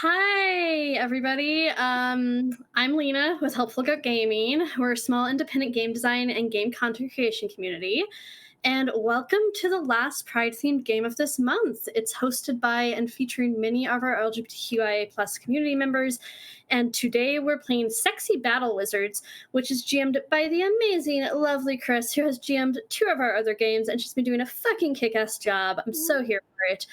Hi, everybody. I'm Lena with Helpful Goat Gaming. We're a small independent game design and game content creation community. And welcome to the last Pride themed game of this month. It's hosted by and featuring many of our LGBTQIA plus community members. And today we're playing Sexy Battle Wizards, which is GM'd by the amazing, lovely Chris, who has GM'd two of our other games, and she's been doing a fucking kick ass job. I'm so here for it.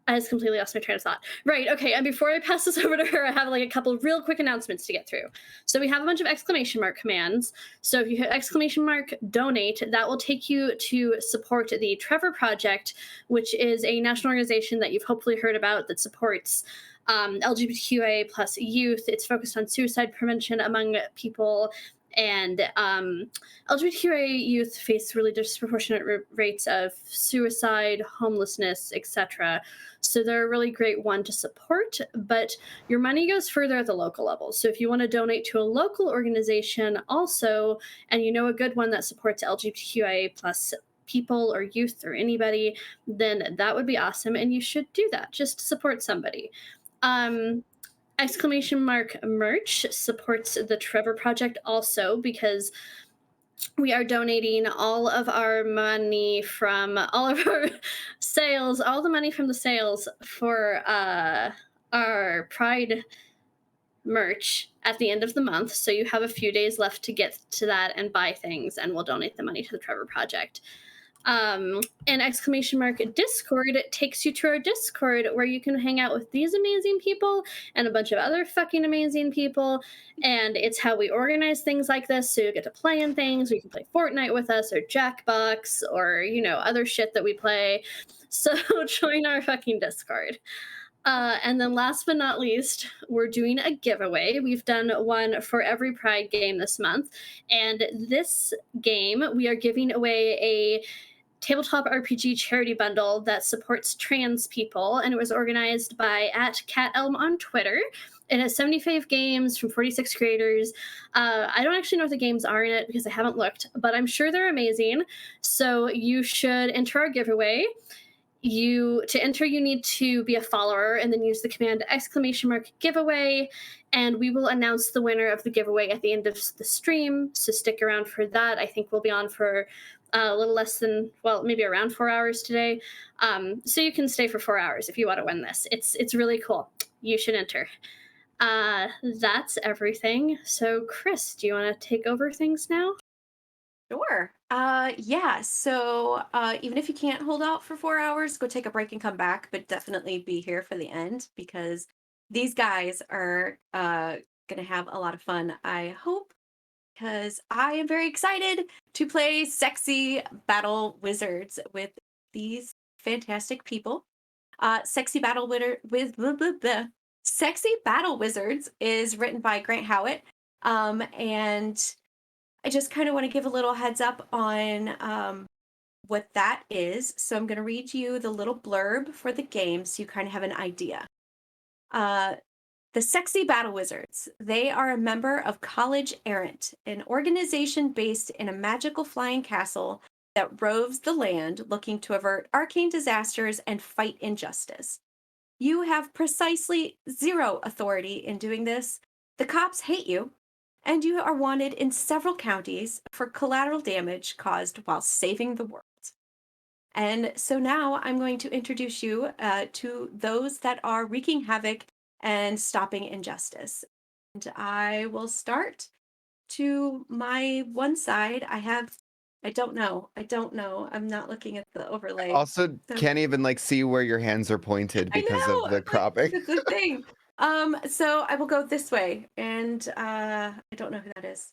I just completely lost my train of thought. Right, okay, and before I pass this over to her, I have like a couple of real quick announcements to get through. So we have a bunch of exclamation mark commands. So if you hit exclamation mark donate, that will take you to support the Trevor Project, which is a national organization that you've hopefully heard about that supports LGBTQIA plus youth. It's focused on suicide prevention among people, and LGBTQIA youth face really disproportionate rates of suicide, homelessness, etc. So they're a really great one to support, but your money goes further at the local level. So if you want to donate to a local organization also, and you know a good one that supports LGBTQIA plus people or youth or anybody, then that would be awesome, and you should do that. Just support somebody. Um, exclamation mark merch supports the Trevor Project also because we are donating all of our money from all of our sales, all the money from the sales for our Pride merch at the end of the month. So you have a few days left to get to that and buy things, and we'll donate the money to the Trevor Project. And exclamation mark Discord takes you to our Discord where you can hang out with these amazing people and a bunch of other fucking amazing people. And it's how we organize things like this. So you get to play in things. Or you can play Fortnite with us or Jackbox or, other shit that we play. So join our fucking Discord. And then last but not least, we're doing a giveaway. We've done one for every Pride game this month. And this game, we are giving away a tabletop RPG charity bundle that supports trans people, and it was organized by @CatElm on Twitter. It has 75 games from 46 creators. I don't actually know what the games are in it because I haven't looked, but I'm sure they're amazing. So you should enter our giveaway. To enter, you need to be a follower and then use the command exclamation mark giveaway, and we will announce the winner of the giveaway at the end of the stream. So stick around for that. I think we'll be on for a little less than, well, maybe around 4 hours today. So you can stay for 4 hours if you want to win this. It's really cool. You should enter. That's everything. So Chris, do you want to take over things now? Sure. Yeah. So even if you can't hold out for 4 hours, go take a break and come back, but definitely be here for the end because these guys are gonna have a lot of fun, I hope, because I am very excited to play Sexy Battle Wizards with these fantastic people. Sexy Battle Winner with blah, blah, blah. Sexy Battle Wizards is written by Grant Howitt. And I just kind of want to give a little heads up on what that is. So I'm going to read you the little blurb for the game so you kind of have an idea. Uh, the Sexy Battle Wizards. They are a member of College Errant, an organization based in a magical flying castle that roves the land looking to avert arcane disasters and fight injustice. You have precisely zero authority in doing this. The cops hate you, and you are wanted in several counties for collateral damage caused while saving the world. And so now I'm going to introduce you to those that are wreaking havoc and stopping injustice. And I will start to my one side. I don't know. I'm not looking at the overlay. Also, So can't even like see where your hands are pointed I because of know, the like, cropping. it's a thing. So I will go this way, and I don't know who that is.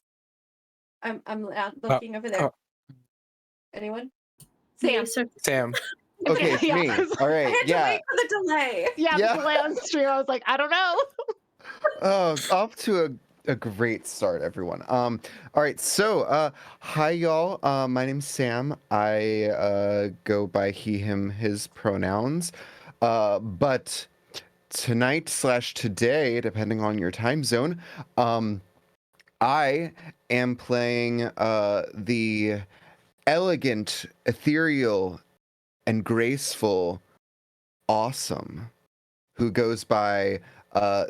I'm Oh, looking over there. oh, Anyone? Me, Sam. so Sam. Okay, it's Yeah, me. All I right, had to yeah, wait for the delay. yeah, the yeah. delay on the stream. I was like, I don't know. Oh, off to a great start, everyone. All right, so hi y'all. My name's Sam. I go by he, him, his pronouns. But tonight slash today, depending on your time zone, I am playing the elegant, ethereal, and graceful Awesome, who goes by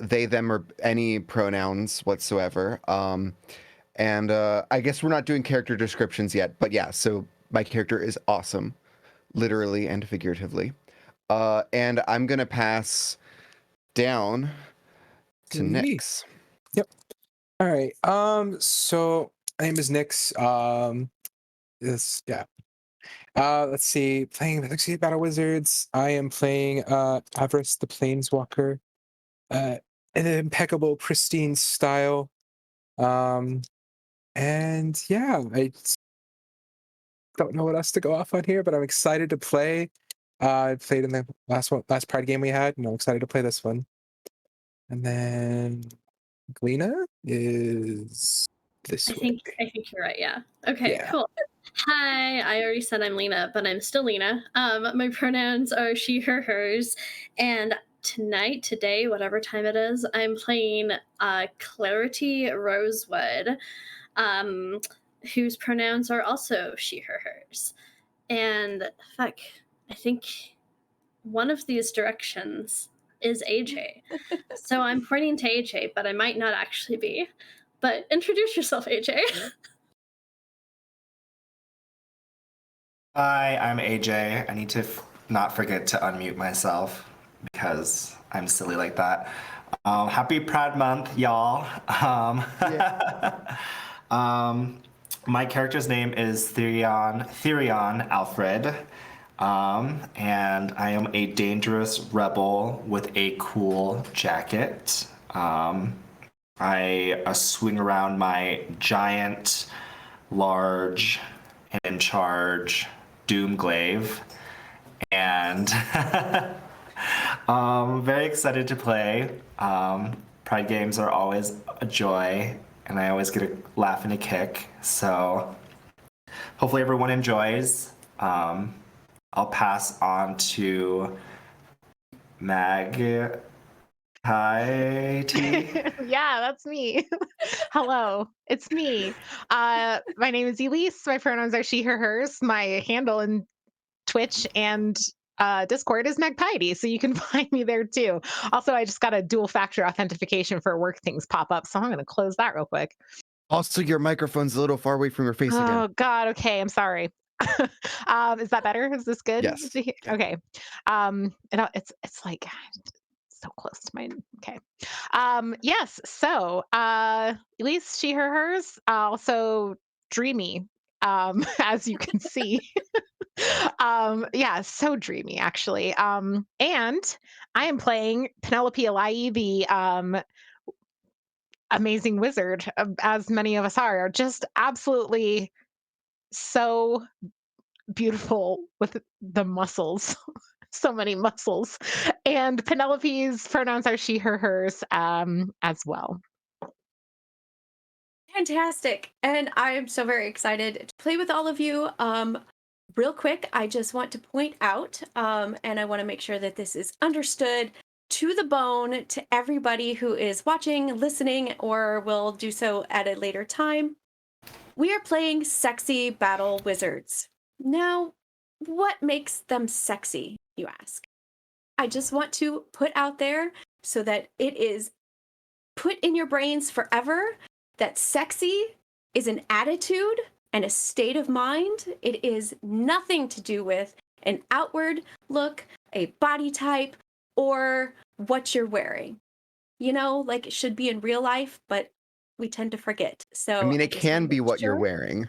they, them, or any pronouns whatsoever. And I guess we're not doing character descriptions yet, but yeah, so my character is awesome, literally and figuratively. And I'm gonna pass down to Me. Nyx. Yep. All right. So my name is Nyx. This yeah. Let's see. Playing the Legacy Battle Wizards. I am playing Avarice the Planeswalker. In an impeccable, pristine style. And yeah, don't know what else to go off on here, but I'm excited to play. I played in the last Pride game we had, and I'm excited to play this one. And then Glina is this way. I think you're right. Yeah. Okay. Yeah. Cool. Hi. I already said I'm Lena, but I'm still Lena. My pronouns are she, her, hers, and today, whatever time it is, I'm playing Clarity Rosewood, whose pronouns are also she, her, hers. And fuck, I think one of these directions is AJ. So I'm pointing to AJ, but I might not actually be. But introduce yourself, AJ. Hi, I'm AJ. I need to not forget to unmute myself because I'm silly like that. Happy Pride Month, y'all. My character's name is Therion Alfred. And I am a dangerous rebel with a cool jacket. I swing around my giant, large, and in charge Doomglaive, and very excited to play. Pride games are always a joy, and I always get a laugh and a kick. So hopefully everyone enjoys. I'll pass on to Mag. Hi, T. Yeah, that's me. Hello, it's me. My name is Elise. My pronouns are she, her, hers. My handle in Twitch and Discord is Magpiety, so you can find me there too. Also, I just got a dual factor authentication for work things pop up, so I'm going to close that real quick. Also, your microphone's a little far away from your face again. Oh God, okay, I'm sorry. Is that better? Is this good? Yes. Okay. It's like so close to my okay. Yes. So Elise, she, her, hers, also dreamy. As you can see. Yeah, so dreamy actually. And I am playing Penelope Alai, the amazing wizard, as many of us are just absolutely so beautiful with the muscles. So many muscles. And Penelope's pronouns are she, her, hers, as well. Fantastic. And I am so very excited to play with all of you. Real quick, I just want to point out, and I want to make sure that this is understood to the bone to everybody who is watching, listening, or will do so at a later time. We are playing sexy battle wizards. Now, what makes them sexy, you ask? I just want to put out there so that it is put in your brains forever that sexy is an attitude and a state of mind. It is nothing to do with an outward look, a body type, or what you're wearing. You know, like it should be in real life, but we tend to forget. So I mean, it just can wanna be make what you're sure. wearing.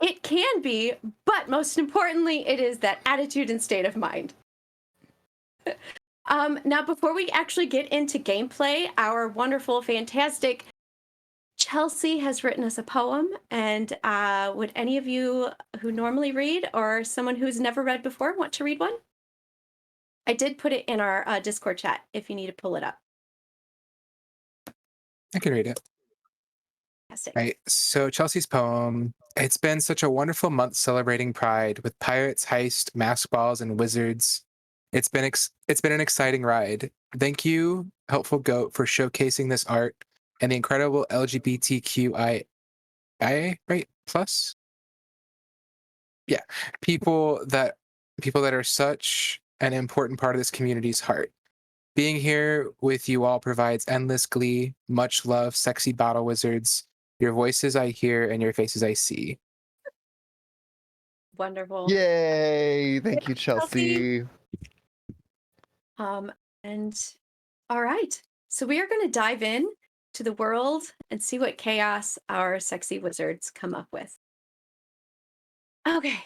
It can be, but most importantly, it is that attitude and state of mind. Now, before we actually get into gameplay, our wonderful, fantastic Chelsea has written us a poem. And would any of you who normally read or someone who's never read before want to read one? I did put it in our Discord chat if you need to pull it up. I can read it. Fantastic. Right. So Chelsea's poem. It's been such a wonderful month celebrating Pride with pirates, heist, mask balls, and wizards. It's been an exciting ride. Thank you, Helpful Goat, for showcasing this art and the incredible LGBTQIA right plus. Yeah, people that are such an important part of this community's heart. Being here with you all provides endless glee. Much love, sexy battle wizards. Your voices I hear and your faces I see. Wonderful. Yay! Thank you, Chelsea. Chelsea. And all right. So we are going to dive in to the world and see what chaos our sexy wizards come up with. Okay.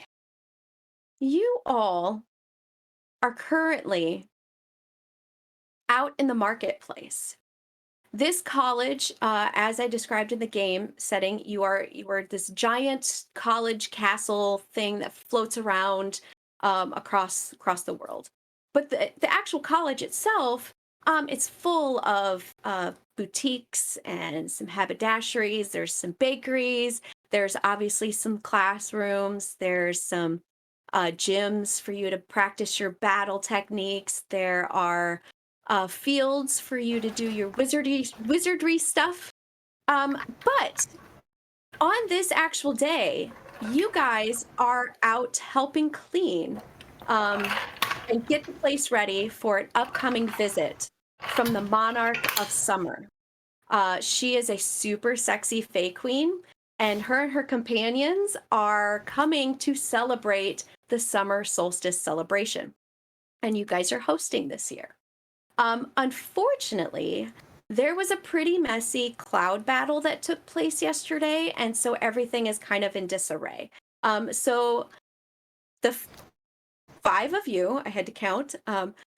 You all are currently out in the marketplace. This college, as I described in the game setting, you are this giant college castle thing that floats around across the world. But the actual college itself, it's full of boutiques and some haberdasheries. There's some bakeries. There's obviously some classrooms. There's some gyms for you to practice your battle techniques. There are fields for you to do your wizardry stuff. But on this actual day, you guys are out helping clean and get the place ready for an upcoming visit from the Monarch of Summer. She is a super sexy Fae Queen, and her companions are coming to celebrate the summer solstice celebration. And you guys are hosting this year. Unfortunately, there was a pretty messy cloud battle that took place yesterday, and so everything is kind of in disarray. So the five of you, I had to count,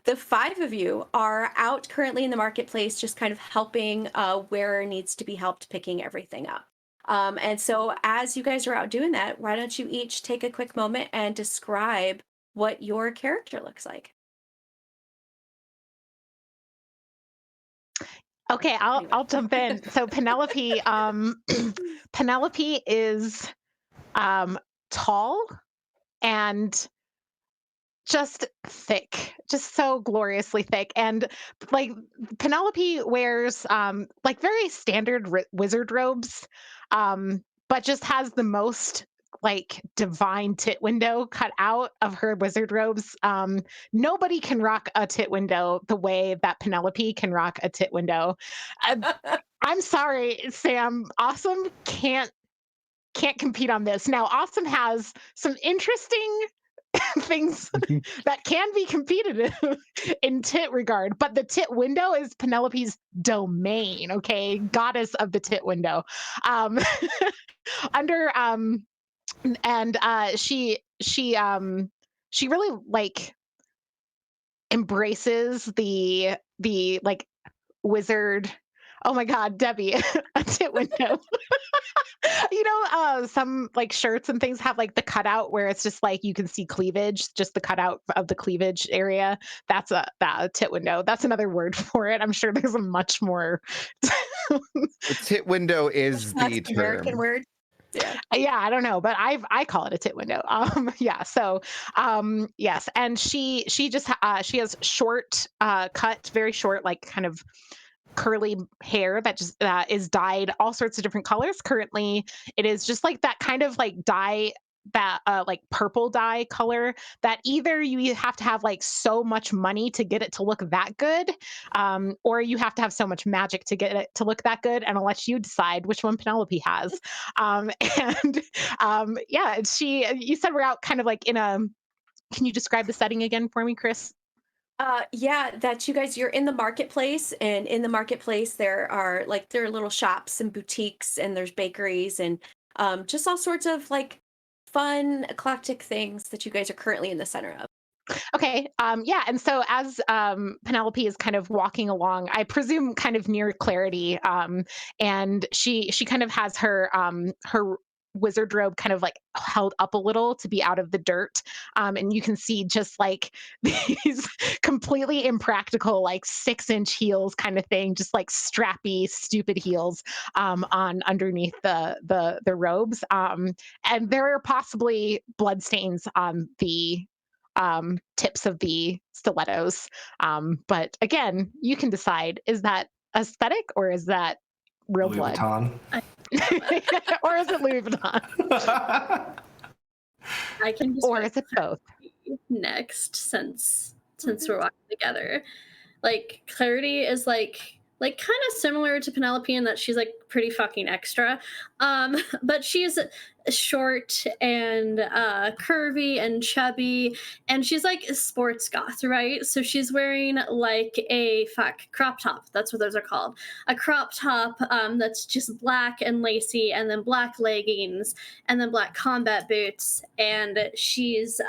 the five of you are out currently in the marketplace, just kind of helping where needs to be helped picking everything up. And so as you guys are out doing that, why don't you each take a quick moment and describe what your character looks like? Okay, I'll jump in. So Penelope, Penelope is tall and just thick, just so gloriously thick. And like Penelope wears like very standard wizard robes, but just has the most like divine tit window cut out of her wizard robes. Nobody can rock a tit window the way that Penelope can rock a tit window. I'm sorry, Sam. Awesome can't compete on this. Now, Awesome has some interesting things that can be competed in tit regard, but the tit window is Penelope's domain. Okay, goddess of the tit window. Under and she really like embraces the like wizard. Oh my god, Debbie, a tit window. You know, some like shirts and things have like the cutout where it's just like you can see cleavage, just the cutout of the cleavage area. That's a tit window. That's another word for it. I'm sure there's a much more. The tit window is That's the the American term. word. Yeah. Yeah, I don't know, but I call it a tit window. Yeah. So, yes, and she just she has short, cut, very short, like kind of curly hair that just is dyed all sorts of different colors. Currently, it is just like that kind of like dye, that like purple dye color that either you have to have like so much money to get it to look that good, or you have to have so much magic to get it to look that good. And I'll let you decide which one Penelope has. And yeah, you said we're out kind of like in a. Can you describe the setting again for me, Chris? Yeah, that you're in the marketplace, and in the marketplace there are little shops and boutiques, and there's bakeries and just all sorts of like fun, eclectic things that you guys are currently in the center of. Okay. Yeah. And so as Penelope is kind of walking along, I presume kind of near Clarity, and she kind of has her wizard robe kind of like held up a little to be out of the dirt. And you can see just like these completely impractical, like 6-inch heels kind of thing, just like strappy, stupid heels on underneath the robes. And there are possibly bloodstains on the tips of the stilettos. But again, you can decide, is that aesthetic or is that real Louis blood? Vuitton. Or is it Louis Vuitton? I can Or is it both? next since we're walking together. Like Clarity is like kind of similar to Penelope in that she's like pretty fucking extra. But she's short and curvy and chubby, and she's like a sports goth, right? So she's wearing like a crop top. That's what those are called. A crop top that's just black and lacy, and then black leggings, and then black combat boots. And she's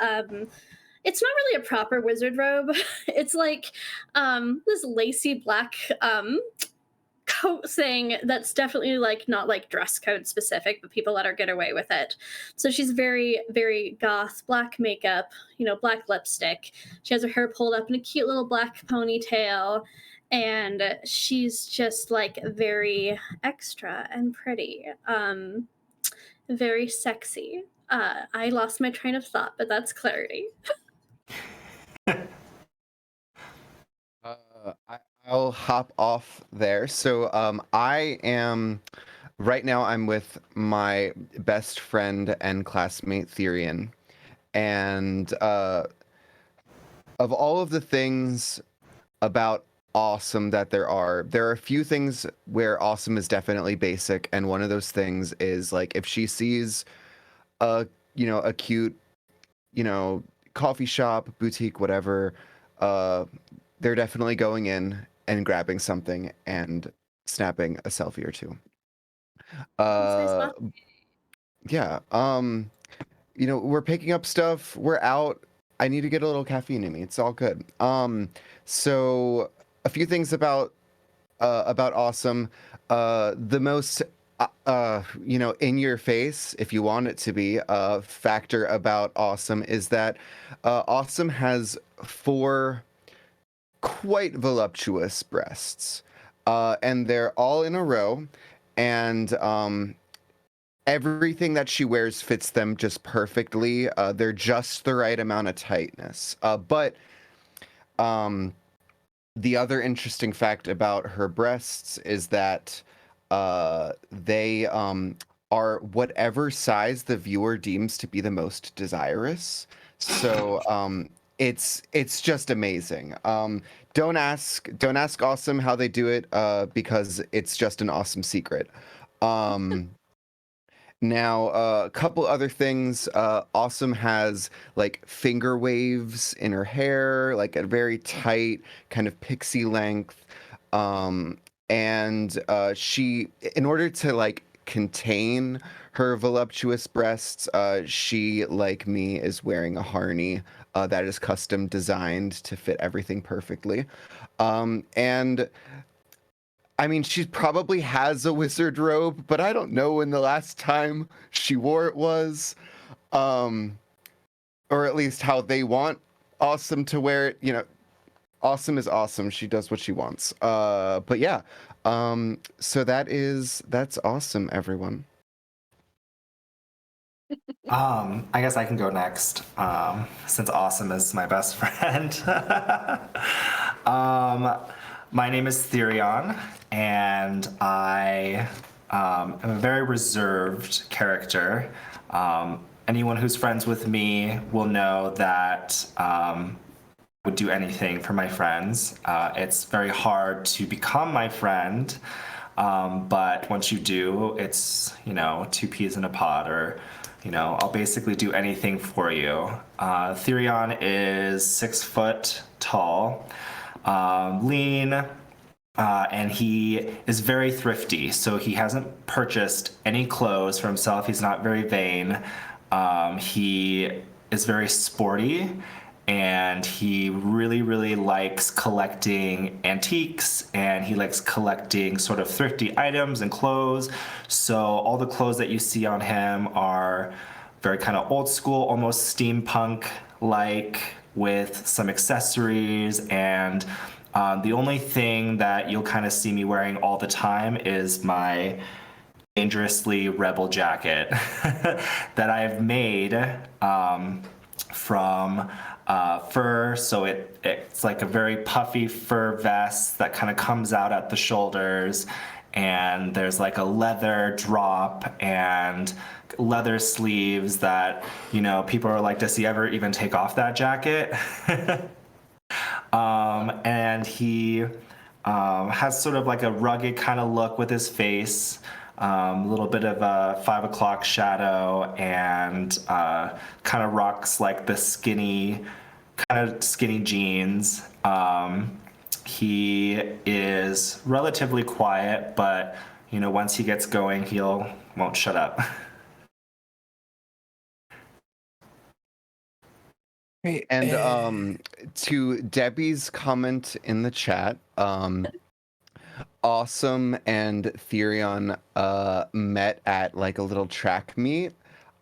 it's not really a proper wizard robe. It's like this lacy black coat thing that's definitely like not like dress code specific, but people let her get away with it. So she's very, very goth, black makeup, you know, black lipstick. She has her hair pulled up in a cute little black ponytail, and she's just like very extra and pretty. Very sexy. I lost my train of thought, but that's Clarity. I'll hop off there. So I am right now. I'm with my best friend and classmate Therian, and of all of the things about Awesome that there are a few things where Awesome is definitely basic, and one of those things is like if she sees a cute coffee shop, boutique, whatever, they're definitely going in and grabbing something and snapping a selfie or two. Yeah. We're picking up stuff. We're out. I need to get a little caffeine in me. It's all good. So a few things about Awesome. The most in your face, if you want it to be, factor about Awesome is that Awesome has 4 quite voluptuous breasts, and they're all in a row, and everything that she wears fits them just perfectly. They're just the right amount of tightness. But the other interesting fact about her breasts is that they are whatever size the viewer deems to be the most desirous. So it's just amazing. Don't ask Awesome how they do it, because it's just an awesome secret. Now, a couple other things. Awesome has like finger waves in her hair, like a very tight kind of pixie length. And she, in order to like contain her voluptuous breasts, she, like me, is wearing a harney that is custom designed to fit everything perfectly. And I mean, she probably has a wizard robe, but I don't know when the last time she wore it was. Or at least how they want Awesome to wear it. Awesome is awesome. She does what she wants. But yeah. So that's Awesome, everyone. I guess I can go next, since Awesome is my best friend. My name is Therion, and I am a very reserved character. Anyone who's friends with me will know that I would do anything for my friends. It's very hard to become my friend, but once you do, it's 2 peas in a pod, or I'll basically do anything for you. Therion is 6 foot tall, lean, and he is very thrifty. So he hasn't purchased any clothes for himself. He's not very vain. He is very sporty, and he really, really likes collecting antiques, and he likes collecting sort of thrifty items and clothes. So all the clothes that you see on him are very kind of old school, almost steampunk-like, with some accessories. And the only thing that you'll kind of see me wearing all the time is my dangerously rebel jacket that I've made from fur. So it's like a very puffy fur vest that kind of comes out at the shoulders, and there's like a leather drop and leather sleeves that people are like, does he ever even take off that jacket? And he has sort of like a rugged kind of look with his face, a little bit of a 5 o'clock shadow, and kind of rocks like the skinny jeans. He is relatively quiet, but once he gets going, won't shut up. Great. And to Debbie's comment in the chat, Awesome and Therion met at like a little track meet.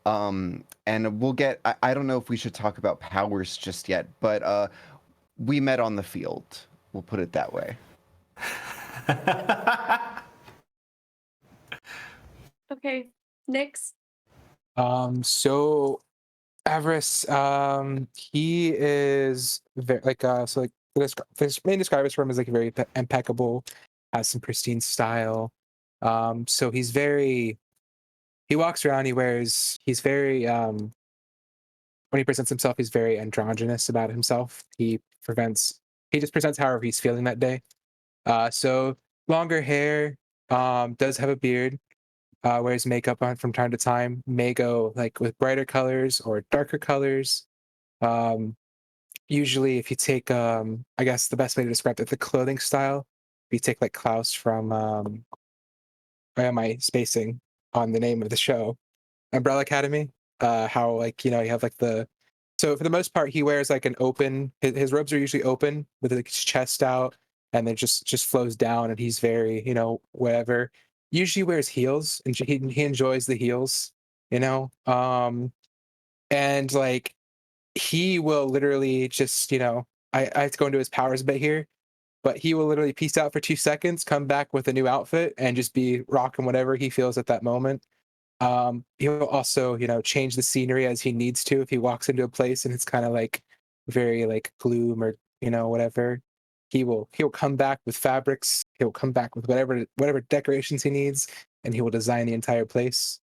And we'll get I don't know if we should talk about powers just yet, but we met on the field. We'll put it that way. Okay, next. So Avarice, he is very so like the main describers for him is like very impeccable, has some pristine style. So he walks around, he's very when he presents himself, he's very androgynous about himself. He just presents however he's feeling that day. So longer hair, does have a beard, wears makeup on from time to time, may go like with brighter colors or darker colors. Usually if you take I guess the best way to describe it, the clothing style, if you take like Klaus from why am I spacing on the name of the show? Umbrella Academy. How like you have like so for the most part he wears like an open his robes are usually open with like his chest out, and then just flows down, and he's very whatever. Usually wears heels, and he enjoys the heels, and like he will literally just I have to go into his powers a bit here, but he will literally peace out for 2 seconds, come back with a new outfit, and just be rocking whatever he feels at that moment. He'll also change the scenery as he needs to if he walks into a place and it's kind of like very like gloom or whatever. He'll come back with fabrics, he'll come back with whatever decorations he needs, and he will design the entire place.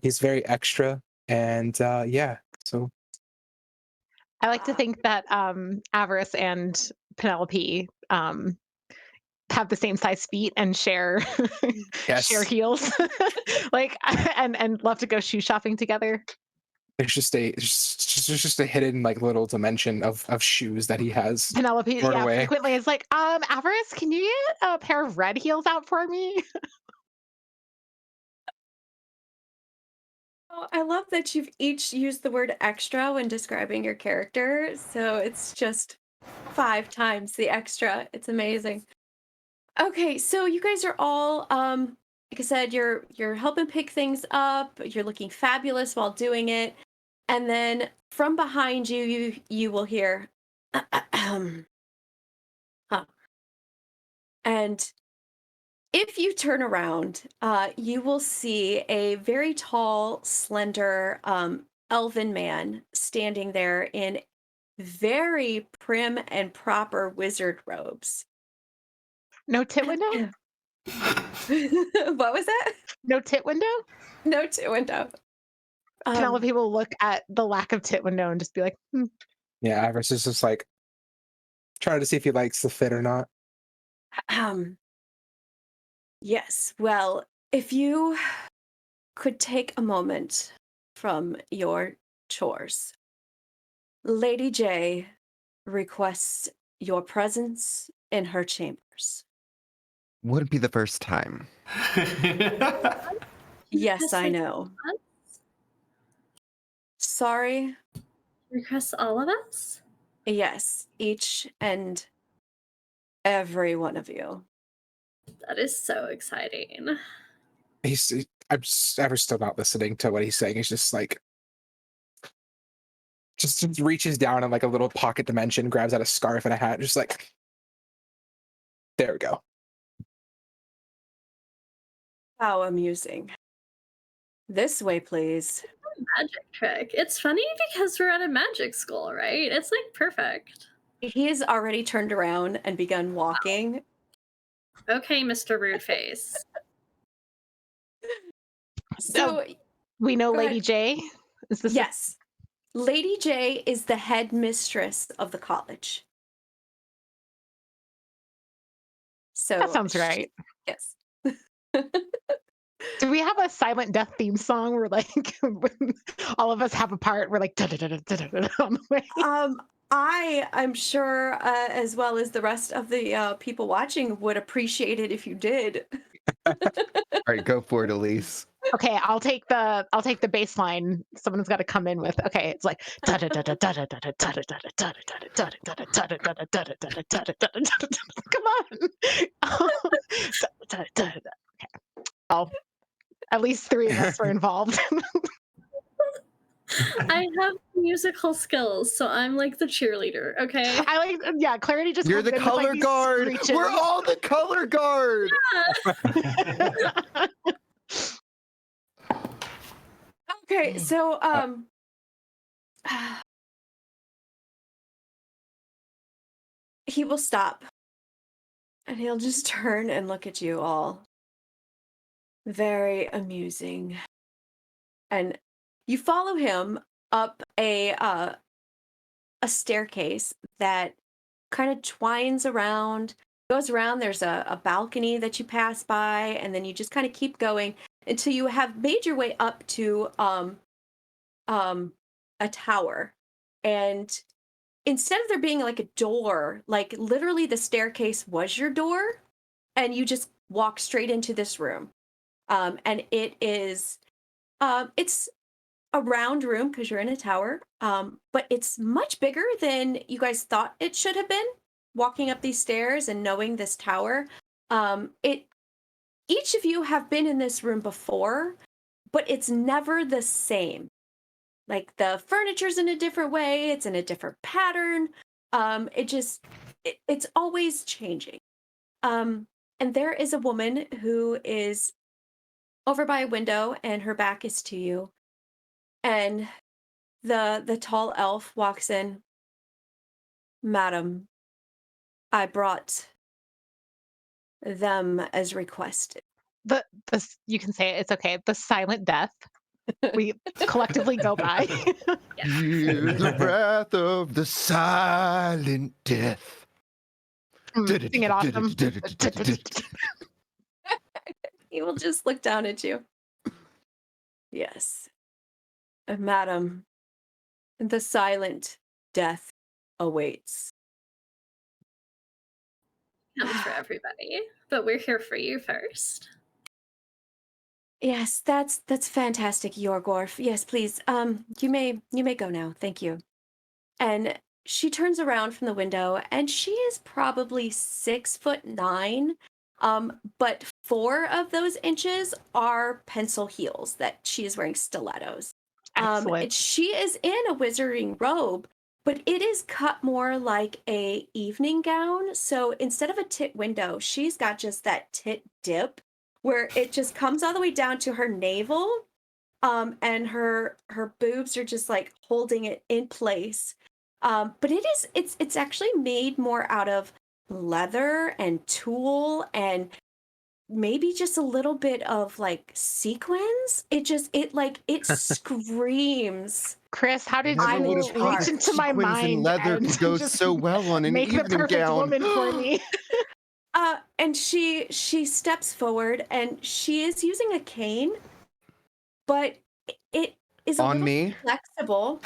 He's very extra, and yeah, so I like to think that Avarice and Penelope have the same size feet and share yes, share heels, like and love to go shoe shopping together. there's just a hidden like little dimension of shoes that he has Penelope, thrown yeah, away. frequently is like, Avarice, can you get a pair of red heels out for me? Oh, I love that you've each used the word extra when describing your character. So it's just 5 times the extra. It's amazing. Okay, so you guys are all like I said, you're helping pick things up, you're looking fabulous while doing it. And then from behind you will hear huh. And if you turn around, you will see a very tall, slender, elven man standing there in very prim and proper wizard robes. No tit window? What was that? No tit window? No tit window. Penelope will look at the lack of tit window and just be like, Yeah, Avarice is just like trying to see if he likes the fit or not. Yes. Well, if you could take a moment from your chores, Lady J requests your presence in her chambers. Wouldn't be the first time. Yes, I know. Sorry. Request all of us? Yes, each and every one of you. That is so exciting. I'm ever still not listening to what he's saying. He's just like just reaches down in like a little pocket dimension, grabs out a scarf and a hat, just like there we go. How amusing. This way, please. Magic trick. It's funny because we're at a magic school, right? It's like perfect. He has already turned around and begun walking. Okay, Mr. Rudeface. So, we know Go Lady ahead. J. Is this yes, Lady J is the head mistress of the college. So That sounds right. yes. Do we have a silent death theme song where like when all of us have a part? We're like da-da-da-da-da-da-da on the way. I'm sure, as well as the rest of the people watching, would appreciate it if you did. All right, go for it, Elise. Okay, I'll take the bass line. Someone's got to come in with. Okay, it's like come on. Oh, at least 3 of us were involved. I have musical skills, so I'm like the cheerleader, okay? I like, yeah, Clarity just You're comes the in with, like, color these guard. screeches. We're all the color guard. Okay, so he will stop and he'll just turn and look at you all. Very amusing. And you follow him up a staircase that kind of twines around, goes around. There's a balcony that you pass by, and then you just kind of keep going until you have made your way up to a tower. And instead of there being like a door, like literally the staircase was your door, and you just walk straight into this room. And it is it's a round room because you're in a tower, but it's much bigger than you guys thought it should have been. Walking up these stairs and knowing this tower, it each of you have been in this room before, but it's never the same. Like the furniture's in a different way, it's in a different pattern. It's always changing. And there is a woman who is over by a window and her back is to you. And the tall elf walks in. Madam, I brought them as requested. The you can say it. It's okay. The silent death. We collectively go by. Hear the wrath of the silent death. Sing it awesome. He will just look down at you. Yes. Madam, the silent death awaits. Comes for everybody, but we're here for you first. Yes, that's fantastic, Yorgorf. Yes, please. You may go now. Thank you. And she turns around from the window, and she is probably 6'9". But 4 of those inches are pencil heels that she is wearing stilettos. Excellent. And she is in a wizarding robe, but it is cut more like a evening gown. So instead of a tit window, she's got just that tit dip where it just comes all the way down to her navel. And her boobs are just like holding it in place. But it's actually made more out of leather and tulle and maybe just a little bit of like sequins. It screams. Chris, how did I you would reach have thought into my Sequins and mind leather and could go just so well on an make the evening perfect gown. woman for me? And she steps forward and she is using a cane, but it is a On little me? flexible.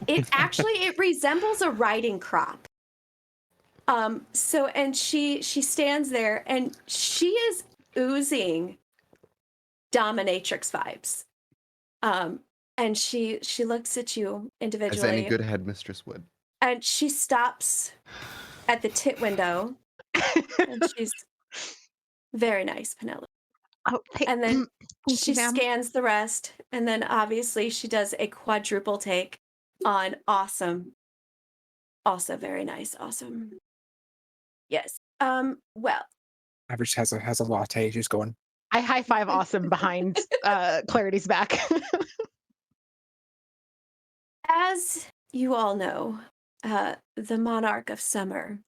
It resembles a riding crop. So and she stands there and she is oozing dominatrix vibes. And she looks at you As individually. any good headmistress would. And she stops at the tit window. And she's very nice, Penelope. Oh, And then thank she you, ma'am. scans the rest. And then obviously she does a quadruple take on awesome. Also very nice. Awesome. Yes. Well, Average has a latte. She's going. I high five awesome behind Clarity's back. as you all know, the Monarch of Summer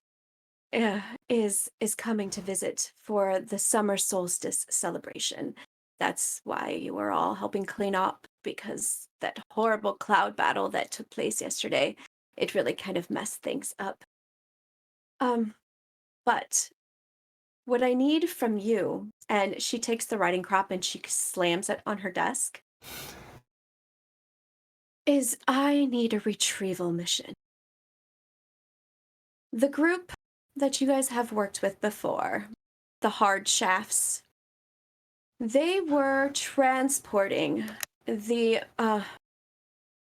is coming to visit for the summer solstice celebration. That's why you were all helping clean up, because that horrible cloud battle that took place yesterday, it really kind of messed things up. But what I need from you, and she takes the writing crop and she slams it on her desk, is I need a retrieval mission. The group that you guys have worked with before, the Hard Shafts, they were transporting the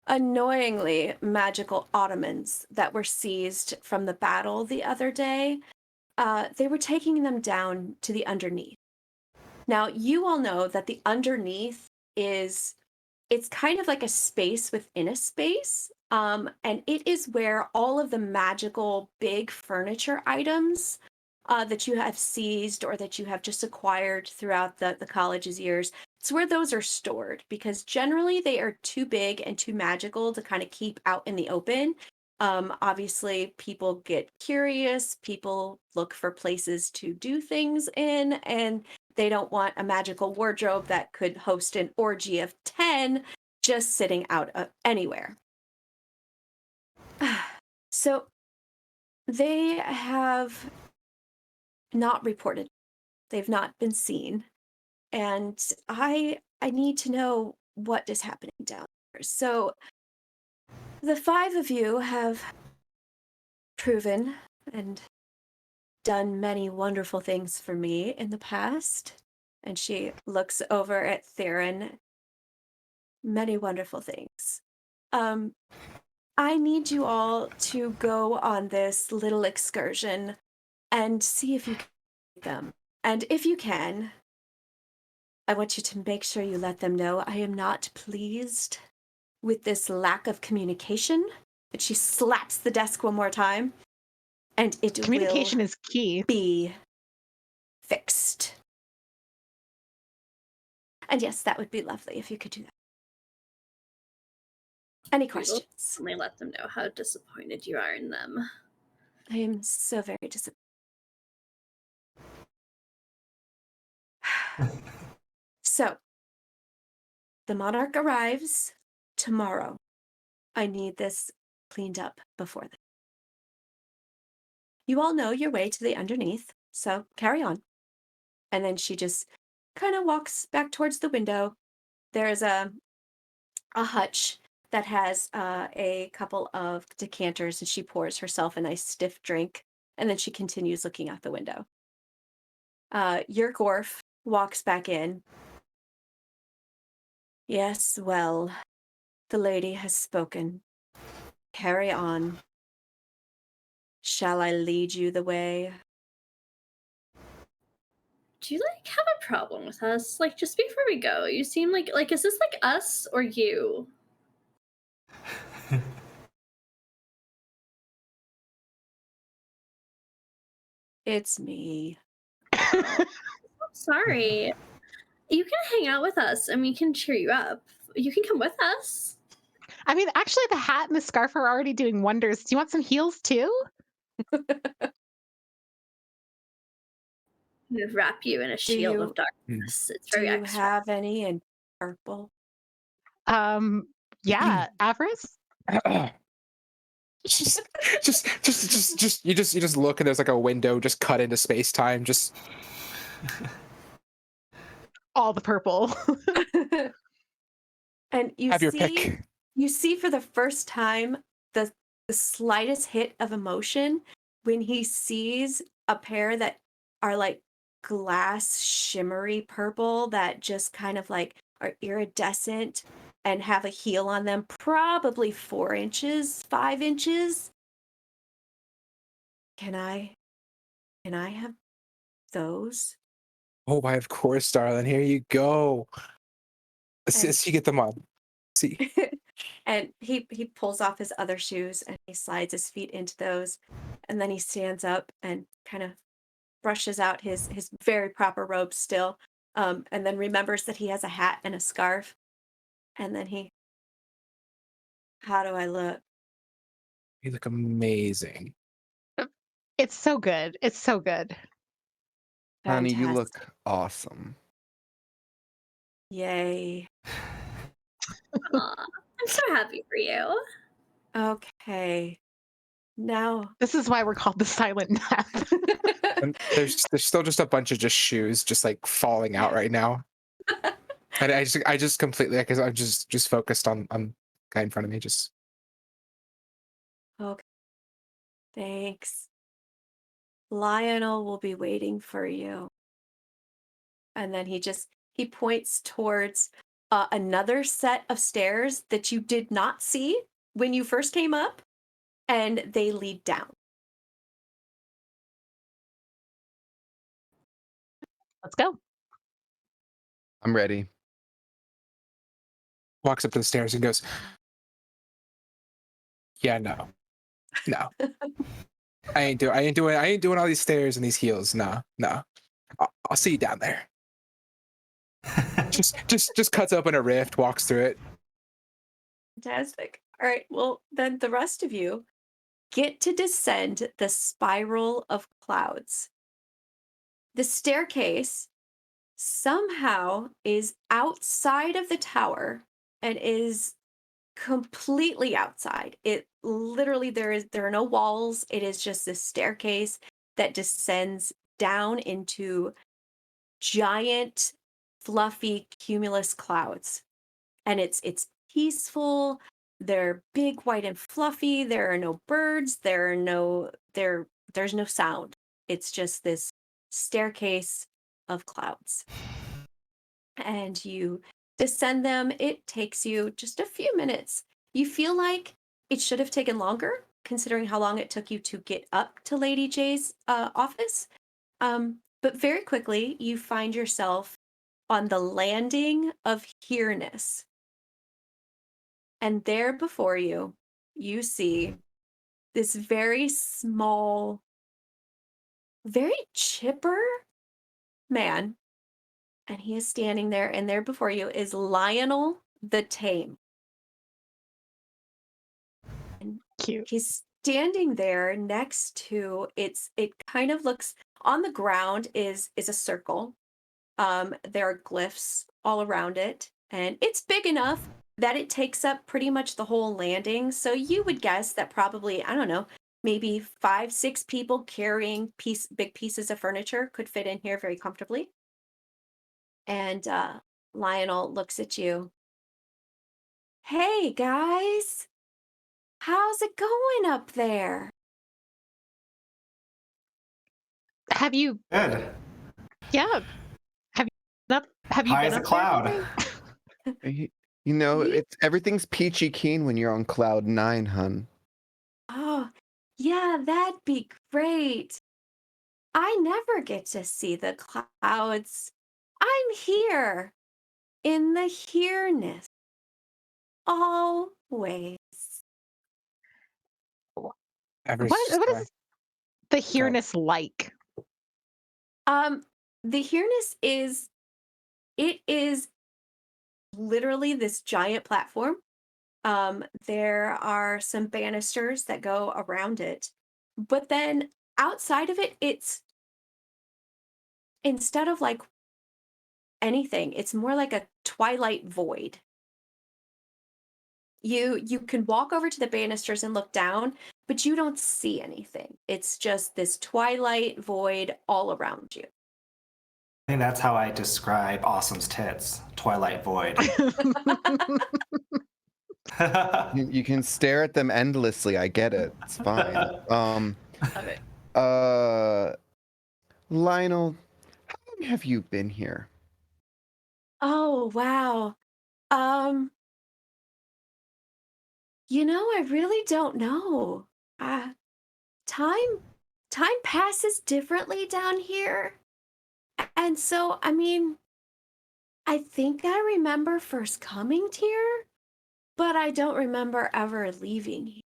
annoyingly magical Ottomans that were seized from the battle the other day. They were taking them down to the underneath. Now, you all know that the underneath it's kind of like a space within a space. And it is where all of the magical big furniture items that you have seized or that you have just acquired throughout the college's years, it's where those are stored because generally they are too big and too magical to kind of keep out in the open. Obviously, people get curious, people look for places to do things in, and they don't want a magical wardrobe that could host an orgy of 10 just sitting out anywhere. So they have not reported. They've not been seen. And I need to know what is happening down there. So the 5 of you have proven and done many wonderful things for me in the past. And she looks over at Theron. Many wonderful things. I need you all to go on this little excursion and see if you can meet them. And if you can, I want you to make sure you let them know I am not pleased with this lack of communication. And she slaps the desk one more time. And it Communication will is key. be fixed. And yes, that would be lovely if you could do that. Any questions? Only let them know how disappointed you are in them. I am so very disappointed. So, the monarch arrives tomorrow. I need this cleaned up before then. You all know your way to the underneath, so carry on. And then she just kind of walks back towards the window. There's a hutch that has a couple of decanters, and she pours herself a nice stiff drink, and then she continues looking out the window. Your Gorf walks back in. Yes, well, the lady has spoken. Carry on. Shall I lead you the way? Do you have a problem with us? Just before we go, you seem like is this us or you? It's me. Sorry. You can hang out with us and we can cheer you up. You can come with us. I mean, actually, the hat and the scarf are already doing wonders. Do you want some heels too? I'm gonna wrap you in a shield of darkness. It's Do very you extra. have any in purple? Yeah, Avarice. You just look and there's a window just cut into space time. Just All the purple. And you have your see, pick. you see for the first time the slightest hit of emotion when he sees a pair that are glass shimmery purple that just kind of are iridescent and have a heel on them, probably 4 inches, 5 inches. Can I have those? Oh, why, of course, darling. Here you go. See, get them on. See. And he pulls off his other shoes and he slides his feet into those, and then he stands up and kind of brushes out his very proper robe still, and then remembers that he has a hat and a scarf, and then how do I look? You look amazing. It's so good. It's so good. Honey, you Fantastic. look awesome. Yay. Aw, I'm so happy for you. Okay. No. This is why we're called the silent nap. And there's still just a bunch of just shoes just like falling out right now. And I just completely, because I'm just focused on guy in front of me. Just Okay. Thanks. Lionel will be waiting for you. And then he points towards another set of stairs that you did not see when you first came up, and they lead down. Let's go. I'm ready. walks up to the stairs and goes, "Yeah, no. I ain't doing all these stairs and these heels. No. I'll see you down there." just cuts open a rift, walks through it. Fantastic. All right. Well, then the rest of you get to descend the spiral of clouds. The staircase somehow is outside of the tower and is completely outside. It literally there are no walls. It is just this staircase that descends down into giant fluffy cumulus clouds. And it's peaceful. They're big, white, and fluffy. There are no birds. There's no sound. It's just this staircase of clouds. And you descend them. It takes you just a few minutes. You feel like it should have taken longer, considering how long it took you to get up to Lady J's office. But very quickly, you find yourself on the landing of Hereness. And there before you, you see this very small, very chipper man. And he is standing there, and there before you is Lionel the Tame. And Cute. he's standing there next to it kind of looks on the ground is a circle. There are glyphs all around it, and it's big enough that it takes up pretty much the whole landing. So you would guess that probably, I don't know, maybe 5-6 people carrying big pieces of furniture could fit in here very comfortably. And Lionel looks at you. "Hey guys, how's it going up there?" Have you? Good. Yeah. Have you High been as a up there cloud. today? You know, Ye- everything's peachy keen when you're on cloud 9, hun. Oh, yeah, that'd be great. I never get to see the clouds. I'm here in the Hereness. Always. Everyone's What just is the Hereness like? The Hereness is literally this giant platform. There are some banisters that go around it. But then outside of it, it's instead of like anything, it's more like a twilight void. You can walk over to the banisters and look down, but you don't see anything. It's just this twilight void all around you. I think that's how I describe Awesome's tits. Twilight void. You can stare at them endlessly. I get it. It's fine. Love it. Lionel, how long have you been here? Oh, wow. I really don't know. Time passes differently down here. And so, I mean, I think I remember first coming here, but I don't remember ever leaving here.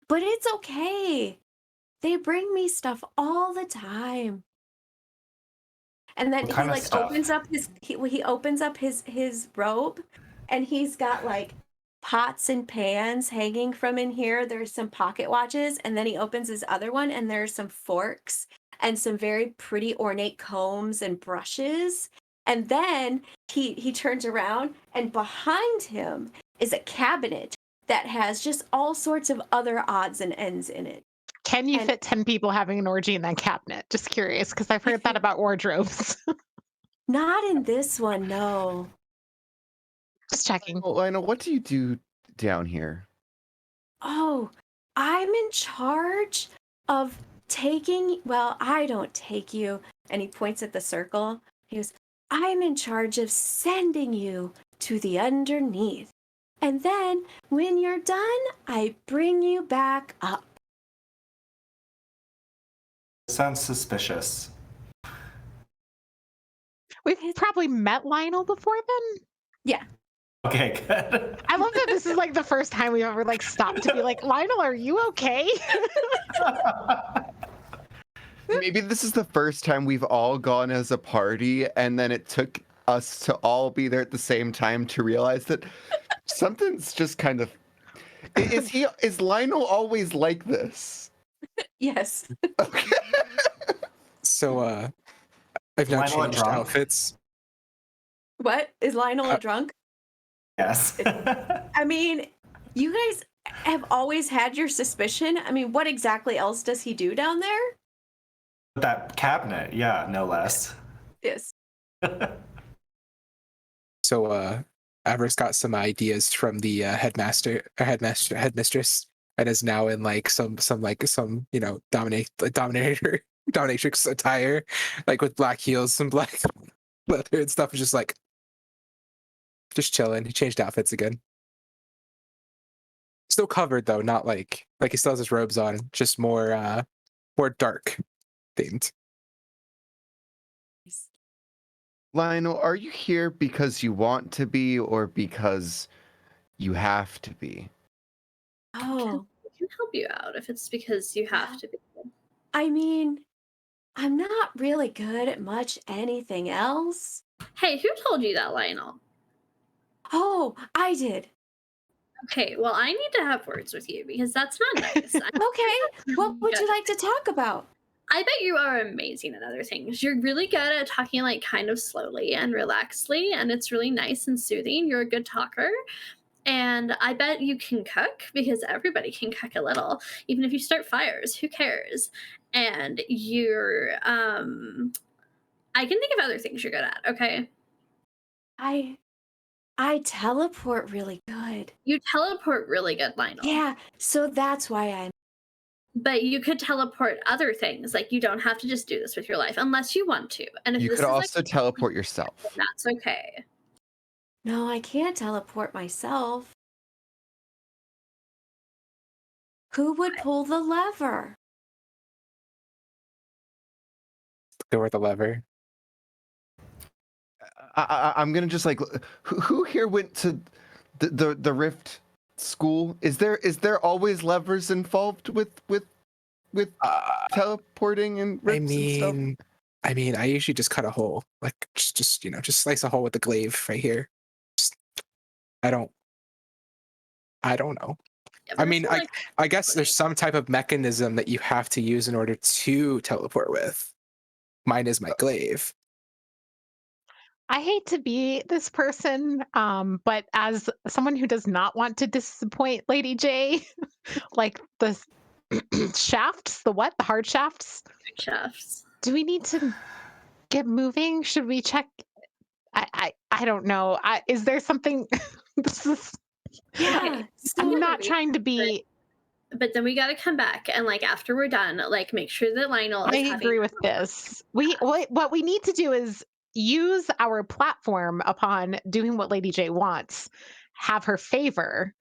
But it's okay. They bring me stuff all the time. And then What he kind of like stuff? opens up he opens up his robe, and he's got like pots and pans hanging from in here. There's some pocket watches, and then he opens his other one, and there's some forks and some very pretty ornate combs and brushes. And then he turns around, and behind him is a cabinet that has just all sorts of other odds and ends in it. Can you And- fit 10 people having an orgy in that cabinet? Just curious, because I've heard that about wardrobes. Not in this one, no. Just checking. Well, Lionel, what do you do down here? Oh, I'm in charge of taking, well, I don't take you. And he points at the circle. He goes, I'm in charge of sending you to the underneath. And then when you're done, I bring you back up. Sounds suspicious. We've probably met Lionel before then. Yeah. Okay, good. I love that this is like the first time we've ever like stopped to be like, Lionel, are you okay? Maybe this is the first time we've all gone as a party, and then it took us to all be there at the same time to realize that something's just kind of. Is Lionel always like this? Yes. Okay. So I've now Lionel a changed drunk? outfits. What? Is Lionel a drunk? Yes. I mean, you guys have always had your suspicion. I mean, what exactly else does he do down there? That cabinet, yeah, no less. Yes. So Avarice got some ideas from the headmistress, and is now in like some dominatrix attire, like with black heels and black leather and stuff. Is just chilling. He changed outfits again. Still covered though, not like he still has his robes on, just more dark themed. Lionel, are you here because you want to be or because you have to be? Oh, We can help you out if it's because you have to be. I mean, I'm not really good at much anything else. Hey, who told you that, Lionel? Oh, I did. Okay, well, I need to have words with you because that's not nice. Okay, what would you like to talk about? I bet you are amazing at other things. You're really good at talking like kind of slowly and relaxedly, and it's really nice and soothing. You're a good talker. And I bet you can cook because everybody can cook a little. Even if you start fires, who cares? And you're I can think of other things you're good at, okay? I teleport really good. You teleport really good, Lionel. Yeah, so that's why I'm. But you could teleport other things. Like you don't have to just do this with your life unless you want to. And if You this could is also like, teleport yourself. that's okay. No, I can't teleport myself. Who would pull the lever? Go with the lever. I'm gonna just like, who here went to the Rift school? Is there always levers involved with teleporting and rifts and stuff? I mean, I usually just cut a hole, like just slice a hole with the glaive right here. I don't know. Yeah, I but mean, it's like, I guess there's some type of mechanism that you have to use in order to teleport with. Mine is my glaive. I hate to be this person, but as someone who does not want to disappoint Lady J, like the shafts, the hard shafts. chefs. Do we need to get moving? Should we check? I don't know. Is there something? This is. Yeah. I'm So not trying to be. But then we got to come back and like after we're done, like make sure that Lionel is I having agree with this. What we need to do is use our platform upon doing what Lady J wants, have her favor,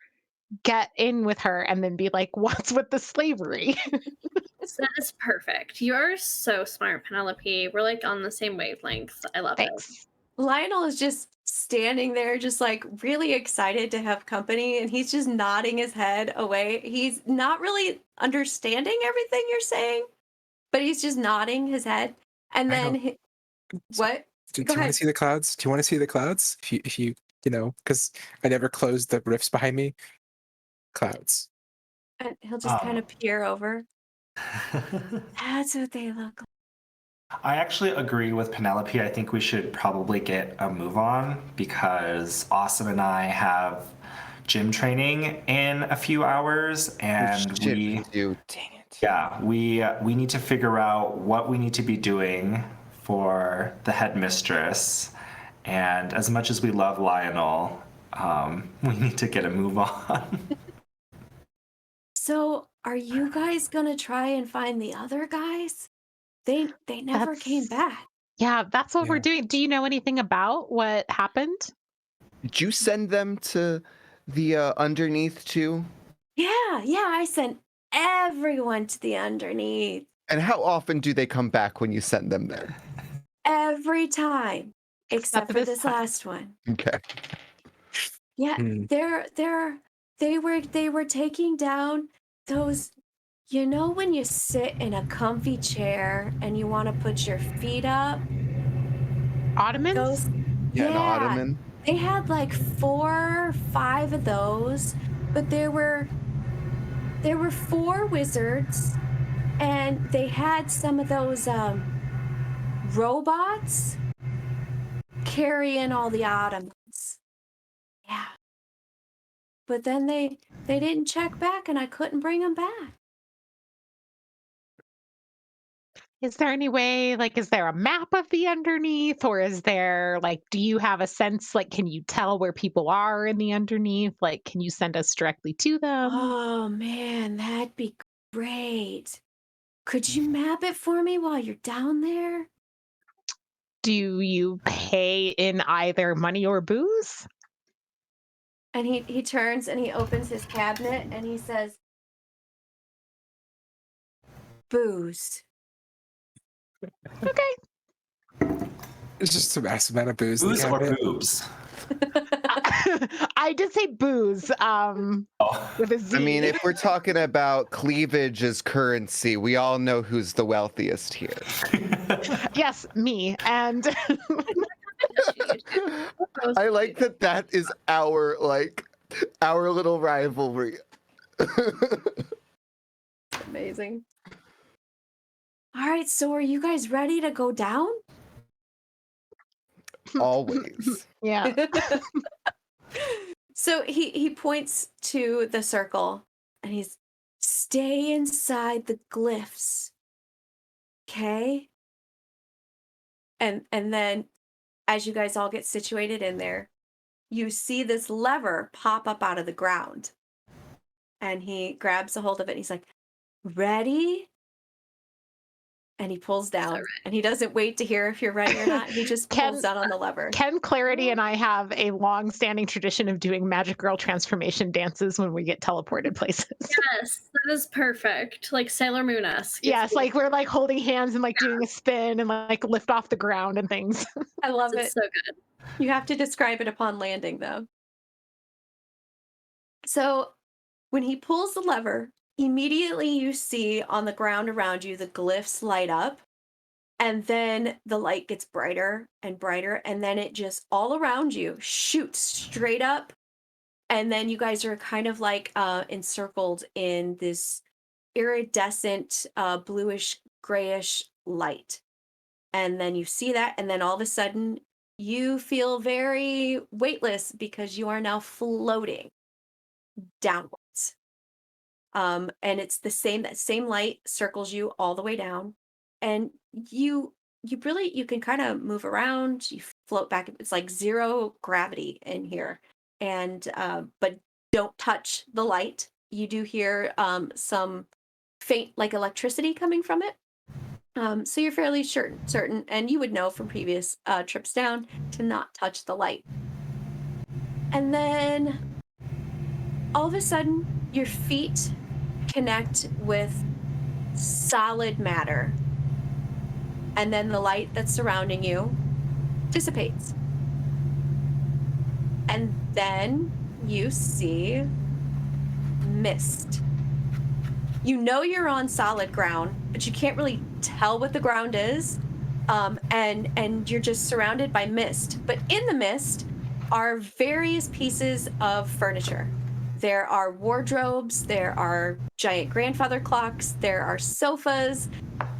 get in with her, and then be like, "What's with the slavery?" That is perfect. You're so smart, Penelope. We're like on the same wavelength. I love it. Thanks. Lionel is just standing there, just like really excited to have company, and he's just nodding his head away. He's not really understanding everything you're saying, but he's just nodding his head. And I then, what? Do Go you want ahead. to see the clouds? Do you want to see the clouds? If you because I never closed the rifts behind me. Clouds. And he'll just kind Oh. of peer over. That's what they look like. I actually agree with Penelope. I think we should probably get a move on because Awesome and I have gym training in a few hours, and Shit, we do. Dang it. yeah we need to figure out what we need to be doing for the headmistress. And as much as we love Lionel, we need to get a move on. So, are you guys gonna try and find the other guys? They never came That's- back. Yeah, that's what we're Yeah. doing. Do you know anything about what happened? Did you send them to the underneath too? Yeah, I sent everyone to the underneath And how often do they come back when you send them there? every time, except for this this time. last one. Okay. Yeah, Hmm. they were taking down those. You know when you sit in a comfy chair and you want to put your feet up? Ottomans? Those, Yeah, an yeah, ottoman. they had like 4, 5 of those, but there were 4 wizards, and they had some of those robots carrying all the ottomans. Yeah, but then they didn't check back, and I couldn't bring them back. Is there any way, like, is there a map of the underneath, or is there, like, do you have a sense, like, can you tell where people are in the underneath? Like, can you send us directly to them? Oh man, that'd be great. Could you map it for me while you're down there? Do you pay in either money or booze? And he turns and he opens his cabinet and he says, "Booze." Okay. It's just a massive amount of booze. in the Booze or cabinet. boobs? I did say booze, Oh. with a Z. I mean, if we're talking about cleavage as currency, we all know who's the wealthiest here. Yes, me. And I like that is our little rivalry. Amazing. All right, so are you guys ready to go down? Always. yeah. So he points to the circle and he's stay inside the glyphs. Okay? And then as you guys all get situated in there, you see this lever pop up out of the ground. And he grabs a hold of it and he's like, "Ready?" And he pulls down and he doesn't wait to hear if you're ready or not. He just pulls down on the lever. Ken Clarity and I have a long-standing tradition of doing magic girl transformation dances when we get teleported places. Yes, that is perfect. Like Sailor Moon-esque. Yes, like we're like holding hands and like doing a spin and like lift off the ground and things. I love It's it. so good. You have to describe it upon landing, though. So when he pulls the lever, immediately you see on the ground around you the glyphs light up, and then the light gets brighter and brighter, and then it just all around you shoots straight up, and then you guys are kind of like encircled in this iridescent bluish grayish light. And then you see that, and then all of a sudden you feel very weightless because you are now floating downwards. And it's that same light circles you all the way down, and you can kind of move around. You float back. It's like zero gravity in here, and but don't touch the light. You do hear some faint like electricity coming from it. So you're fairly certain, and you would know from previous trips down to not touch the light. And then all of a sudden, your feet connect with solid matter. And then the light that's surrounding you dissipates. And then you see mist. You know you're on solid ground, but you can't really tell what the ground is. And you're just surrounded by mist. But in the mist are various pieces of furniture. There are wardrobes, there are giant grandfather clocks, there are sofas,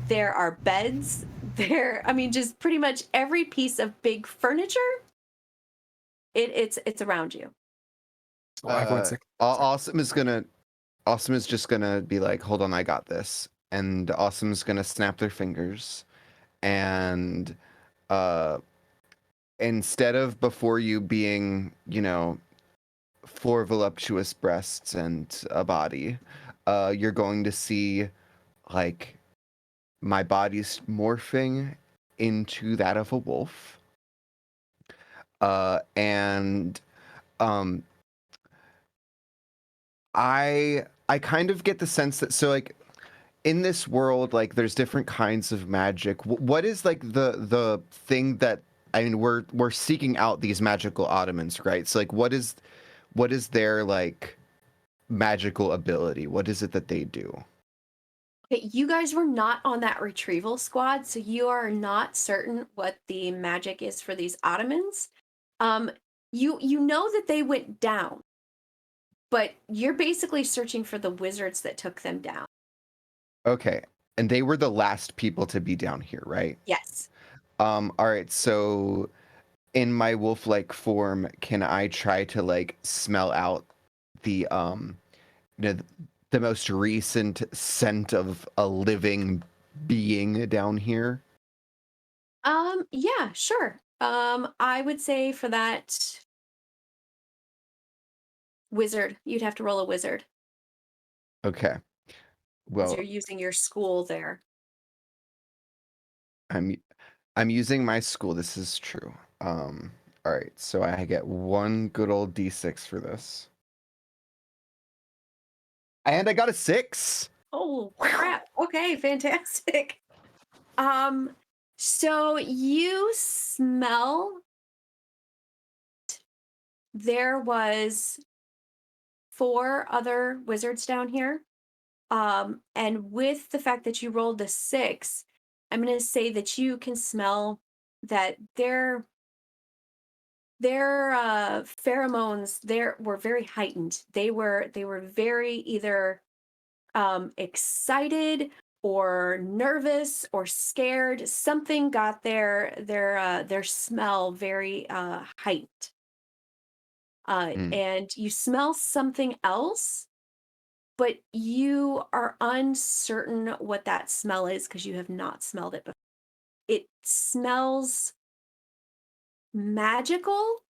there are beds, just pretty much every piece of big furniture. It's around you. Well, everyone's Awesome is just gonna be like, hold on, I got this. And Awesome's gonna snap their fingers and instead of before you being, 4 voluptuous breasts and a body, you're going to see like my body's morphing into that of a wolf. And I kind of get the sense that like in this world, like there's different kinds of magic. What is like the thing that, I mean, we're seeking out these magical ottomans, right? So like what is their like magical ability? What is it that they do? Okay, you guys were not on that retrieval squad, so you are not certain what the magic is for these ottomans. You know that they went down, but you're basically searching for the wizards that took them down. Okay. And they were the last people to be down here, right? Yes. All right, so in my wolf-like form, can I try to like smell out the the most recent scent of a living being down here? Yeah, sure. I would say for that wizard, you'd have to roll a wizard Okay. because Well, you're using your school there. I'm using my school. This is true. All right, so I get 1 good old D6 for this. And I got a 6. Oh crap. Okay, fantastic. So you smell there was 4 other wizards down here. And with the fact that you rolled the 6, I'm gonna say that you can smell that their pheromones there were very heightened. They were very either excited or nervous or scared. Something got their smell very heightened. Mm. And you smell something else, but you are uncertain what that smell is because you have not smelled it before. It smells magical,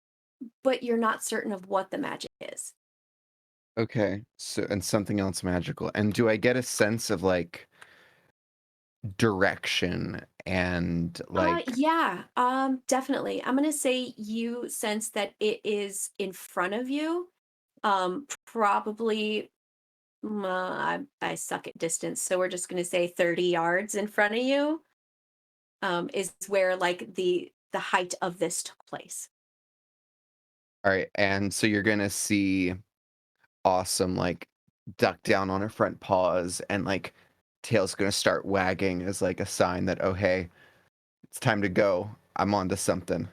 but you're not certain of what the magic is. Okay. So, and something else magical. And do I get a sense of like direction and like Yeah, definitely. I'm gonna say you sense that it is in front of you. Probably I suck at distance, so we're just gonna say 30 yards in front of you. Is where like the height of this took place. all right, and so you're gonna see Awesome like duck down on her front paws and like tail's gonna start wagging as like a sign that, oh hey, it's time to go. I'm onto something.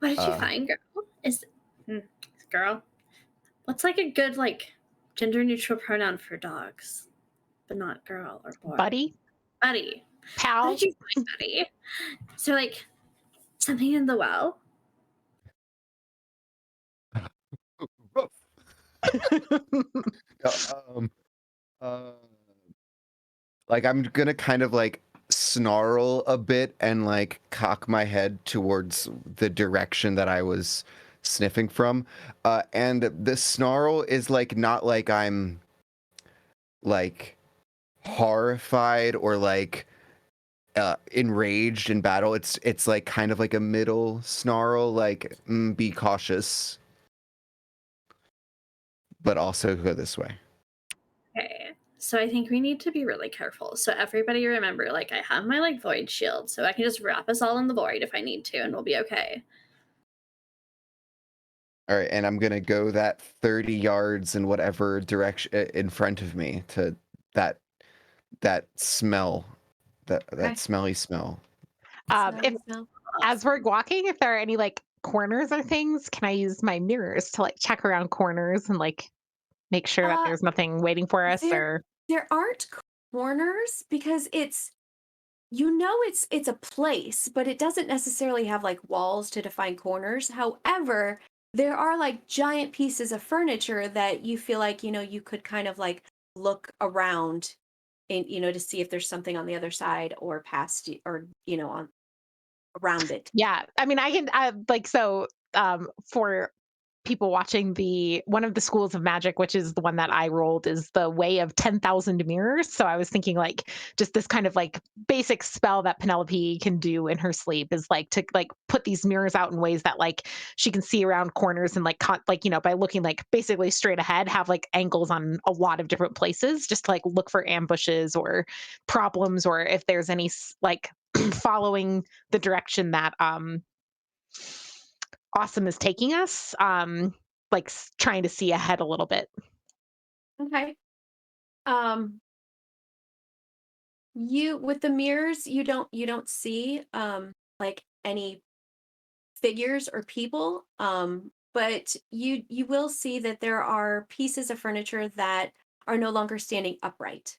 What did you Uh, find, girl? Hmm, girl? What's like a good like gender neutral pronoun for dogs, but not girl or boy? Buddy, Buddy. What pal. did you find, buddy? So like something in the well. Ruff. No, uh, like I'm gonna kind of like snarl a bit and like cock my head towards the direction that I was sniffing from. And the snarl is like not like I'm like horrified or like enraged in battle. It's like kind of like a middle snarl, like be cautious, but also go this way. Okay. So I think we need to be really careful. So everybody remember, like I have my like void shield, so I can just wrap us all in the void if I need to, and we'll be okay. All right, and I'm gonna go that 30 yards in whatever direction in front of me to that smell, that Okay. smelly smell. If Smell. as we're walking, if there are any like corners or things, can I use my mirrors to like check around corners and like make sure that Uh, there's nothing waiting for us? there Or there aren't corners because it's a place, but it doesn't necessarily have like walls to define corners. However, there are like giant pieces of furniture that you feel like, you could kind of like look around and, to see if there's something on the other side or past you or, on around it. Yeah, I mean, like, so, for people watching, the one of the schools of magic, which is the one that I rolled, is the Way of 10,000 Mirrors. So I was thinking, like, just this kind of like basic spell that Penelope can do in her sleep is like to like put these mirrors out in ways that like she can see around corners and like like, by looking like basically straight ahead, have like angles on a lot of different places, just to like look for ambushes or problems, or if there's any like following the direction that Awesome is taking us, like trying to see ahead a little bit. Okay. Um, you with the mirrors, you don't see like any figures or people, but you will see that there are pieces of furniture that are no longer standing upright.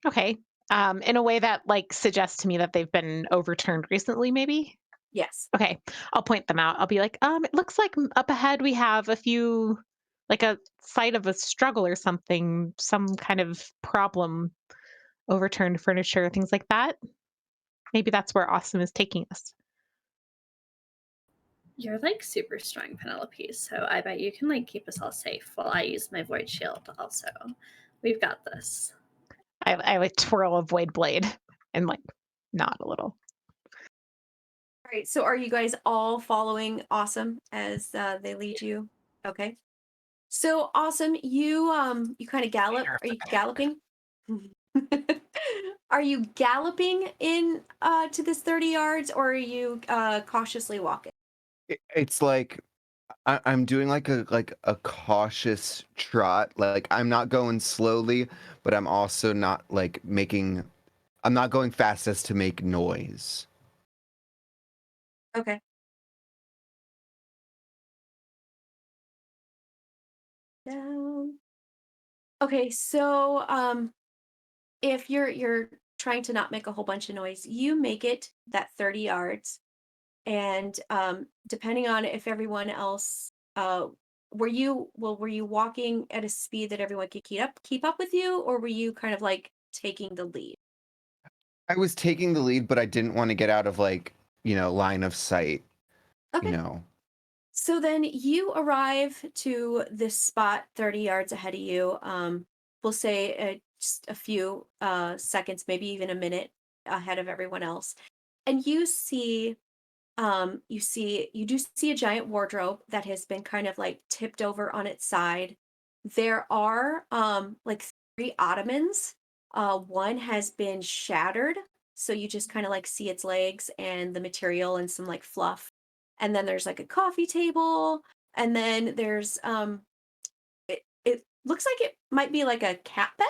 Okay. In a way that like suggests to me that they've been overturned recently, maybe. Yes. Okay, I'll point them out. I'll be like, it looks like up ahead we have a few, like a site of a struggle or something, some kind of problem, overturned furniture, things like that. Maybe that's where Awesome is taking us. You're like super strong, Penelope, so I bet you can like keep us all safe while I use my void shield also. We've got this. I like twirl a void blade and like nod a little. All right. So are you guys all following Awesome as they lead you? Okay. So Awesome, you kind of gallop. Leader of Are the you pack. galloping? Are you galloping in to this 30 yards or are you cautiously walking? It's like I'm doing like a cautious trot. Like I'm not going slowly, but I'm also not like making. I'm not going fast as to make noise. Okay. Down. Okay, so if you're trying to not make a whole bunch of noise, you make it that 30 yards. And depending on if everyone else were you walking at a speed that everyone could keep up with you, or were you kind of like taking the lead? I was taking the lead, but I didn't want to get out of like line of sight. You Okay. know. So then you arrive to this spot 30 yards ahead of you. We'll say just a few seconds, maybe even a minute ahead of everyone else. And you do see a giant wardrobe that has been kind of like tipped over on its side. There are like three ottomans. One has been shattered, so you just kind of like see its legs and the material and some like fluff. And then there's like a coffee table, and then there's it looks like it might be like a cat bed,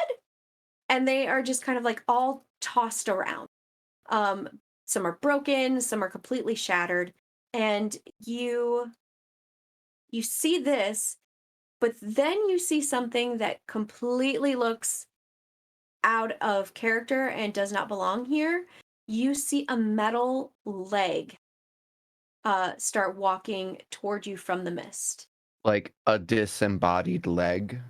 and they are just kind of like all tossed around. um some are broken, some are completely shattered, and you see this, but then you see something that completely looks out of character and does not belong here. You see a metal leg start walking toward you from the mist. Like a disembodied leg.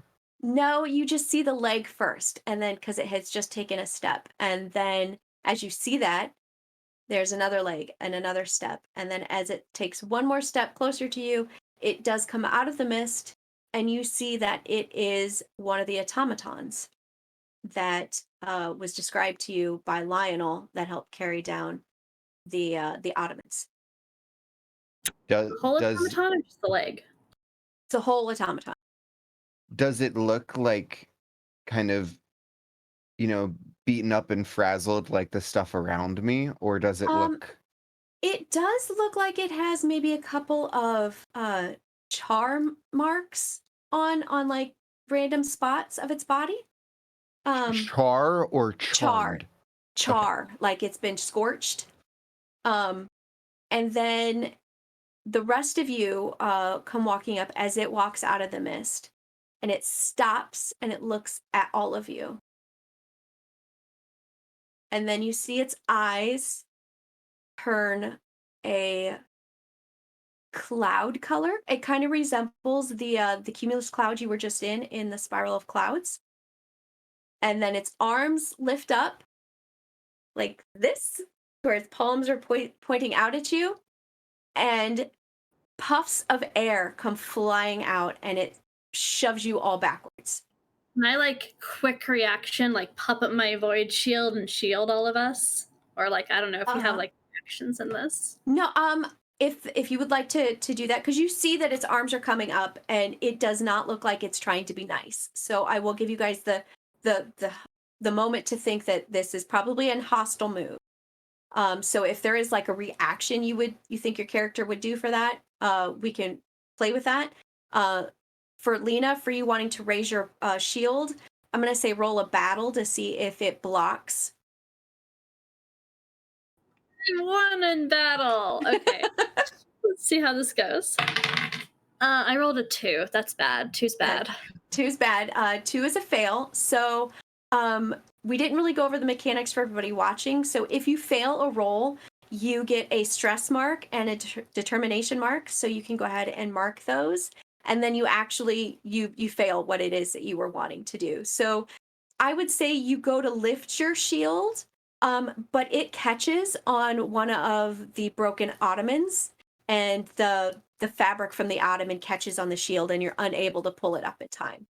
No, you just see the leg first, and then because it has just taken a step, and then as you see that, there's another leg and another step. And then as it takes one more step closer to you, it does come out of the mist, and you see that it is one of the automatons that was described to you by Lionel that helped carry down the Ottomans. Does The whole does automaton or just the leg? It's a whole automaton. does it look like kind of beaten up and frazzled like the stuff around me, or does it Um, look it does look like it has maybe a couple of charm marks on like random spots of its body. Um, char or char, charmed? Okay. char, like it's been scorched. Um, and then the rest of you come walking up as it walks out of the mist, and it stops and it looks at all of you. And then you see its eyes turn a cloud color. It kind of resembles the cumulus cloud you were just in the spiral of clouds. And then its arms lift up like this, where its palms are pointing out at you, and puffs of air come flying out, and it shoves you all backwards. Can I like quick reaction, like pop up my void shield and shield all of us? Or like I don't know if you have Uh, like actions in this. No, if you would like to do that, because you see that its arms are coming up, and it does not look like it's trying to be nice. So I will give you guys the moment to think that this is probably a hostile move. So if there is like a reaction you think your character would do for that, we can play with that. For Lena, for you wanting to raise your shield, I'm gonna say roll a battle to see if it blocks. I won in battle. Okay, let's see how this goes. I rolled a 2. That's bad. 2's bad. Two's bad. Two is a fail. So we didn't really go over the mechanics for everybody watching. So if you fail a roll, you get a stress mark and a determination mark. So you can go ahead and mark those. And then you actually you fail what it is that you were wanting to do. So I would say you go to lift your shield, but it catches on one of the broken ottomans, and the fabric from the ottoman catches on the shield, and you're unable to pull it up in time.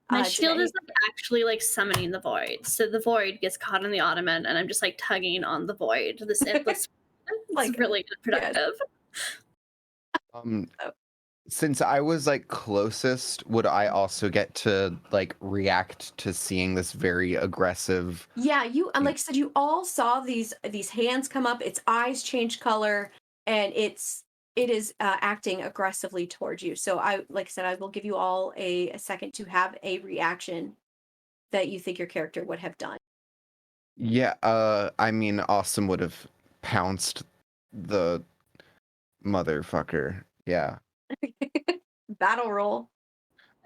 My Did shield any- is like actually like summoning the void. So the void gets caught in the ottoman and I'm just like tugging on the void. This endless it's Like, really productive. Um, Oh. since I was like closest, would I also get to like react to seeing this very aggressive? Yeah, and like I said, you all saw these hands come up, its eyes change color, and it is acting aggressively towards you. So like I said, I will give you all a second to have a reaction that you think your character would have done. Yeah, I mean, Awesome would have pounced the motherfucker. Yeah. Battle roll.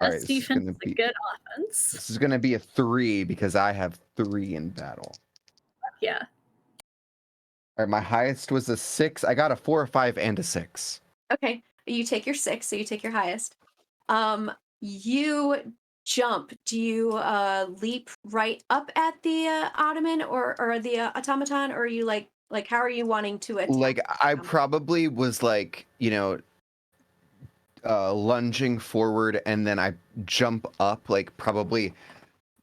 All Best right, this is defense gonna is a be good offense. this is gonna be a 3 because I have 3 in battle. Yeah. All right, my highest was a 6. I got a 4, a 5, and a 6. Okay, you take your 6, so you take your highest. You jump. Do you leap right up at the ottoman or the automaton, or are you like how are you wanting to attack? Like I them? probably was like, lunging forward, and then I jump up like probably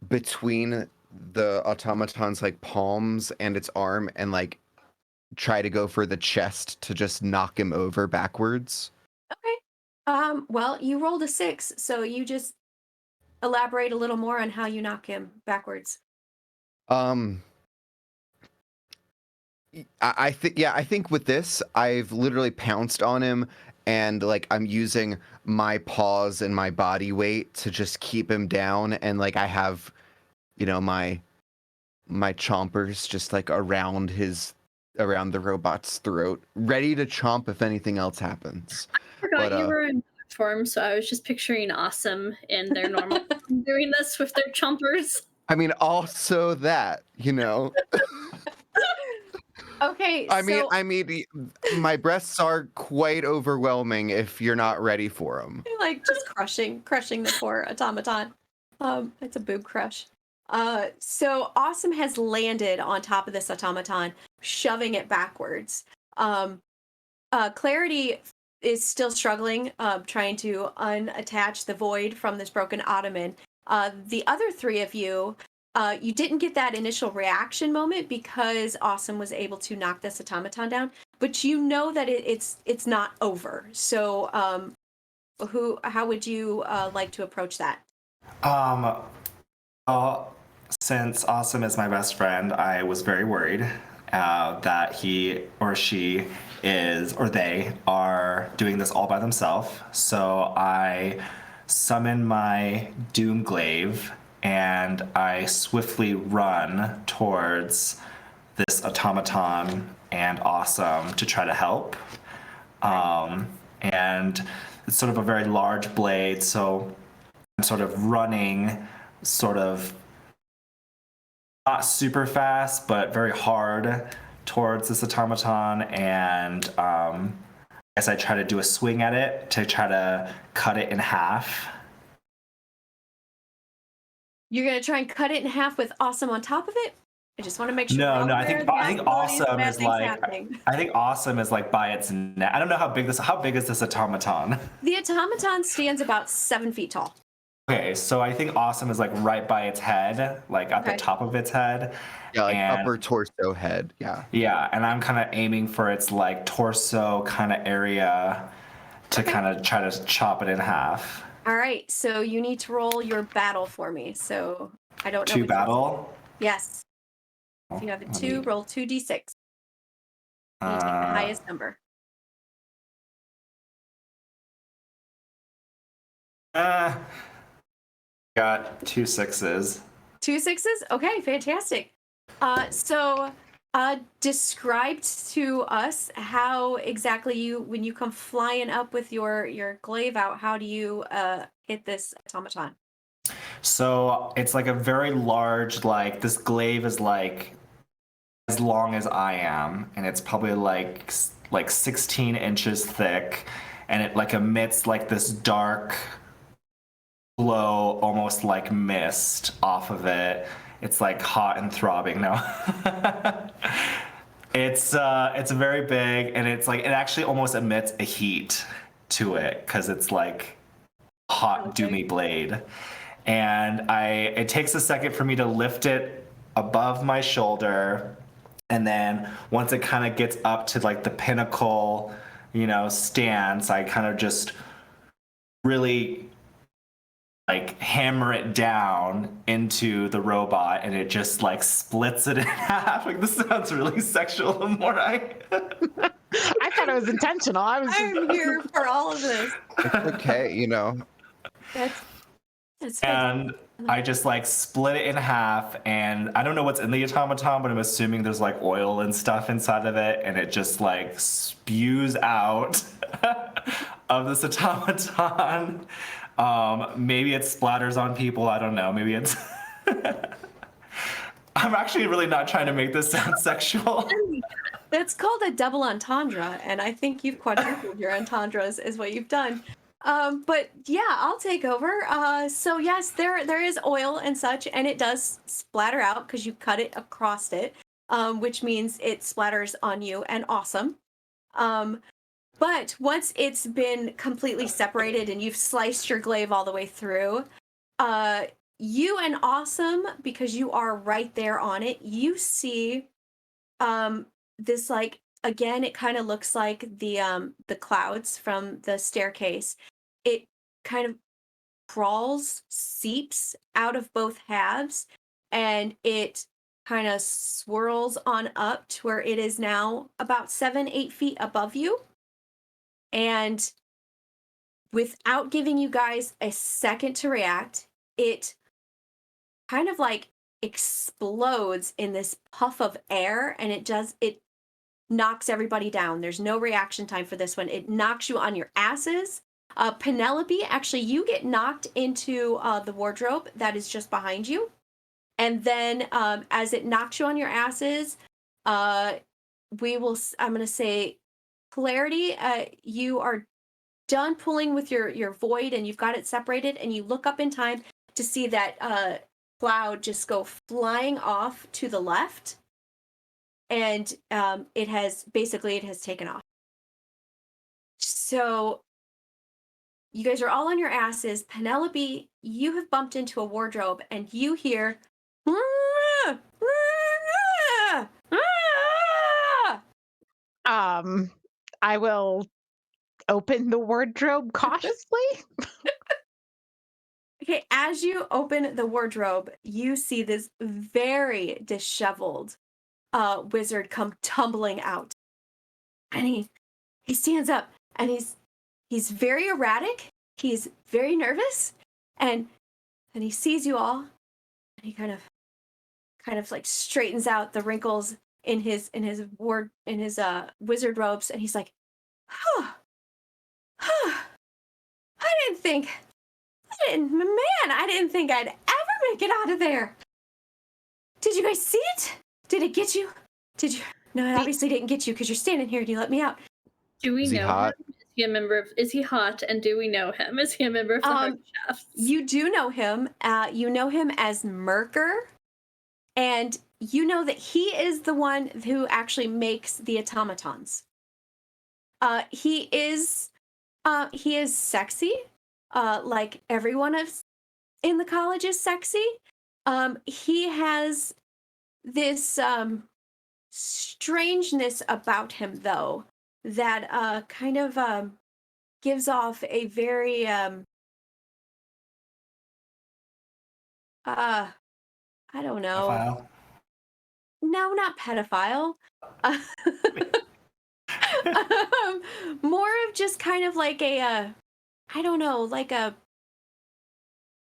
between the automaton's like palms and its arm, and like try to go for the chest to just knock him over backwards. Okay. Well, you rolled a 6, so you just elaborate a little more on how you knock him backwards. I think, yeah, I think with this, I've literally pounced on him, and like I'm using my paws and my body weight to just keep him down, and like I have, my chompers just like around the robot's throat, ready to chomp if anything else happens. I forgot But, you were in form, so I was just picturing Awesome in their normal doing this with their chompers. I mean, also that, Okay. I mean, so, my breasts are quite overwhelming if you're not ready for them. like just crushing the poor automaton. It's a boob crush. So Awesome has landed on top of this automaton, shoving it backwards. Clarity is still struggling, trying to unattach the void from this broken ottoman. The other 3 of you, you didn't get that initial reaction moment because Awesome was able to knock this automaton down, but you know that it's not over. So, how would you like to approach that? Well, since Awesome is my best friend, I was very worried that he or she or they are doing this all by themselves. So I summon my Doomglaive and I swiftly run towards this automaton and Awesome to try to help. And it's sort of a very large blade, so I'm sort of running, sort of not super fast, but very hard towards this automaton, and guess I try to do a swing at it to try to cut it in half. You're gonna try and cut it in half with Awesome on top of it? I just want to make sure. No, we're all no, I aware think of the I think possibilities of Awesome bad is things like happening. I think Awesome is like by its neck. I don't know how big is this automaton. The automaton stands about 7 feet tall. Okay, so I think Awesome is like right by its head, like at the Okay. top of its head. Yeah, like And- upper torso head. Yeah. Yeah, and I'm kind of aiming for its like torso kind of area to Okay. kind of try to chop it in half. All right, so you need to roll your battle for me. So I don't know. To which- battle. Yes. If you have a Let 2, me- roll 2d6. You take the highest number. Got 2 6s. 2 6s? Okay, fantastic. Describe to us how exactly when you come flying up with your glaive out, how do you hit this automaton? So it's like a very large, like this glaive is like as long as I am, and it's probably like 16 inches thick, and it like emits like this dark glow, almost like mist off of it. It's like hot and throbbing. No, it's very big, and it's like it actually almost emits a heat to it because it's like hot Okay. doomy blade. And it takes a second for me to lift it above my shoulder, and then once it kind of gets up to like the pinnacle, stance, I kind of just really like hammer it down into the robot, and it just like splits it in half. Like, this sounds really sexual, Amore. I thought it was intentional. I was I'm here for all of this. It's okay, That's And I just like split it in half, and I don't know what's in the automaton, but I'm assuming there's like oil and stuff inside of it, and it just like spews out of this automaton. Maybe it splatters on people. I don't know. Maybe it's. I'm actually really not trying to make this sound sexual. That's called a double entendre, and I think you've quadrupled your entendres is what you've done. But yeah, I'll take over. So yes, there is oil and such, and it does splatter out because you cut it across it, which means it splatters on you, and awesome. But once it's been completely separated and you've sliced your glaive all the way through, you and Awesome, because you are right there on it, you see this, like, again, it kind of looks like the clouds from the staircase. It kind of crawls, seeps out of both halves, and it kind of swirls on up to where it is now about 7-8 feet above you. And without giving you guys a second to react, it kind of like explodes in this puff of air, and it knocks everybody down. There's no reaction time for this one. It knocks you on your asses. Penelope, actually, you get knocked into the wardrobe that is just behind you. And then as it knocks you on your asses, I'm going to say, Clarity, you are done pulling with your void, and you've got it separated, and you look up in time to see that cloud just go flying off to the left, and it has taken off. So you guys are all on your asses. Penelope, you have bumped into a wardrobe, and you hear I will open the wardrobe cautiously. Okay, as you open the wardrobe, you see this very disheveled wizard come tumbling out. And he stands up, and he's very erratic. He's very nervous, and he sees you all, and he kind of like straightens out the wrinkles in his wizard robes, and he's like, I didn't think I'd ever make it out of there. Did you guys see it? Did it get you? Did you? No, it obviously didn't get you because you're standing here and you let me out. Do we Is he know hot? him? Is he a member of? Is he hot? And do we know him? Is he a member of the Hard Shafts? You do know him. You know him as Merker, and you know that he is the one who actually makes the automatons. He is sexy. Like everyone in the college is sexy. He has this strangeness about him, though, that kind of gives off a very I don't know. File. No, not pedophile. More of just kind of like a I don't know, like a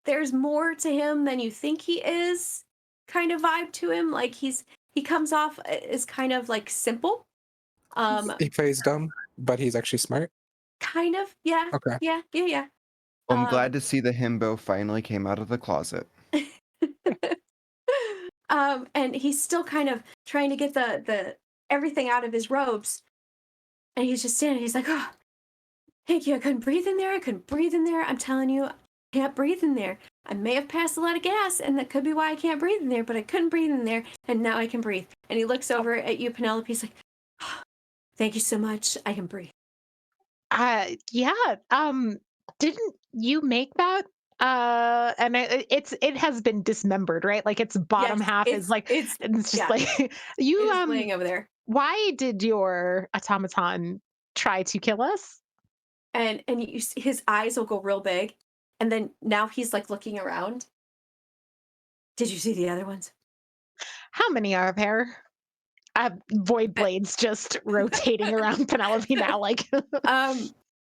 there's more to him than you think he is kind of vibe to him. Like he comes off as kind of like simple. He plays dumb, but he's actually smart. Kind of, yeah. Okay. Yeah. Well, I'm Um, glad to see the himbo finally came out of the closet. and he's still kind of trying to get the everything out of his robes. And he's just standing, he's like, oh, thank you. I couldn't breathe in there. I couldn't breathe in there. I'm telling you, I can't breathe in there. I may have passed a lot of gas, and that could be why I can't breathe in there, but I couldn't breathe in there, and now I can breathe. And he looks over at you, Penelope. He's like, oh, thank you so much. I can breathe. Yeah. Didn't you make that? And it has been dismembered, right? Like its bottom Yes, half is like it's just yeah, like you it is laying over there. why did your automaton try to kill us? And you see his eyes will go real big, and then now he's like looking around. Did you see the other ones? How many are there? Void blades just rotating around Penelope now, like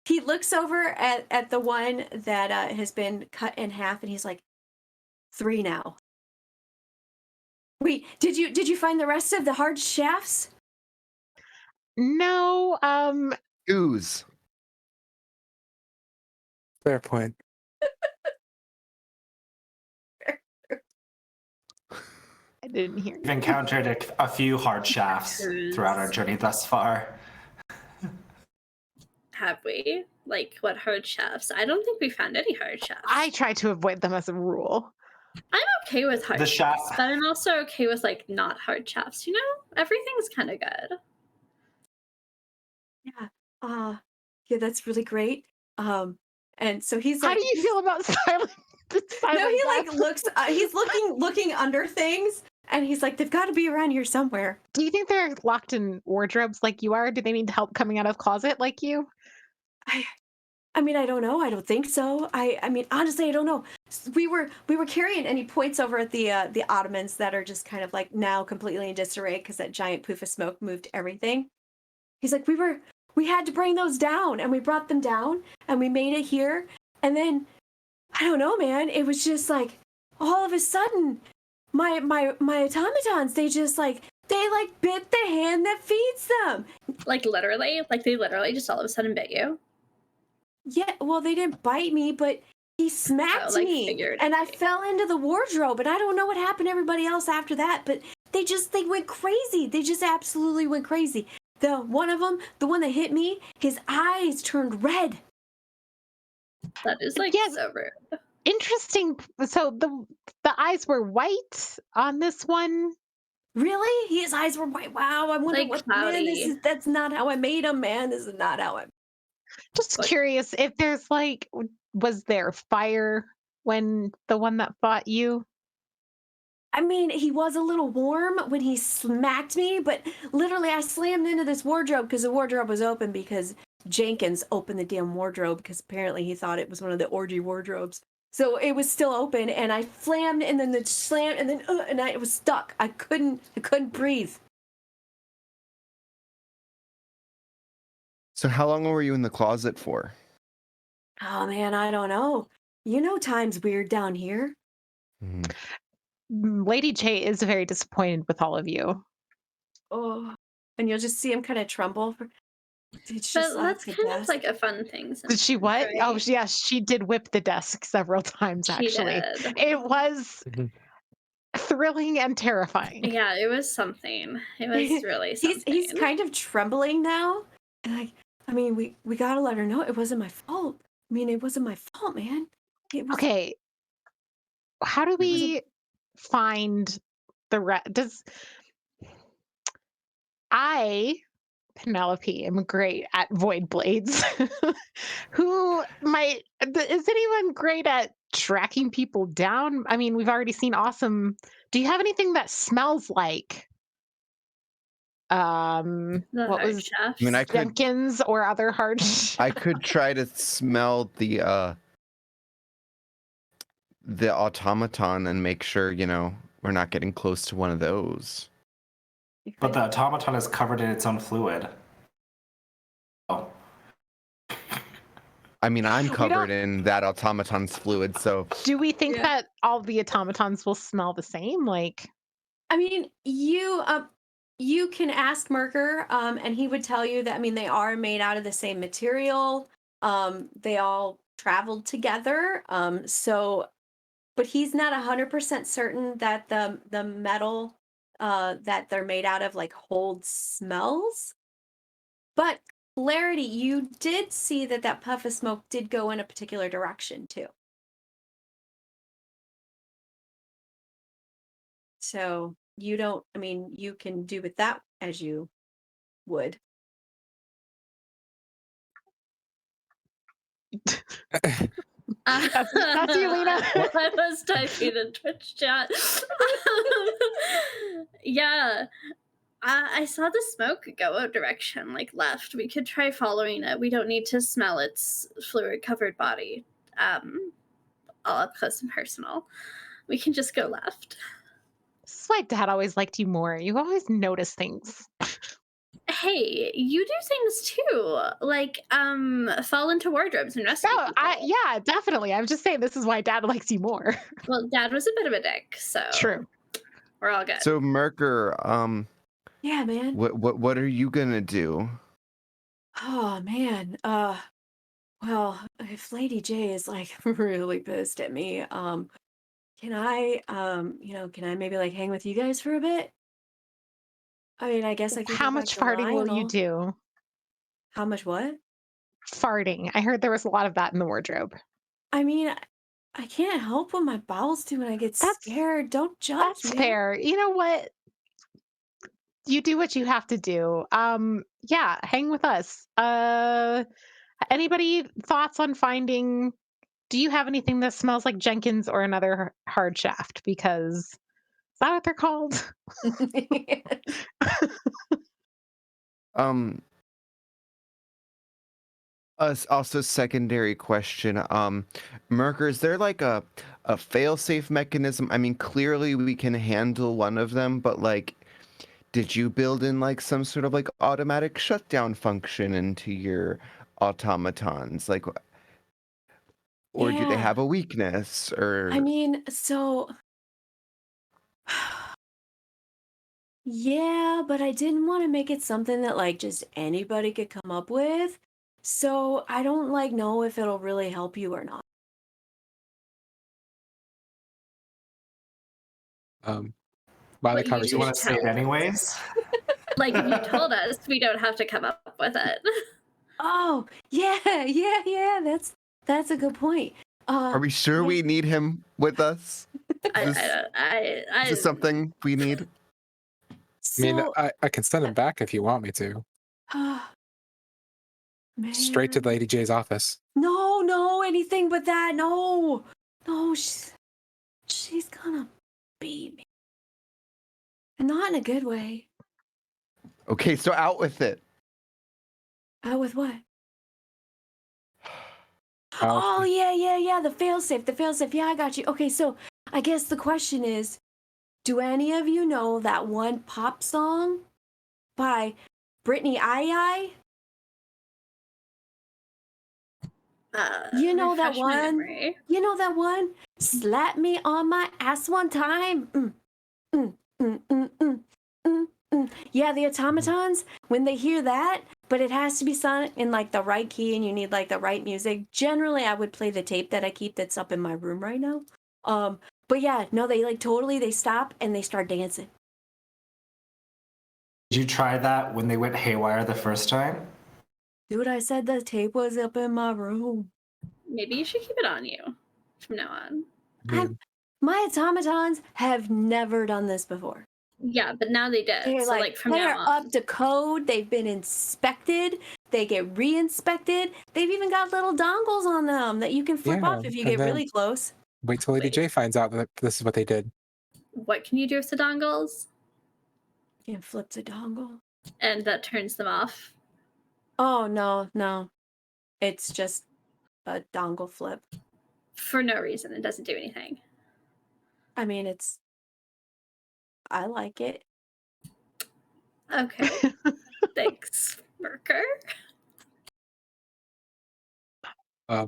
He looks over at the one that has been cut in half, and he's like, 3 now. Wait, did you find the rest of the hard shafts? no. Ooze. Fair point. I didn't hear We've you. encountered a few hard shafts throughout our journey thus far. Have we? Like, what hard shafts? I don't think we found any hard shafts. I try to avoid them as a rule. I'm okay with hard The shafts, shaft. but I'm also okay with like not hard shafts. You know, everything's kind of good. Yeah. Yeah, that's really great. And so he's How like, do you feel about silent? no, he like death? looks. He's looking under things, and he's like, they've got to be around here somewhere. Do you think they're locked in wardrobes like you are? Do they need help coming out of closet like you? I mean, I don't know. I don't think so. I mean, honestly, I don't know. We were carrying, and he points over at the ottomans that are just kind of like now completely in disarray because that giant poof of smoke moved everything. He's like, we had to bring those down, and we brought them down, and we made it here, and then I don't know, man. It was just like all of a sudden, my automatons, they bit the hand that feeds them. Like literally, like they literally just all of a sudden bit you. Yeah, well, they didn't bite me, but he smacked like, me, figuratively. and I fell into the wardrobe, and I don't know what happened to everybody else after that, but they went crazy. They just absolutely went crazy. The one of them, the one that hit me, his eyes turned red. That is like Yes. so rude. Interesting. So the eyes were white on this one. Really? His eyes were white. Wow, I wonder Like what. Man, cloudy. that's not how I made him, man. This is not how I. Just Like- curious if there's like, was there fire when the one that fought you? I mean, he was a little warm when he smacked me, but literally I slammed into this wardrobe because the wardrobe was open because Jenkins opened the damn wardrobe because apparently he thought it was one of the orgy wardrobes. So it was still open, and I slammed, and then the slam, and then and I was stuck. I couldn't breathe. So how long were you in the closet for? Oh man, I don't know. You know, time's weird down here. Mhm. Lady J is very disappointed with all of you. Oh, and you'll just see him kind of trumble. It's But just that's the kind of best. like a fun thing. Did she what? right? Oh, yeah, she did whip the desk several times, She actually. did. It was Mhm. thrilling and terrifying. Yeah, it was something. It was really something. He's kind of trembling now. And I mean, we gotta let her know it wasn't my fault. I mean, it wasn't my fault, man. It was. Okay, how do It was. we find the does I, Penelope, am great at void blades. Who might is anyone great at tracking people down? I mean, we've already seen awesome. Do you have anything that smells like The what heart was shafts. I mean, I could Jenkins or other hard I could try to smell the automaton and make sure, we're not getting close to one of those. But the automaton is covered in its own fluid. Oh. I mean, I'm We covered don't- in that automaton's fluid, so Do we think Yeah. that all the automatons will smell the same? Like, I mean, you can ask Merker, and he would tell you that. I mean, they are made out of the same material. They all traveled together. But he's not 100% certain that the metal that they're made out of like holds smells. But Clarity, you did see that puff of smoke did go in a particular direction too. So you don't, I mean, you can do with that as you would. that's you, Lena. I was typing in Twitch chat. Yeah. I saw the smoke go a direction, like left. We could try following it. We don't need to smell its fluid-covered body, all up close and personal. We can just go left. This is why Dad always liked you more. You always notice things. Hey, you do things too, like fall into wardrobes and rescue No, people. yeah, definitely. I'm just saying this is why Dad likes you more. Well, Dad was a bit of a dick, so True. we're all good. So Merker, Yeah, man. what are you gonna do? Oh man. Well, if Lady J is like really pissed at me, can I can I maybe like hang with you guys for a bit? I mean, I guess I could How go back much to farting will you Lionel. do? How much what? Farting. I heard there was a lot of that in the wardrobe. I mean, I can't help what my bowels do when I get That's- scared. Don't judge That's me. fair. You know what? You do what you have to do. Yeah, hang with us. Anybody thoughts on finding do you have anything that smells like Jenkins or another hard shaft? Because is that what they're called? Um, also secondary question. Merker, is there like a fail-safe mechanism? I mean, clearly we can handle one of them, but like, did you build in like some sort of like automatic shutdown function into your automatons? Like, or do they Yeah. have a weakness? Or I mean, so yeah, but I didn't want to make it something that like just anybody could come up with. So I don't like know if it'll really help you or not. While What the you Do conversation, you want to say it anyways? Like if you told us, we don't have to come up with it. Oh, yeah. That's a good point. are we sure yeah. we need him with us? Is I this something we need? I mean, So, I can send him back if you want me to. Straight to man. Lady J's office. No, anything but that. No, she's gonna beat me, and not in a good way. Okay, so out with it. With what? Oh, Oh yeah. The failsafe. Yeah, I got you. Okay, so I guess the question is, do any of you know that one pop song by Brittany Ai? You know that refresh my one? memory. You know that one? Slap me on my ass one time. Yeah, the automatons, when they hear that, but it has to be sung in like the right key and you need like the right music. Generally, I would play the tape that I keep that's up in my room right now. But yeah, no, they like totally they stop and they start dancing. Did you try that when they went haywire the first time? Dude, I said the tape was up in my room. Maybe you should keep it on you from now on. I mean, My automatons have never done this before. Yeah, but now they did. They're So like from they now are on. up to code. They've been inspected. They get re-inspected. They've even got little dongles on them that you can flip Yeah, off if you and get then really close. wait till Lady Wait. J finds out that this is what they did. What can you do with the dongles? You can flip the dongle. And that turns them off. Oh no. It's just a dongle flip. For no reason. It doesn't do anything. I mean, I like it. Okay. Thanks, Merker. So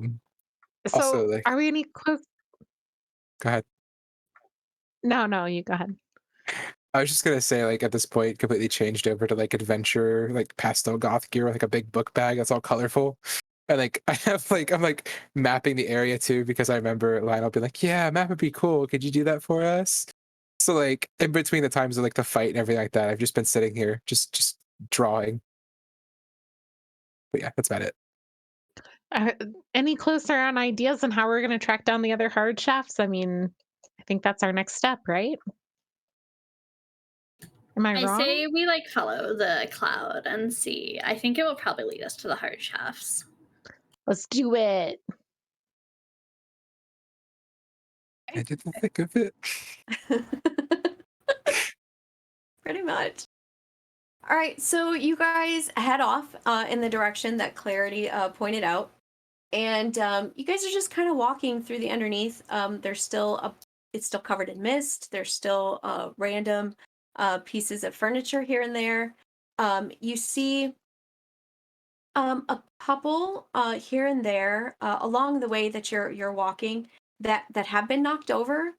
Also, like, are we any close? go ahead. No, you go ahead. I was just gonna say, like, at this point, completely changed over to like adventure, like pastel goth gear with like a big book bag that's all colorful. And like I have like I'm like mapping the area too because I remember Lionel being like, "Yeah, map would be cool. Could you do that for us?" So like in between the times of like the fight and everything like that, I've just been sitting here just drawing. But yeah, that's about it. Any closer on ideas on how we're going to track down the other hard shafts? I mean, I think that's our next step, right? Am I I wrong? say we like follow the cloud and see. I think it will probably lead us to the hard shafts. Let's do it. I didn't think of it. Pretty much. All right, so you guys head off in the direction that Clarity pointed out, and you guys are just kind of walking through the underneath. There's still it's still covered in mist. There's still random pieces of furniture here and there. You see a couple here and there along the way that you're walking that have been knocked over.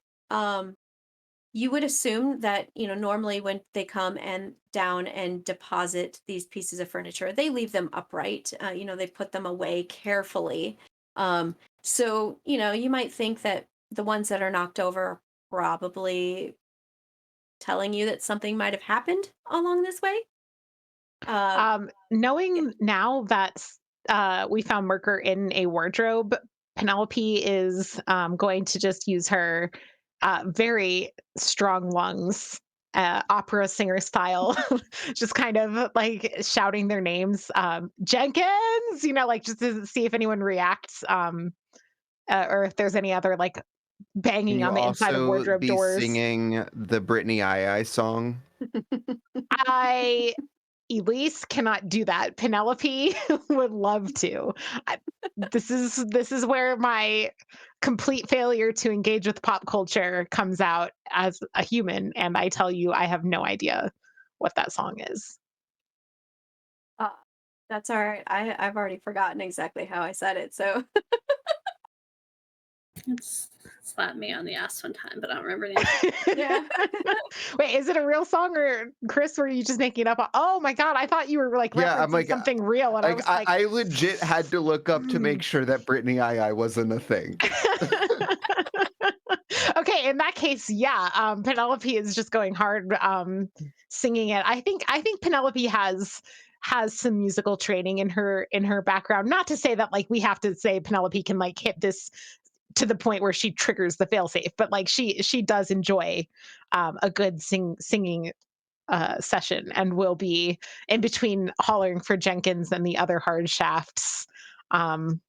You would assume that, normally when they come and down and deposit these pieces of furniture, they leave them upright. They put them away carefully. So, you might think that the ones that are knocked over are probably telling you that something might have happened along this way. Yeah. Knowing now that we found Merker in a wardrobe, Penelope is going to just use her very strong lungs, opera singer style, just kind of like shouting their names. Jenkins, like just to see if anyone reacts, or if there's any other like Can banging you on the inside of also wardrobe be doors. singing the Britney Ii song? I Elise cannot do that. Penelope would love to. I, this is where my complete failure to engage with pop culture comes out as a human, and I tell you, I have no idea what that song is. Uh, that's all right. I've already forgotten exactly how I said it. So It's slapped me on the ass one time, but I don't remember the yeah. Wait, is it a real song, or Chris? Were you just making it up? Oh my god, I thought you were like Yeah, I'm referencing like, something real, and I was like, I legit had to look up to make sure that Britney Ii wasn't a thing. Okay, in that case, yeah, Penelope is just going hard, singing it. I think Penelope has some musical training in her background. Not to say that like we have to say Penelope can like hit this to the point where she triggers the failsafe, but like she does enjoy a good singing session, and will be in between hollering for Jenkins and the other hard shafts. Um,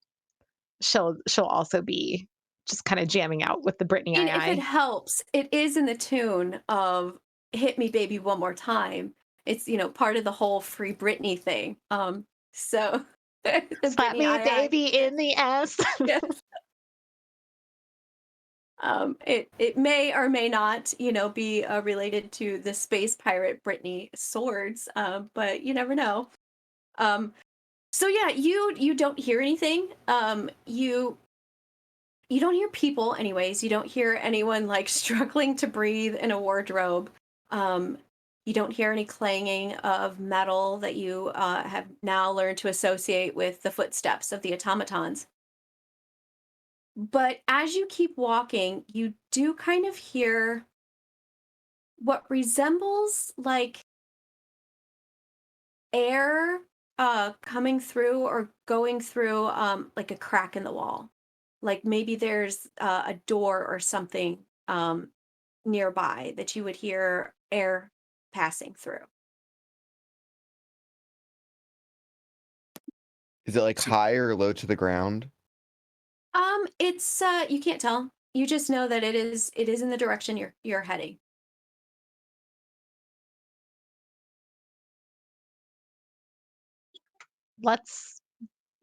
she'll also be just kind of jamming out with the Britney And if it II. helps, it is in the tune of "Hit Me, Baby, One More Time." It's part of the whole Free Britney thing. So the Slap Britney me, II. baby, in the ass. Yes. It may or may not, be related to the space pirate Britney swords, but you never know. Um, so yeah, you don't hear anything. You don't hear people, anyways. You don't hear anyone like struggling to breathe in a wardrobe. Um, you don't hear any clanging of metal that you have now learned to associate with the footsteps of the automatons. But as you keep walking, you do kind of hear what resembles like air coming through or going through like a crack in the wall. Like maybe there's a door or something nearby that you would hear air passing through. Is it like So- high or low to the ground? It's you can't tell. You just know that it is in the direction you're heading. Let's.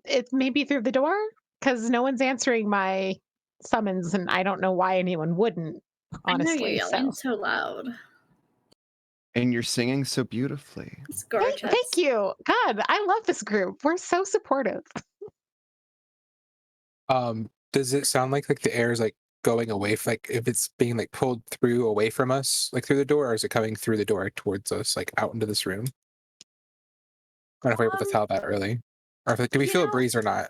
It maybe through the door because no one's answering my summons, and I don't know why anyone wouldn't. I know Honestly, you're yelling so loud. And you're singing so beautifully. It's gorgeous. Thank you. God, I love this group. We're so supportive. Does it sound like the air is like going away, like if it's being like pulled through away from us, like through the door, or is it coming through the door towards us, like out into this room? I don't know if we're able to Um, tell that early, or if like, do we you feel a know, breeze or not?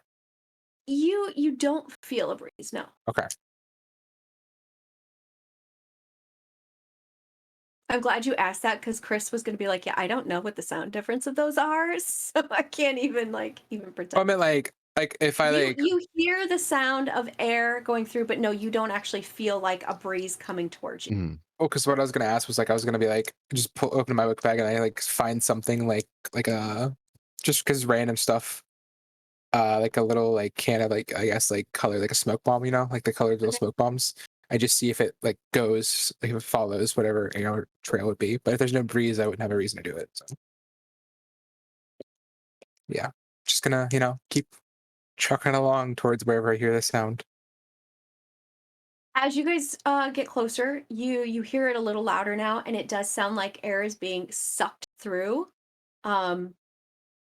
you don't feel a breeze, no. Okay. I'm glad you asked that because Chris was going to be like, "Yeah, I don't know what the sound difference of those are, so I can't even even Oh, I pretend." meant like if I like You hear the sound of air going through, but no, you don't actually feel like a breeze coming towards you. Mhm. oh, because what I was gonna ask was like I was gonna be like just open my book bag and I like find something like just because random stuff, like a little like can of like I guess like color like a smoke bomb, like the colored little Okay. smoke bombs. I just see if it like goes, like if it follows whatever trail would be. But if there's no breeze, I wouldn't have a reason to do it. So yeah, just gonna keep trucking along towards wherever I hear the sound. As you guys get closer, you hear it a little louder now, and it does sound like air is being sucked through, um,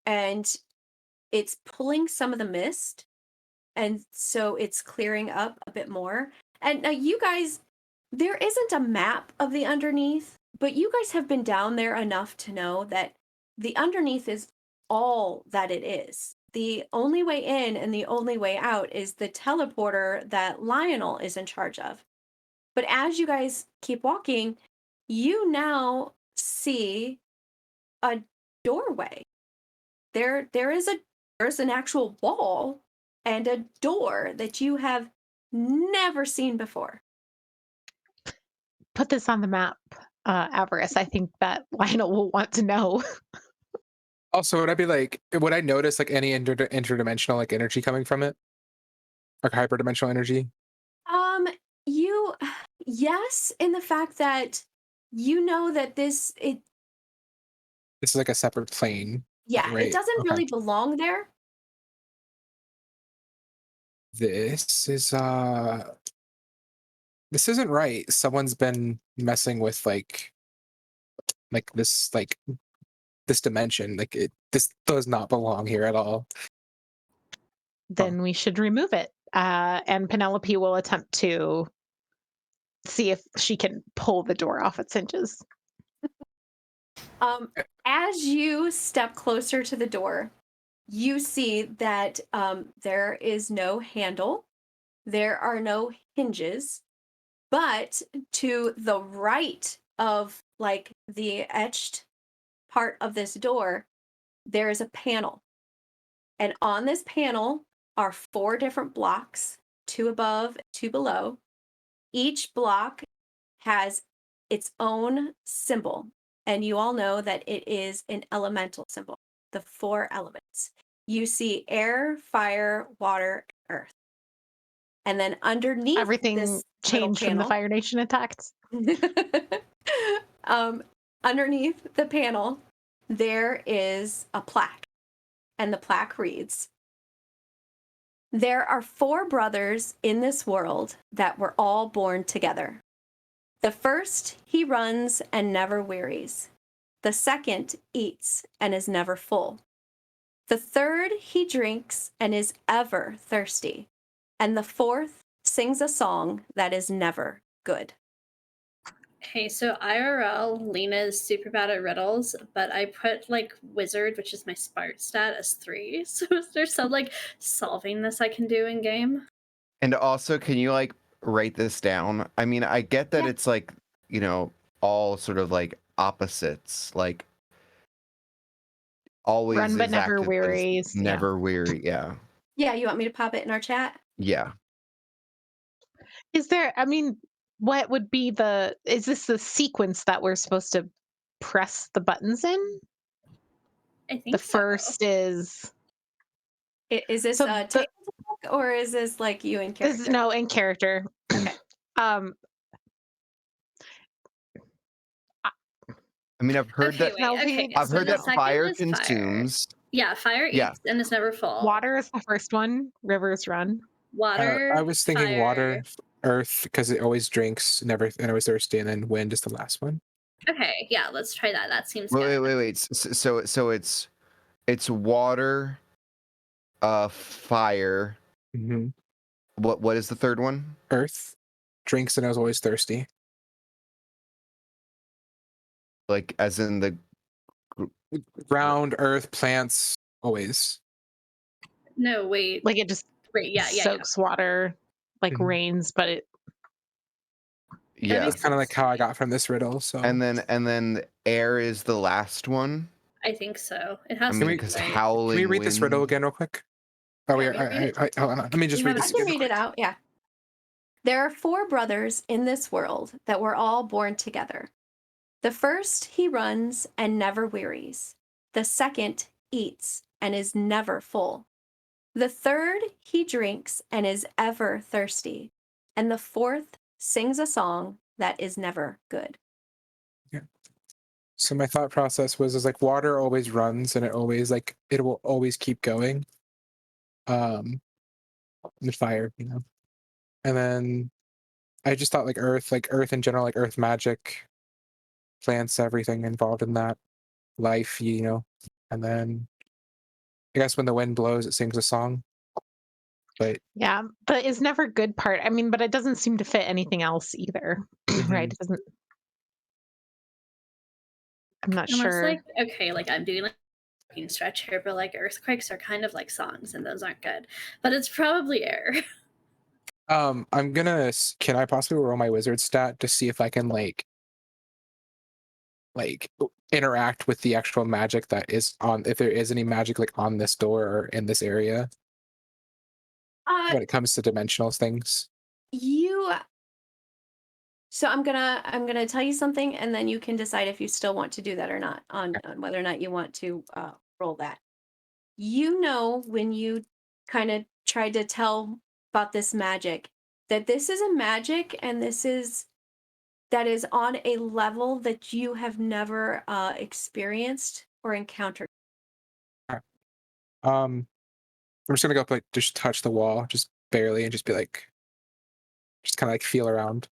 and it's pulling some of the mist, and so it's clearing up a bit more. And now you guys, there isn't a map of the underneath, but you guys have been down there enough to know that the underneath is all that it is. The only way in and the only way out is the teleporter that Lionel is in charge of. But as you guys keep walking, you now see a doorway. There's an actual wall and a door that you have never seen before. Put this on the map, Avarice. I think that Lionel will want to know. Also, would I notice like any interdimensional like energy coming from it, like hyperdimensional energy? Um, you yes, in the fact that you know that This is like a separate plane, yeah, it right? doesn't Okay. really belong there. This is this isn't right. Someone's been messing with this dimension. This does not belong here at all. Then we should remove it. And Penelope will attempt to see if she can pull the door off its hinges. As you step closer to the door, you see that there is no handle, there are no hinges, but to the right of like the etched part of this door, there is a panel. And on this panel are 4 different blocks, 2 above, 2 below. Each block has its own symbol. And you all know that it is an elemental symbol, the 4 elements. You see air, fire, water, earth. And then underneath Everything this little changed from the panel, Fire Nation attacks. underneath the panel, there is a plaque. And the plaque reads, "There are 4 brothers in this world that were all born together. The first, he runs and never wearies. The second eats and is never full. The third, he drinks and is ever thirsty. And the fourth sings a song that is never good." Okay, so IRL, Lena is super bad at riddles, but I put like wizard, which is my smart stat, as 3. So is there some like solving this I can do in game? And also, can you like write this down? I mean, I get that Yeah. it's like, all sort of like opposites. Like always Run but is never active, but is wearies. Yeah. never weary. Yeah. Yeah, you want me to pop it in our chat? Yeah. Is there, I mean, what would be is this the sequence that we're supposed to press the buttons in? I think The so. first is Is this So a the- table or is this like you in character? this no in character. Okay. I mean, I've heard Okay, that. wait. Penelope, Okay, I've so heard the that second fire is fire. consumes. Yeah, fire eats Yeah. and is never full. Water is the first one. Rivers run. Water. I was thinking fire. water, earth, because it always drinks, never, and always thirsty, and then wind is the last one. Okay, yeah, let's try that. That seems Wait, good. wait. So it's water, fire. Mm-hmm. What is the third one? Earth drinks and is always thirsty. Like as in the Ground, earth, plants, always. No, wait. Like it just Wait, yeah. soaks water, like Mhm. rains, but it yeah. makes That's kind of like sense. how I got from this riddle. So And then air is the last one. I think so. It I has mean, to be because right. howling. can we read this riddle wind- again real quick? Oh, Yeah, wait, read it. hold on. Let me just You read have I this can again. read it out. Yeah. There are 4 brothers in this world that were all born together. The first he runs and never wearies. The second eats and is never full. The third he drinks and is ever thirsty. And the fourth sings a song that is never good. So my thought process was like water always runs and it always like it will always keep going. The fire, and then I just thought like earth in general, like earth magic, plants, everything involved in that, life, and then I guess when the wind blows, it sings a song. But yeah, but it's never good part. I mean, but it doesn't seem to fit anything else either. Right? It doesn't. I'm not Unless, sure. like, okay, like I'm doing like a stretch here, but like earthquakes are kind of like songs, and those aren't good. But it's probably air. I'm gonna. Can I possibly roll my wizard stat to see if I can like interact with the actual magic that is on, if there is any magic like on this door or in this area when it comes to dimensional things. So I'm gonna tell you something, and then you can decide if you still want to do that or not on whether or not you want to roll that. When you kind of tried to tell about this magic, that this is a magic, and that is on a level that you have never experienced or encountered. I'm just gonna go up, like just touch the wall, just barely, and just be like, just kind of like feel around.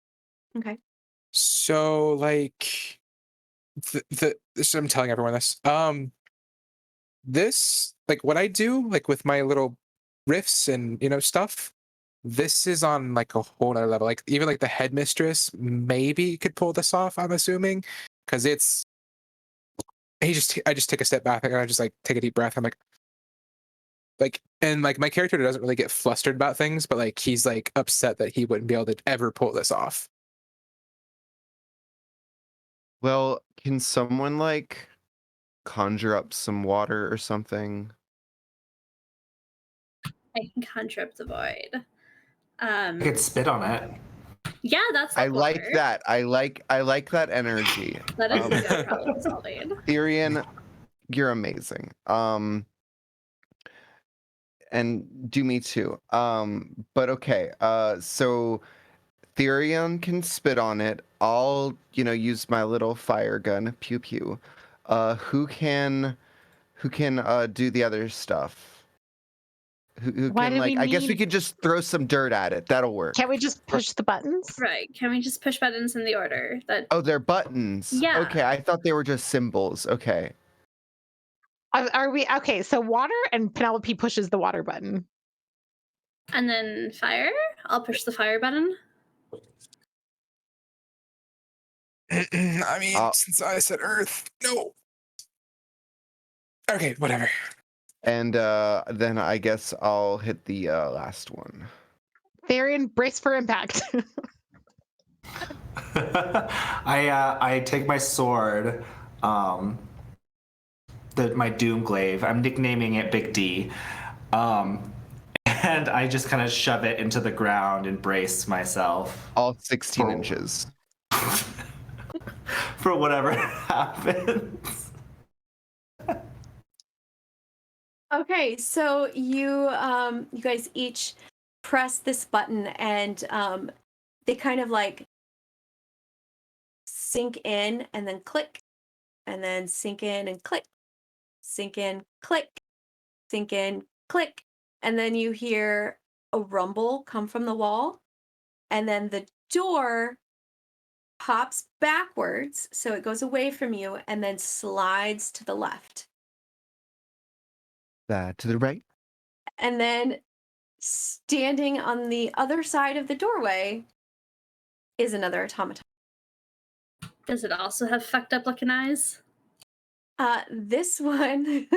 Okay. So like this, I'm telling everyone this. This, like what I do, like with my little riffs and stuff, this is on like a whole other level. Like even like the headmistress maybe could pull this off, I'm assuming, because I just take a step back and I just like take a deep breath. I'm like, and like my character doesn't really get flustered about things, but like he's like upset that he wouldn't be able to ever pull this off. Well, can someone like conjure up some water or something? I can conjure up the void. I could spit on it. Yeah, that's. I a like water. that. I like that energy. That is good problem solving. Therian, you're amazing. And do me too. But okay. So Therion can spit on it. I'll, use my little fire gun. Pew pew. Who can do the other stuff? Who Why can do we I guess we need- could just throw some dirt at it. That'll work. Can't we just push the buttons? Right? Can we just push buttons in the order that? Oh, they're buttons. Yeah. Okay, I thought they were just symbols. Okay. Are we okay? So water, and Penelope pushes the water button. And then fire. I'll push the fire button. I mean, since I said Earth, no. Okay, whatever. And then I guess I'll hit the last one. Therian, brace for impact. I take my sword, my doom glaive. I'm nicknaming it Big D. And I just kind of shove it into the ground and brace myself All 16 Oh. inches. for whatever happens. Okay, so you guys each press this button, and they kind of like sink in and then click, and then sink in and click, sink in, click, sink in, click, and then you hear a rumble come from the wall, and then the door pops backwards, so it goes away from you and then slides to the left. To the right. And then standing on the other side of the doorway is another automaton. Does it also have fucked up looking eyes? This one,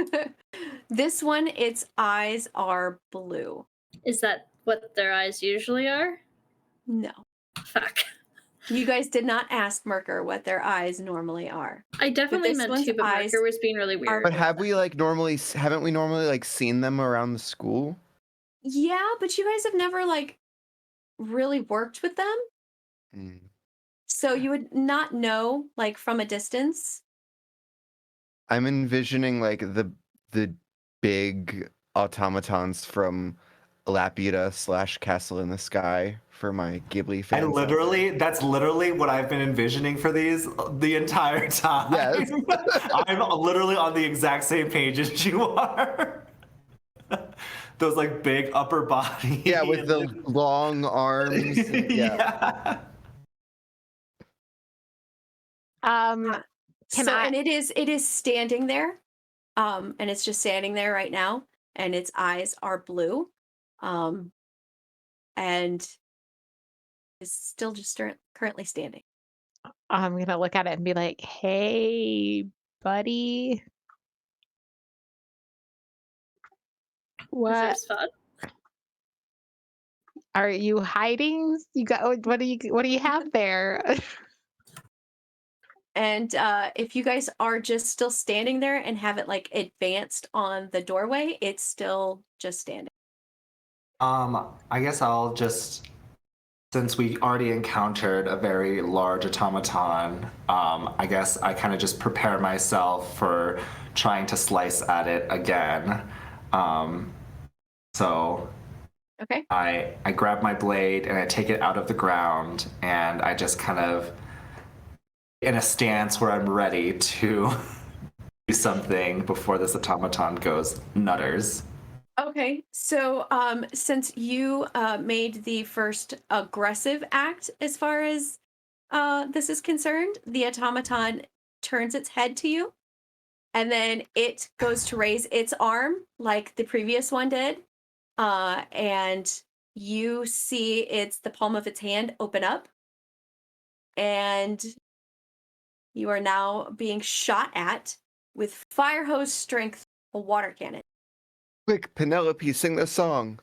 this one, its eyes are blue. Is that what their eyes usually are? No. Fuck. You guys did not ask Merker what their eyes normally are. I definitely this meant one's to, but eyes Marker was being really are weird. But haven't we normally like seen them around the school? Yeah, but you guys have never like really worked with them. Mm. So you would not know like from a distance. I'm envisioning like the big automatons from Lapida / Castle in the Sky for my Ghibli fans. That's literally what I've been envisioning for these the entire time. Yes. I'm literally on the exact same page as you are. Those like big upper body. Yeah, with and the long arms. Yeah. Can So I? and it is standing there. And it's just standing there right now, and its eyes are blue. And is still just currently standing. I'm gonna look at it and be like, "Hey, buddy, what Deserves fun. are you hiding? You got what do you have there?" And if you guys are just still standing there and haven't like advanced on the doorway, it's still just standing. I guess I'll just, since we already encountered a very large automaton, I guess I kind of just prepare myself for trying to slice at it again. So Okay. I grab my blade and I take it out of the ground, and I just kind of in a stance where I'm ready to do something before this automaton goes nutters. Okay, so since you made the first aggressive act as far as this is concerned, the automaton turns its head to you, and then it goes to raise its arm like the previous one did, and you see the palm of its hand open up, and you are now being shot at with fire hose strength a water cannon. Quick, Penelope, sing the song.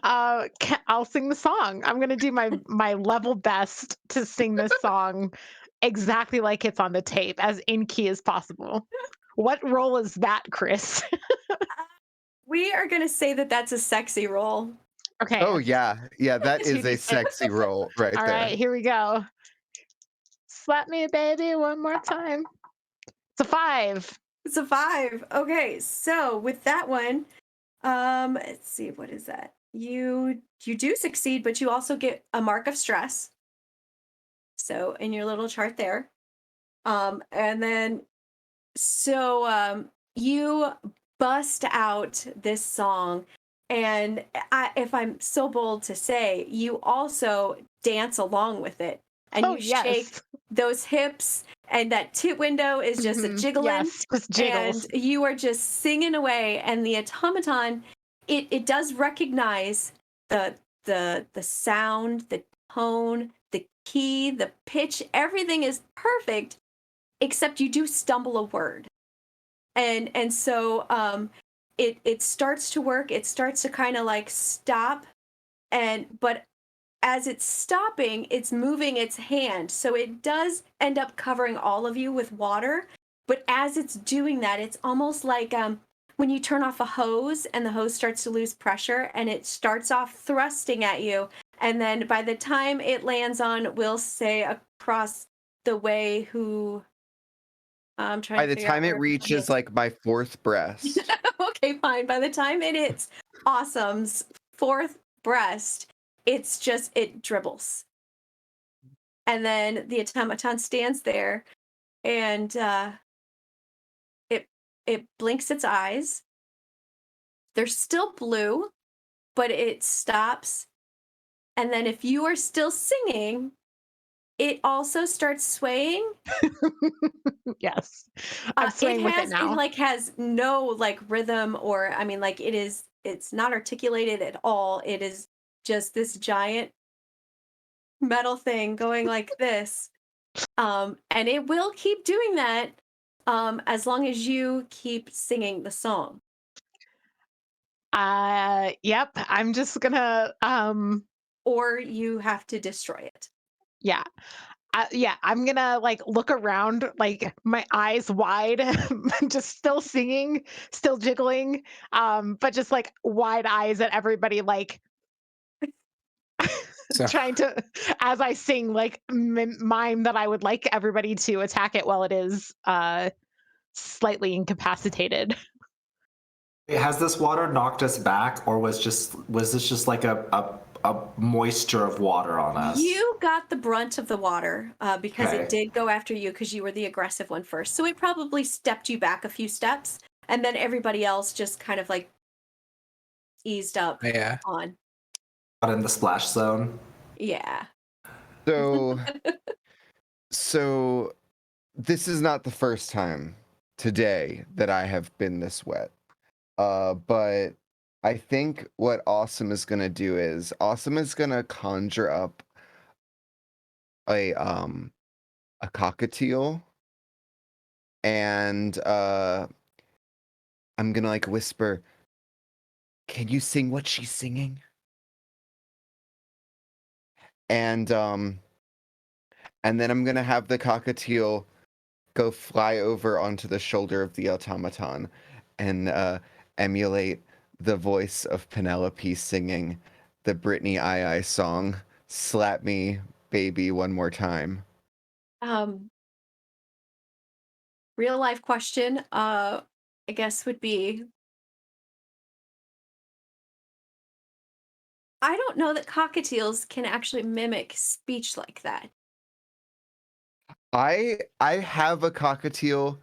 I'll sing the song. I'm gonna do my level best to sing this song exactly like it's on the tape, as in key as possible. What role is that, Chris? We are going to say that that's a sexy role. Okay. Oh yeah, that is a 2d6. sexy role right All there. right, here we go. Slap me, baby, one more time. It's a 5. It's a 5. Okay, so with that one, let's see, what is that? You do succeed, but you also get a mark of stress. So in your little chart there. And then so you bust out this song, and if I'm so bold to say, you also dance along with it, and Oh, you yes. shake those hips, and that tit window is just a Mhm. jiggling. Yes, just jiggles. And you are just singing away, and the automaton, it does recognize the sound, the tone, the key, the pitch, everything is perfect, except you do stumble a word. And so it starts to work, it starts to kind of like stop, but as it's stopping, it's moving its hand, so it does end up covering all of you with water, But as it's doing that, it's almost like when you turn off a hose and the hose starts to lose pressure and it starts off thrusting at you. And then by the time it lands on, we'll say across the way who I'm trying By to the figure out time it where everybody reaches is. like my fourth breast, Okay, fine. By the time it hits Awesome's fourth breast, it's just it dribbles. And then the automaton stands there and it blinks its eyes. They're still blue, but it stops. And then if you are still singing, it also starts swaying. Yes. I'm swaying with it It now. like has no like rhythm or I mean like it's not articulated at all. It is just this giant metal thing going like this. And it will keep doing that as long as you keep singing the song. Yep. I'm just gonna Or you have to destroy it. yeah. Yeah, I'm gonna like look around, like my eyes wide, just still singing, still jiggling, but just like wide eyes at everybody, like So trying to, as I sing, like mime that I would like everybody to attack it while it is slightly incapacitated. Has this water knocked us back, or was this just like a moisture of water on us? You got the brunt of the water because Okay. it did go after you because you were the aggressive one first. So it probably stepped you back a few steps. And then everybody else just kind of like eased up yeah. on. Not in the splash zone. Yeah. so so this is not the first time today that I have been this wet. But I think what Awesome is gonna do is Awesome is gonna conjure up a cockatiel, and I'm gonna like whisper, "Can you sing what she's singing?" And then I'm gonna have the cockatiel go fly over onto the shoulder of the automaton and emulate the voice of Penelope singing the Britney Eye song, "Slap Me, Baby, One More Time." Um, real life question, I guess would be I don't know that cockatiels can actually mimic speech like that. I have a cockatiel.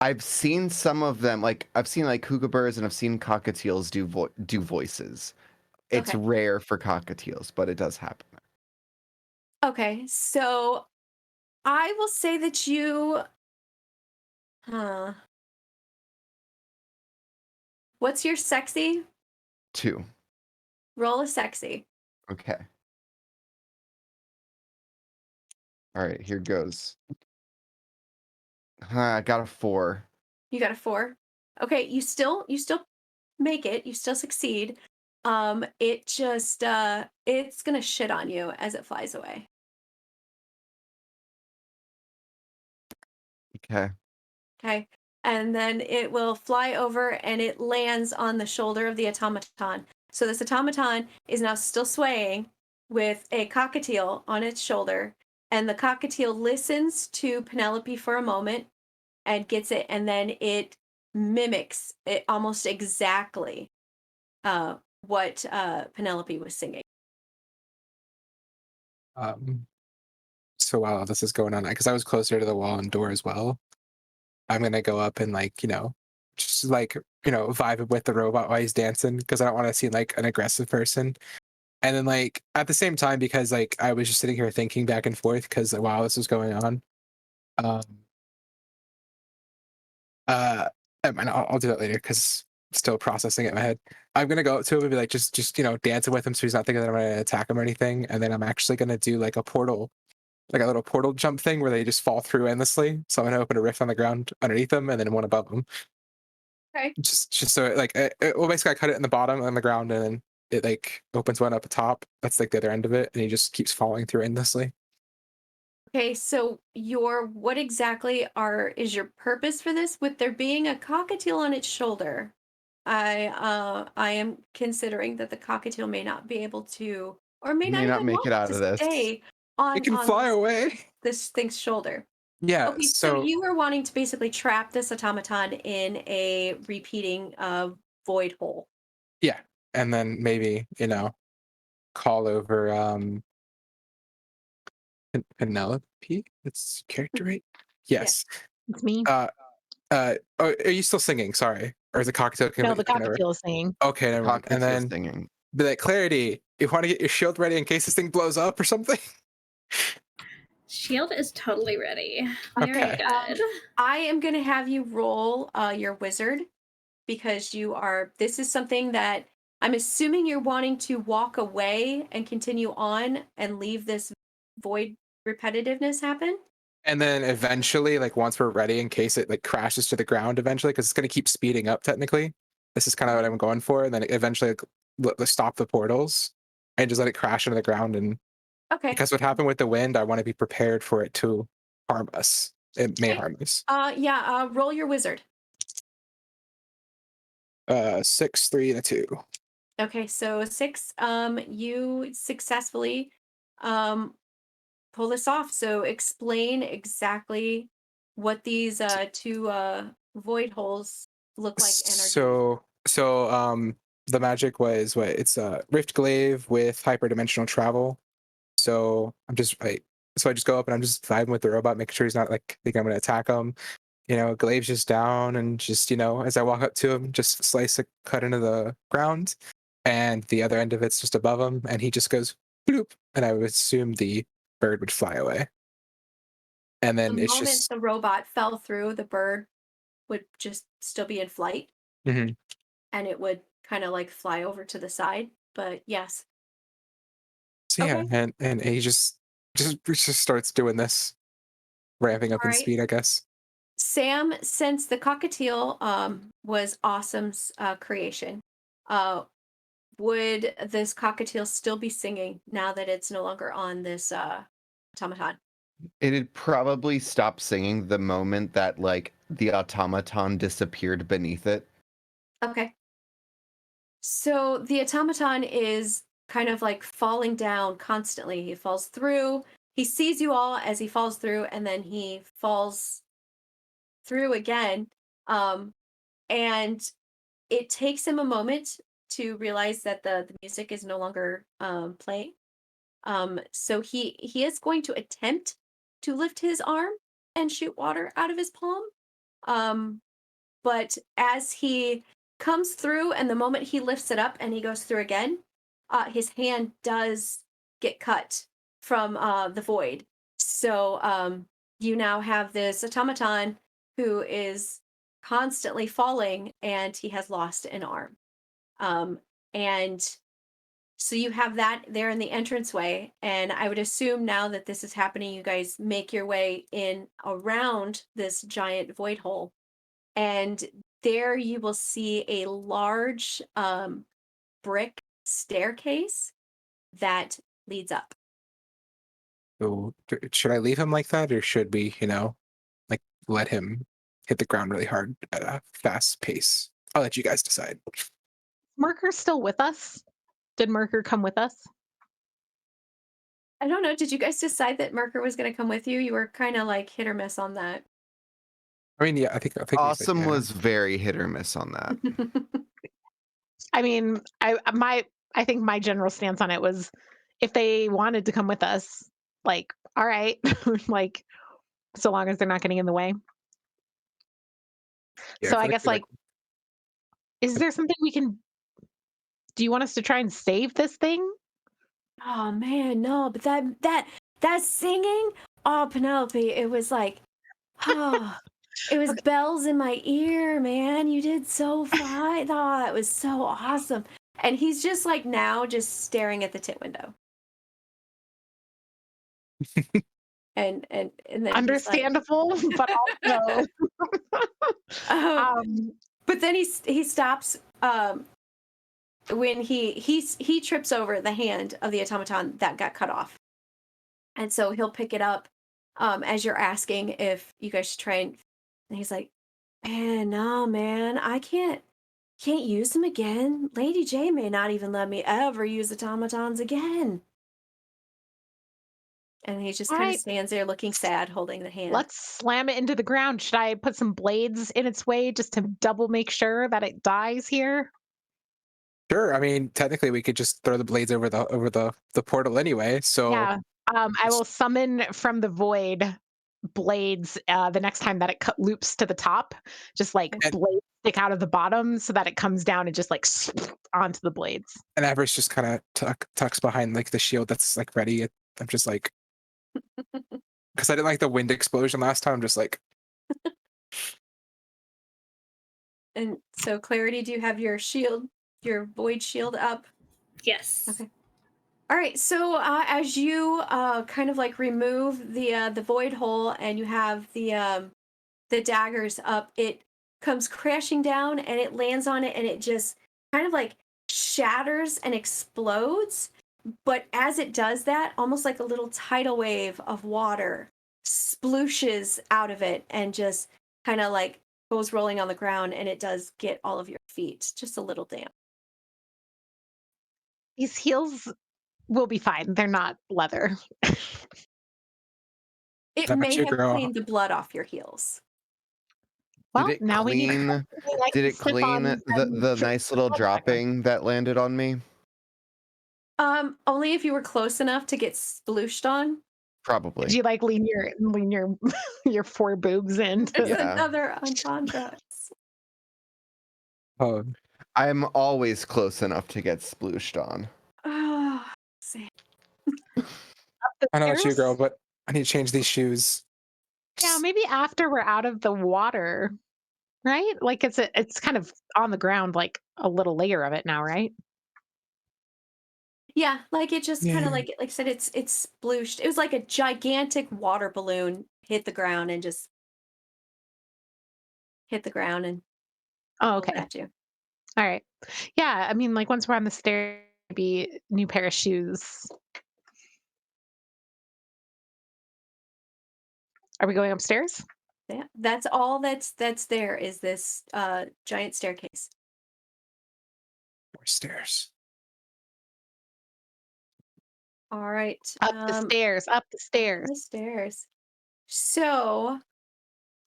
I've seen some of them, like I've seen like kookaburras and I've seen cockatiels do voices. It's Okay. rare for cockatiels, but it does happen. Okay. So I will say that you huh. What's your sexy? 2. Roll a sexy. Okay. All right, here goes. I got a 4. You got a 4. Okay, you still make it. You still succeed. It just it's gonna shit on you as it flies away. Okay. Okay. And then it will fly over and it lands on the shoulder of the automaton. So this automaton is now still swaying with a cockatiel on its shoulder. And the cockatiel listens to Penelope for a moment and gets it. And then it mimics it almost exactly what Penelope was singing. So while this is going on, because I was closer to the wall and door as well, I'm gonna go up and like, just like, vibe with the robot while he's dancing because I don't want to seem like an aggressive person. And then like at the same time, because like I was just sitting here thinking back and forth because while this was going on, um, and I'll do that later because still processing it in my head. I'm gonna go up to him and be like, just dancing with him so he's not thinking that I'm gonna attack him or anything. And then I'm actually gonna do like a portal, like a little portal jump thing where they just fall through endlessly. So I'm gonna open a rift on the ground underneath them and then one above them. Okay. Just so well, basically I cut it in the bottom on the ground and then it like opens one up at top. That's like the other end of it, and he just keeps falling through endlessly. Okay, so what exactly is your purpose for this? With there being a cockatiel on its shoulder, I am considering that the cockatiel may not be able to, or may not May not even make it want out to of this. stay It on can fly this away. this thing's shoulder. Yeah. Okay, so So you were wanting to basically trap this automaton in a repeating void hole. yeah, and then maybe call over Penelope. It's character right. Yeah. Yes. It's me. Oh, are you still singing? Sorry, or is the cocktail No, the coming over? cockatiel is singing. Okay, never mind. And Cockatiel then singing. be like, Clarity, you want to get your shield ready in case this thing blows up or something? Shield is totally ready. Very Okay. good. I am going to have you roll your wizard because this is something that I'm assuming you're wanting to walk away and continue on and leave this void repetitiveness happen. And then eventually, like once we're ready, in case it like crashes to the ground eventually, because it's going to keep speeding up. Technically, this is kind of what I'm going for. And then eventually, stop the portals and just let it crash into the ground. And Okay. because what happened with the wind, I want to be prepared for it to harm us. It may harm us. Roll your wizard. 6, 3, and a 2. Okay, so 6, you successfully pull this off. So explain exactly what these two void holes look like and are doing. So the magic was what? It's a rift glaive with hyperdimensional travel. So I just go up and I'm just vibing with the robot, making sure he's not like think I'm gonna attack him. Glaive's just down and just as I walk up to him, just slice a cut into the ground, and the other end of it's just above him, and he just goes bloop, and I would assume the bird would fly away. And The then it's moment just the robot fell through, the bird would just still be in flight Mhm. and it would kind of like fly over to the side. But yes. So yeah, Okay. and he just starts doing this, ramping up All in right. speed, I guess. Sam, since the cockatiel was Awesome's creation, uh, would this cockatiel still be singing now that it's no longer on this automaton? It'd probably stop singing the moment that like the automaton disappeared beneath it. Okay. So the automaton is kind of like falling down constantly. He falls through. He sees you all as he falls through, and then he falls through again. Um, and it takes him a moment to realize that the music is no longer playing. So he is going to attempt to lift his arm and shoot water out of his palm. Um, but as he comes through, and the moment he lifts it up and he goes through again, his hand does get cut from the void. So you now have this automaton who is constantly falling, and he has lost an arm. And so you have that there in the entranceway, and I would assume now that this is happening, you guys make your way in around this giant void hole, and there you will see a large brick staircase that leads up. So should I leave him like that, or should we, like let him hit the ground really hard at a fast pace? I'll let you guys decide. Merker's still with us? Did Merker come with us? I don't know. Did you guys decide that Merker was going to come with you? You were kind of like hit or miss on that. I mean, yeah, I think we said Awesome yeah. was very hit or miss on that. I mean, I think my general stance on it was if they wanted to come with us, like, all right, like, so long as they're not getting in the way. Yeah, So I feel guess we like, is there something we can? Do you want us to try and save this thing? Oh man, no, but that singing, oh Penelope, it was like, oh, it was bells in my ear, man. You did so fine. Oh, that was so awesome. And he's just like now just staring at the tit window. and then Understandable, but also but then he stops when he trips over the hand of the automaton that got cut off. And so he'll pick it up as you're asking if you guys should try and he's like, no, man, I can't use them again. Lady J may not even let me ever use automatons again. And he just kind of Alright. stands there looking sad, holding the hand. Let's slam it into the ground. Should I put some blades in its way just to double make sure that it dies here? Sure. I mean, technically, we could just throw the blades over the portal anyway. So Yeah. I will summon from the void blades the next time that it loops to the top. Just like And- blades stick out of the bottom so that it comes down and just like onto the blades. and Avarice just kind of tucks behind like the shield that's like ready. I'm just like, because I didn't like the wind explosion last time. I'm just like, And so, Clarity, do you have your shield, your void shield up? Yes. Okay. All right. So as you kind of like remove the void hole and you have the daggers up, it comes crashing down and it lands on it and it just kind of like shatters and explodes. But as it does that, almost like a little tidal wave of water splooshes out of it and just kind of like goes rolling on the ground, and it does get all of your feet just a little damp. These heels will be fine. They're not leather. It That may much you, have girl. cleaned the blood off your heels. Well, did it now we need clean? like Did to it slip clean on the and nice little blood back on. dropping that landed on me? Only if you were close enough to get splooshed on. Did Probably. you like lean your your four boobs into There's Yeah. another entendre. oh, I'm always close enough to get splooshed on. Oh, Sam. the I know it's you, stairs? girl, but I need to change these shoes. Yeah, maybe after we're out of the water, right? Like it's kind of on the ground, like a little layer of it now, right? Yeah, like it just kind Yeah. of like I said, it's splooshed. It was like a gigantic water balloon hit the ground and just hit the ground and Oh, rolled okay. at you. All right. Yeah, I mean, like once we're on the stair, maybe new pair of shoes. Are we going upstairs? Yeah, that's all that's there is this giant staircase. More stairs. All right. Up the stairs, up the stairs. The stairs. So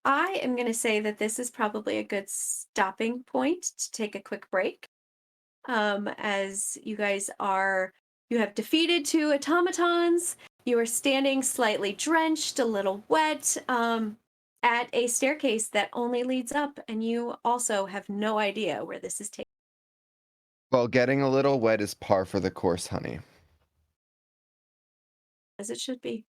I am going to say that this is probably a good stopping point to take a quick break. As you guys you have defeated 2 automatons. You are standing slightly drenched, a little wet, at a staircase that only leads up, and you also have no idea where this is taking. Well, getting a little wet is par for the course, honey. As it should be.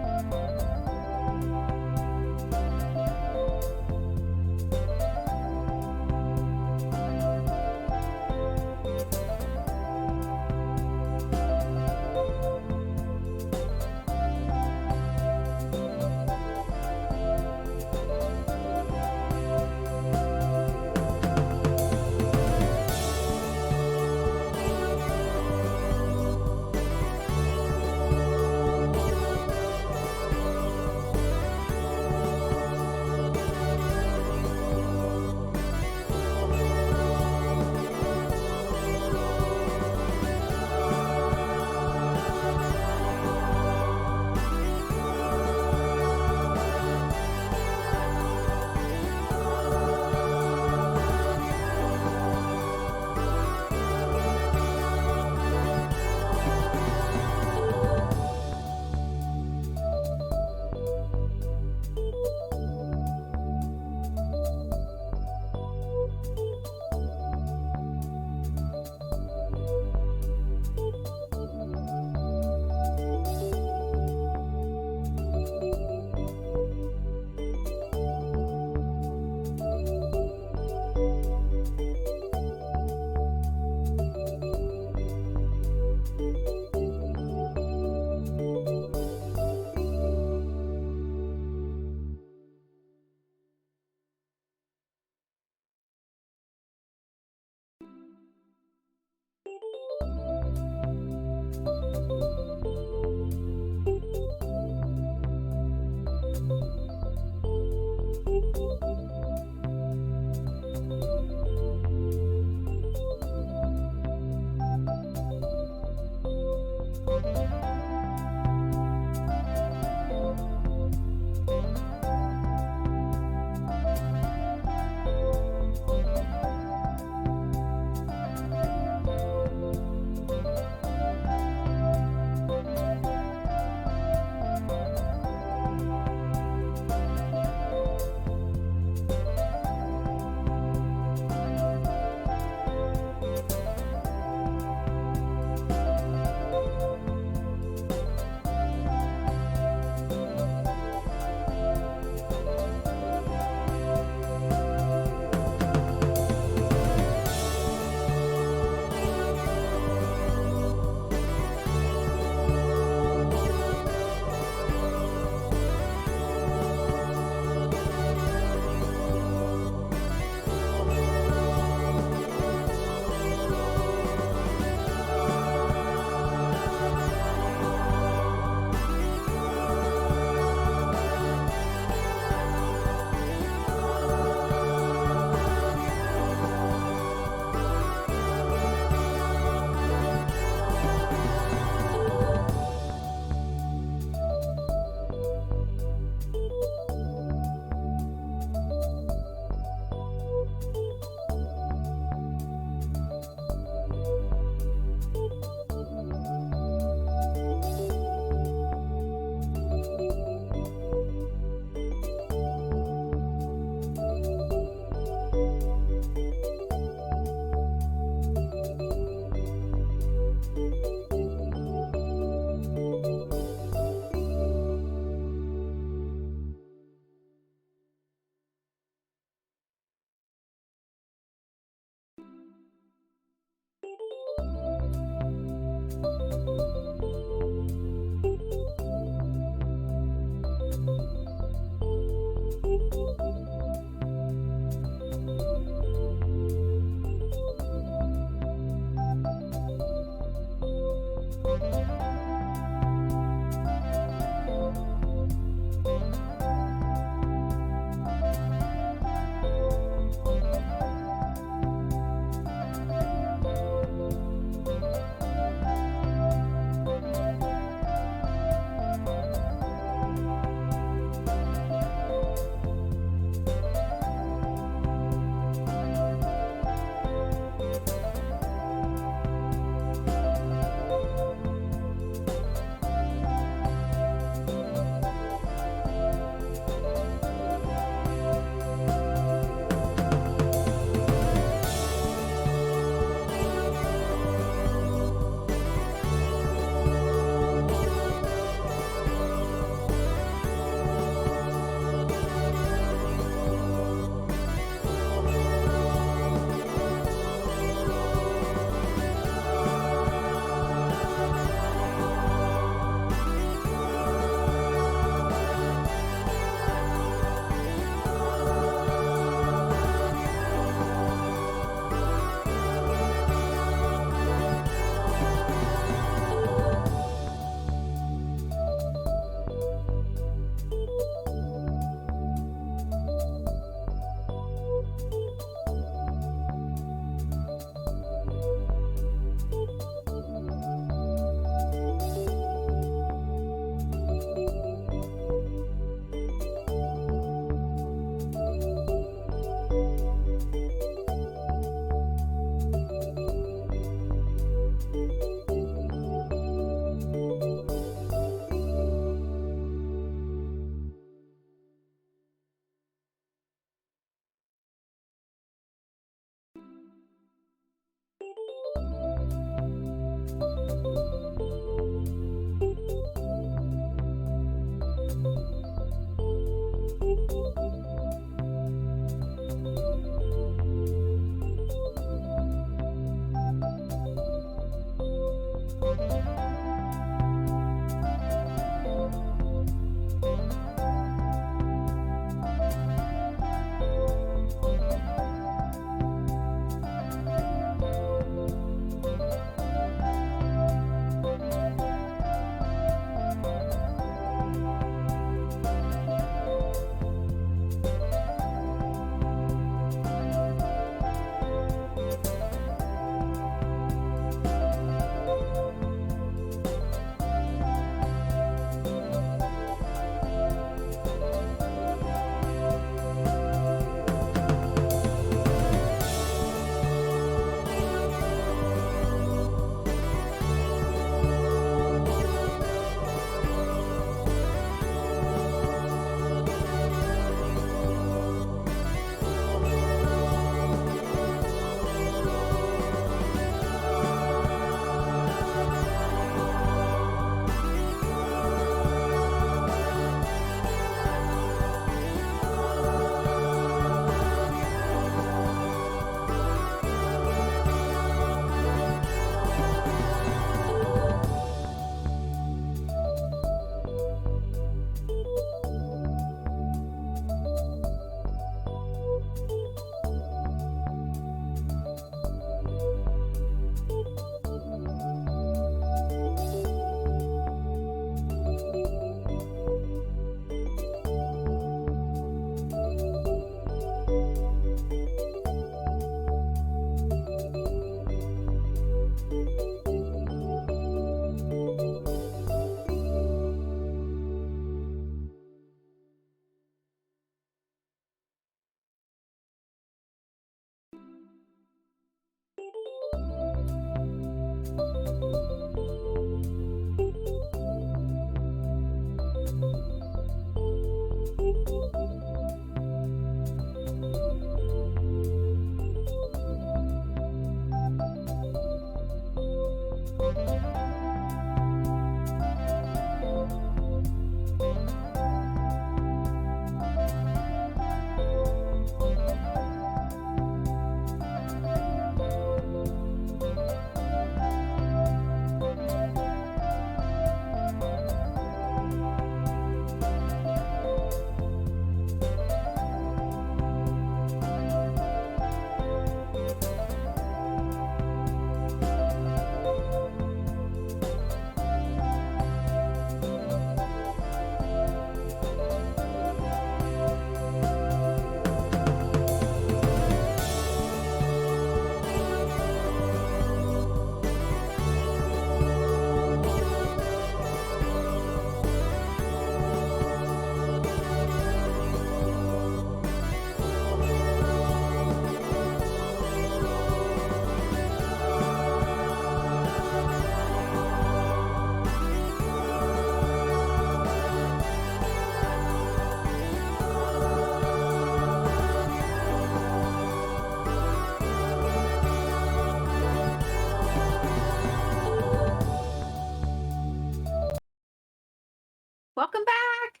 Welcome back.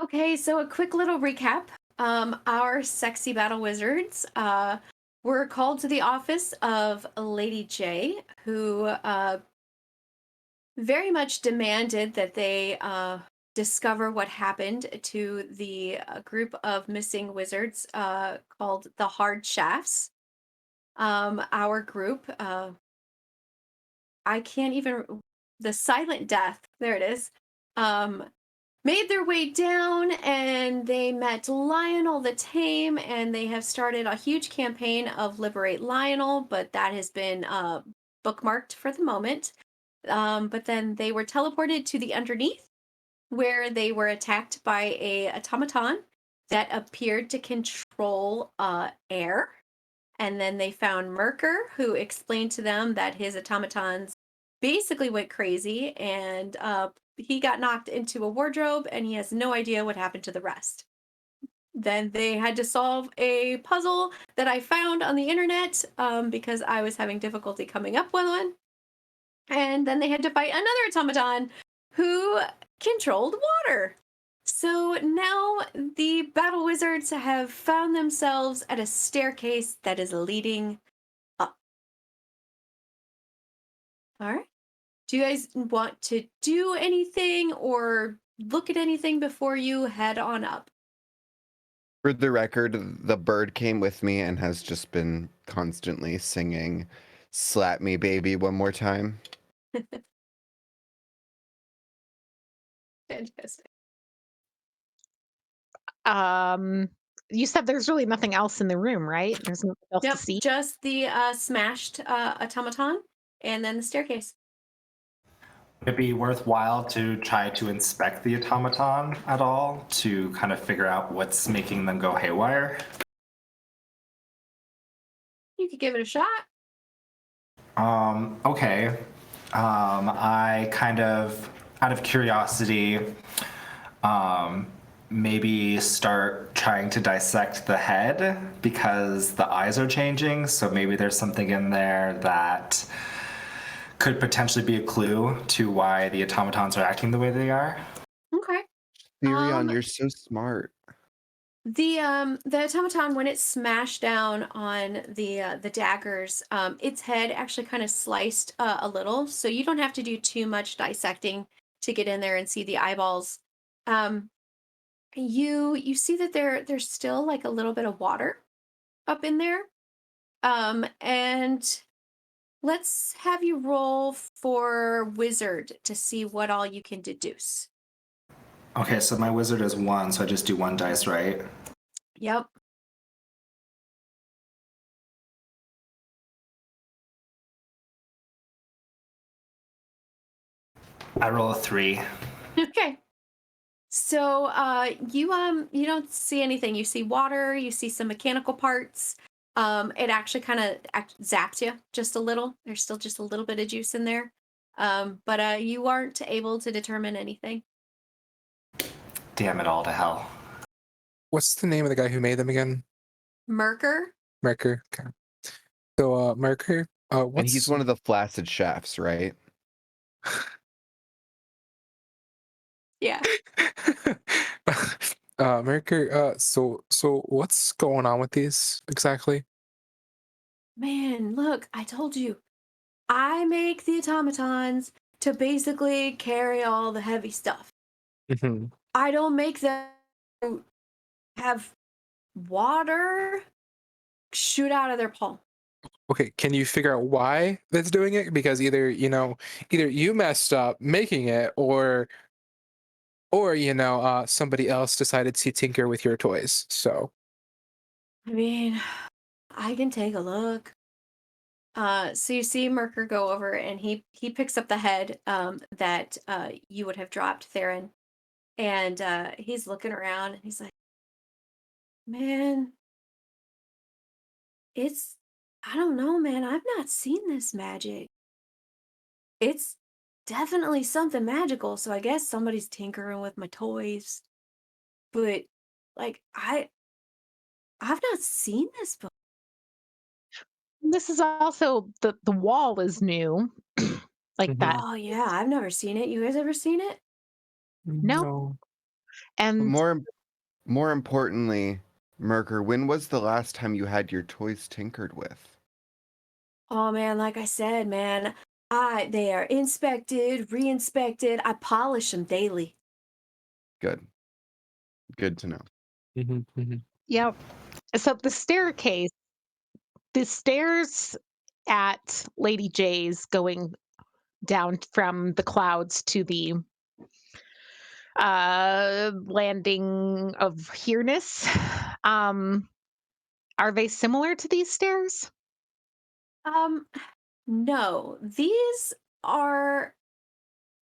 Okay, so a quick little recap. Our sexy battle wizards were called to the office of Lady J, who very much demanded that they discover what happened to the group of missing wizards called the Hard Shafts. Our group, I can't even, the Silent Death, there it is, made their way down and they met Lionel the Tame, and they have started a huge campaign of Liberate Lionel, but that has been bookmarked for the moment. But then they were teleported to the Underneath, where they were attacked by a automaton that appeared to control air. And then they found Merker, who explained to them that his automatons basically went crazy, and he got knocked into a wardrobe and he has no idea what happened to the rest. Then they had to solve a puzzle that I found on the internet because I was having difficulty coming up with one. And then they had to fight another automaton who controlled water. So now the battle wizards have found themselves at a staircase that is leading up. All right. Do you guys want to do anything or look at anything before you head on up? For the record, the bird came with me and has just been constantly singing "Slap Me, Baby" one more time. Fantastic. You said there's really nothing else in the room, right? There's nothing else to Yep, see. just the smashed automaton and then the staircase. Would it be worthwhile to try to inspect the automaton at all to kind of figure out what's making them go haywire? You could give it a shot. Okay. I kind of, out of curiosity, maybe start trying to dissect the head because the eyes are changing. So maybe there's something in there that could potentially be a clue to why the automatons are acting the way they are. Okay. Furion, you're so smart. The automaton, when it smashed down on the daggers, its head actually kind of sliced a little, so you don't have to do too much dissecting to get in there and see the eyeballs. Um, you see that there's still like a little bit of water up in there. And let's have you roll for wizard to see what all you can deduce. Okay, so my wizard is 1, so I just do 1 dice, right? Yep. I roll a 3. Okay. So you don't see anything. You see water, you see some mechanical parts. It actually kind of zaps you just a little. There's still just a little bit of juice in there. But you aren't able to determine anything. Damn it all to hell. What's the name of the guy who made them again? Merker? Merker. Okay. So, Merker, And what's he's one of the flaccid shafts, right? Yeah. Merker, so what's going on with these exactly? Man, look, I told you. I make the automatons to basically carry all the heavy stuff. hmm I don't make them have water shoot out of their palm. Okay, can you figure out why that's doing it? Because either you messed up making it, or somebody else decided to tinker with your toys. So I mean, I can take a look. So you see Merker go over and he picks up the head that you would have dropped Theron, and he's looking around and he's like, "Man, it's I don't know, man. I've not seen this magic. It's definitely something magical. So I guess somebody's tinkering with my toys, but like I've not seen this before." This is also the wall is new, like that. Mhm. Oh yeah, I've never seen it. You guys ever seen it? No, No. But and more importantly, Merker, when was the last time you had your toys tinkered with? Oh man, like I said, man, they are inspected, re-inspected. I polish them daily. Good. Good to know. yeah. So the stairs at Lady J's going down from the clouds to the landing of Hereness. Are they similar to these stairs? Um, no, are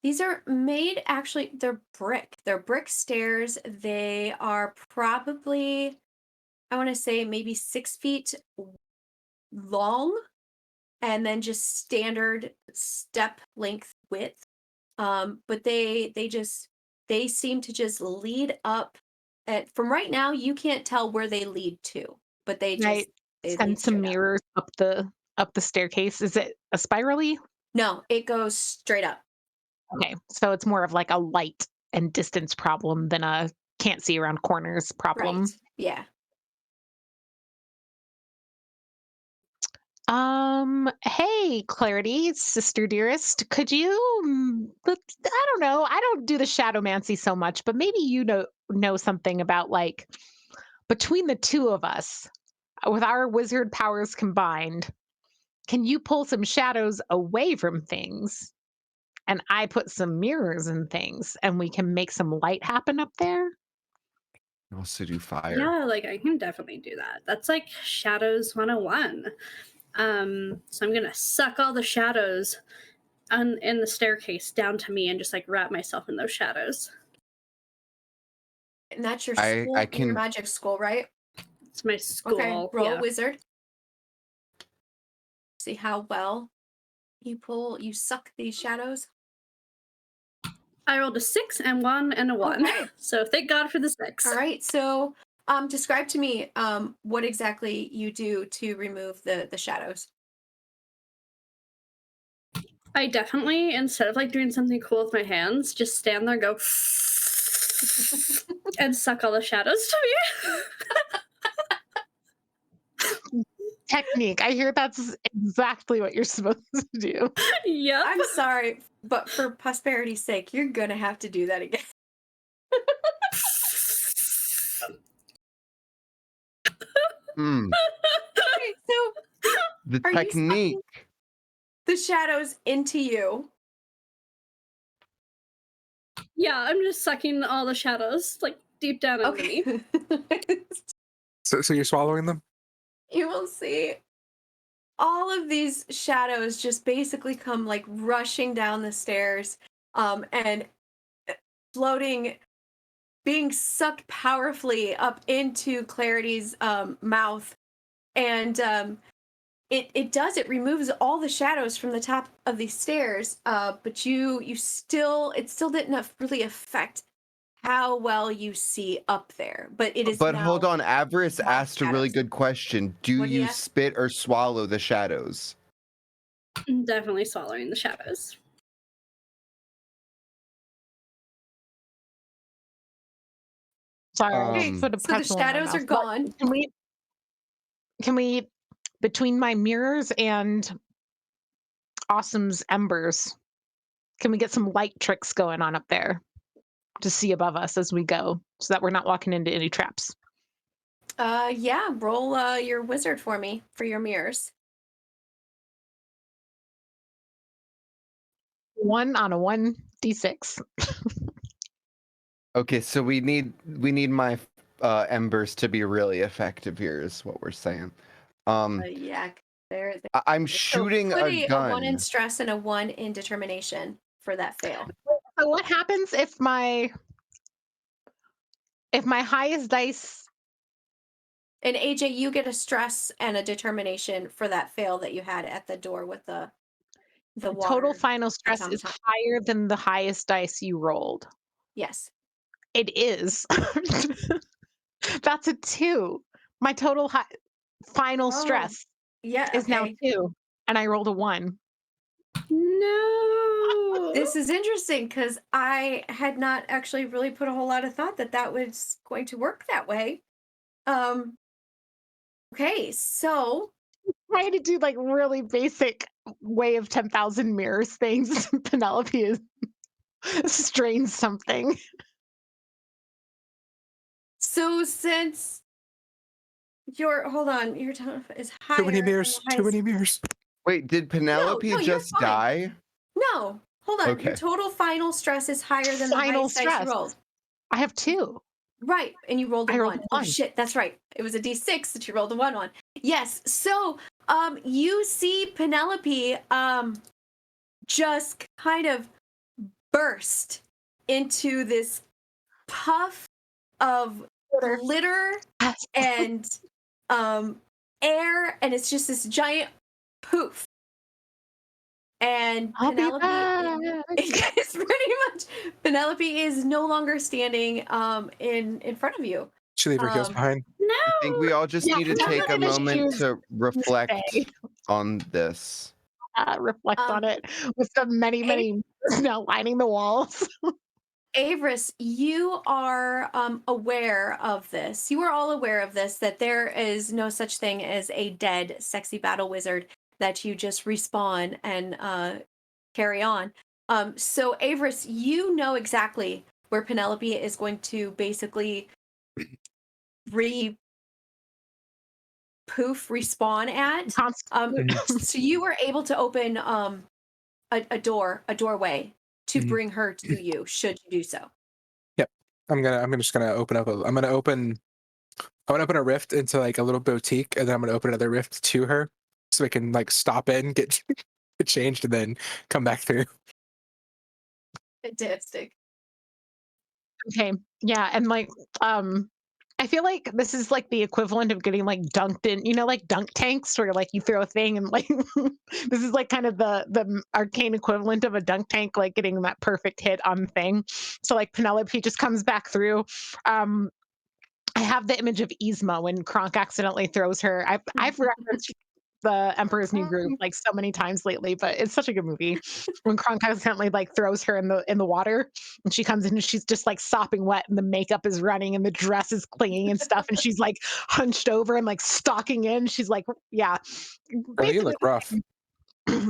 these are made actually, they're brick. They're brick stairs. They are probably, I want to say maybe 6 feet long and then just standard step length width. But they seem to just lead up at from right now, you can't tell where they lead to, but I they send lead some straight up. mirrors up the staircase. Is it a spirally? No, it goes straight up. Okay, so it's more of like a light and distance problem than a can't see around corners problem. Right. Yeah. Hey, Clarity, sister dearest, could you, I don't know, I don't do the shadowmancy so much, but maybe you know something about like between the two of us, with our wizard powers combined, can you pull some shadows away from things? And I put some mirrors in things, and we can make some light happen up there. Also do fire. Yeah, like I can definitely do that. That's like Shadows 101. So I'm gonna suck all the shadows in the staircase down to me and just like wrap myself in those shadows. And that's your I school, your can magic school, right? It's my school. Okay, roll Yeah. wizard. See how well you suck these shadows. I rolled a 6 and 1 and a 1. Okay. So thank God for the 6. All right. So, describe to me what exactly you do to remove the shadows. I definitely, instead of like doing something cool with my hands, just stand there, go and suck all the shadows to Technique. I hear that's exactly what you're supposed to do. me. Yep. I'm sorry, but for prosperity's sake, you're gonna have to do that again. Hmm. Okay, so The Are you sucking- technique. the shadows into you. Yeah, I'm just sucking all the shadows like deep down into me. Okay. So you're swallowing them? You will see all of these shadows just basically come like rushing down the stairs, and floating, being sucked powerfully up into Clarity's mouth, and it removes all the shadows from the top of these stairs, but it still didn't really affect how well you see up there, but it is But now hold on, Avarice more asked a really shadows. good question. Do What did he you ask? spit or swallow the shadows? I'm definitely swallowing the shadows. Sorry, Um, put a So the pretzel in my shadows are mouth. What- gone. Can we between my mirrors and Awesome's embers, can we get some light tricks going on up there to see above us as we go, so that we're not walking into any traps? Yeah, roll your wizard for me for your mirrors. 1 on a 1d6. Okay, so we need my embers to be really effective here, is what we're saying. Yeah, there. I'm So shooting put a a 1 in gun. stress and a 1 in determination for that fail. So what happens if my highest dice, And AJ, you get a stress and a determination for that fail that you had at the door with the water. total final stress is tum-tum. higher than the highest dice you rolled? Yes. It is. That's a 2. My total final Oh, stress yeah. is now Okay. 2, and I rolled a 1. No. This is interesting because I had not actually really put a whole lot of thought that was going to work that way. Okay, so Trying to do like really basic way of 10,000 mirrors things. Penelope is strains something. since your hold on, your tone is higher. Too many than the mirrors. Too highest- many mirrors. Wait, did Penelope no, you're just fine. die? No, hold on. Your Okay. total final stress is higher than the Final highest dice stress. you rolled. I have 2. Right, and you rolled a I rolled 1. a Oh 1. shit, that's right. It was a d6 that you rolled a 1 on. Yes. So, you see Penelope just kind of burst into this puff of glitter and air, and it's just this giant poof. And I'll be Penelope back. it's pretty much Penelope is no longer standing in front of you. Should leave her heels Um, behind. No. I think we all just Yeah, need to I'm take a gonna moment choose to reflect stay. on this. Reflect on Um, it with the many now lining the walls. Avris, you are aware of this. You are all aware of this, that there is no such thing as a dead sexy battle wizard that you just respawn and carry on. So Avris, you know exactly where Penelope is going to basically respawn at. So you were able to open a doorway to Mhm. bring her to you, should you do so. I'm just gonna open up. I'm gonna open a rift into like a little boutique, and then I'm gonna open another rift to her, so we can like stop in, get get changed, and then come back through. Fantastic. Okay. Yeah, and like I feel like this is like the equivalent of getting like dunked in, like dunk tanks where like you throw a thing and like this is like kind of the arcane equivalent of a dunk tank, like getting that perfect hit on the thing. So like Penelope just comes back through. I have the image of Yzma when Kronk accidentally throws her. I've referenced the Emperor's New Groove like so many times lately, but it's such a good movie. When Kronk accidentally like throws her in the water, and she comes in and she's just like sopping wet, and the makeup is running, and the dress is clinging and stuff, and she's like hunched over and like stalking in. She's like, yeah, Girl, you basically. look rough. Yeah,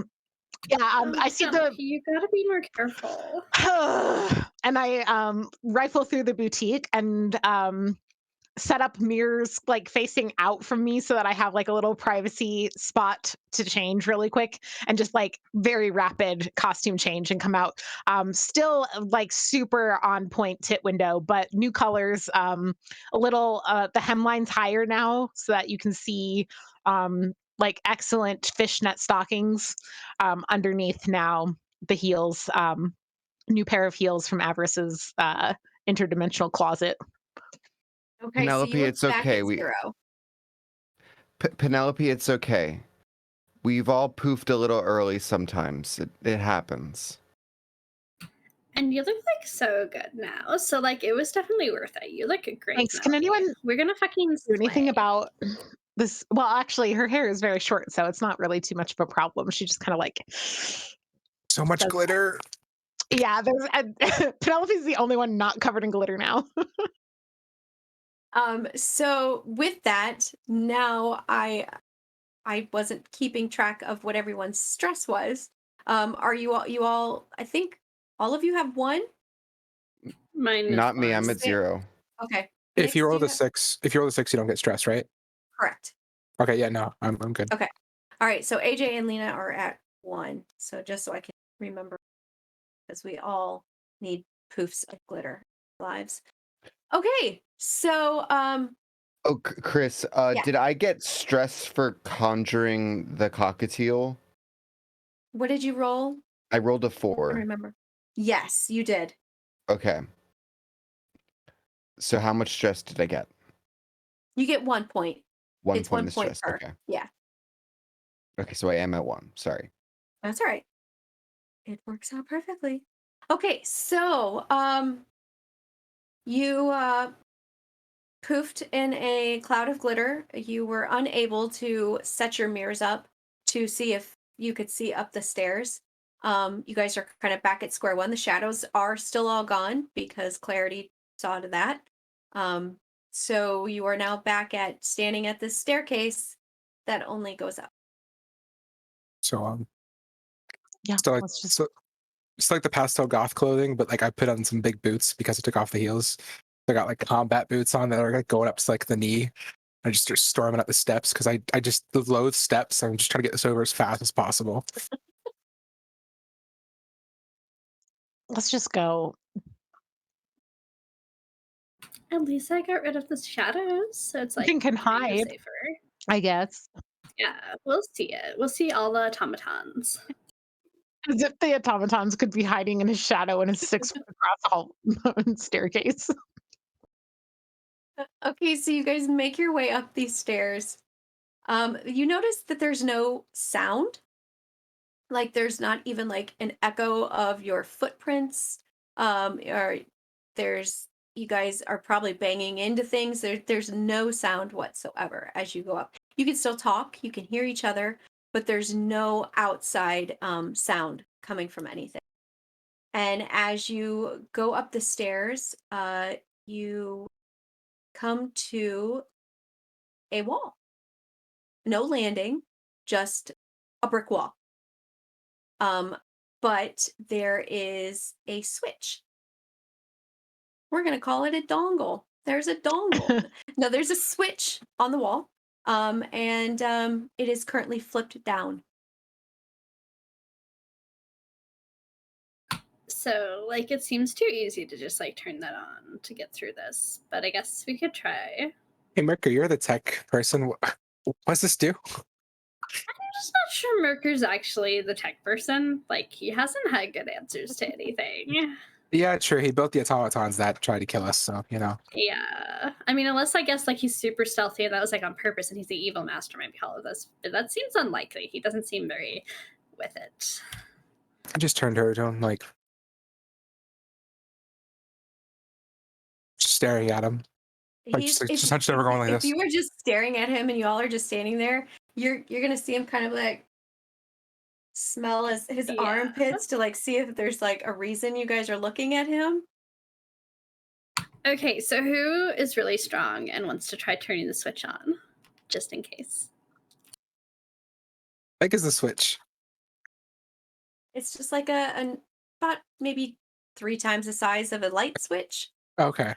Oh, I see Penelope, you gotta be more careful. and I rifle through the boutique and set up mirrors like facing out from me so that I have like a little privacy spot to change really quick and just like very rapid costume change and come out. Still like super on point tit window, but new colors, a little the hemline's higher now so that you can see like excellent fishnet stockings underneath now the heels. New pair of heels from Avris's interdimensional closet. Okay, Penelope, so you it's look back okay. at 0. Penelope, it's okay. We've all poofed a little early sometimes. It happens. And you look like so good now. So like it was definitely worth it. You look great. Thanks. Can Penelope. anyone We're gonna fucking do anything slay. about this? Well, actually, her hair is very short, so it's not really too much of a problem. She just kind of like So much does- glitter. Yeah, Penelope's the only one not covered in glitter now. So with that, now I wasn't keeping track of what everyone's stress was. Are you all I think all of you have 1? Mine is Not me. I'm one. at 0. Okay. If Nyx, you do roll the have- 6, you don't get stressed, right? Correct. Okay, yeah, no, I'm good. Okay. All right, so AJ and Lena are at 1. So just so I can remember, because we all need poofs of glitter in our lives. Okay. So Oh, Chris, Yeah. did I get stressed for conjuring the cockatiel? what did you roll? I rolled a I don't 4. remember. Yes, you did. Okay. So how much stress did I get? You get 1 point. 1 It's point 1 of point stress. per. Okay. Yeah, Okay, so I am at 1. Sorry. that's all right. It works out perfectly. Okay, so you poofed in a cloud of glitter. You were unable to set your mirrors up to see if you could see up the stairs. You guys are kind of back at square one. The shadows are still all gone because Clarity saw to that. So you are now back at standing at this staircase that only goes up. So Yeah, so like let's just so it's like the pastel goth clothing, but like I put on some big boots because I took off the heels. I got like combat boots on that are like going up to like the knee. I just start storming up the steps because I just loathe steps. I'm just trying to get this over as fast as possible. let's just go. At least I got rid of the shadows, so it's like Nothing can kind of hide, safer. I guess. Yeah, we'll see it. We'll see all the automatons. As if the automatons could be hiding in a shadow in a 6-foot across hall staircase. Okay, so you guys make your way up these stairs. You notice that there's no sound. Like there's not even like an echo of your footprints. Or there's you guys are probably banging into things. There's no sound whatsoever as you go up. You can still talk, you can hear each other, but there's no outside sound coming from anything And as you go up the stairs, you come to a wall. No landing, just a brick wall. But there is a switch. We're gonna call it a dongle. There's a dongle. No, there's a switch on the wall. And it is currently flipped down. So, like, it seems too easy to just like turn that on to get through this, but I guess we could try. Hey, Merker, you're the tech person. What's this do? I'm just not sure Merker's actually the tech person. Like, he hasn't had good answers to anything. Yeah, sure. He built the automatons that tried to kill us, so, you know. Yeah. I mean, unless I guess like he's super stealthy and that was like on purpose and he's the evil mastermind behind all of this. But that seems unlikely. He doesn't seem very with it. I just turned her to him, like, staring at him. Like, just hunched over going like if this. you were just staring at him and y'all are just standing there, you're gonna see him kind of like smell his Yeah. armpits to like see if there's like a reason you guys are looking at him. Okay, so who is really strong and wants to try turning the switch on? Just in case. Big as the switch. It's just like a about maybe 3 times the size of a light switch. Okay.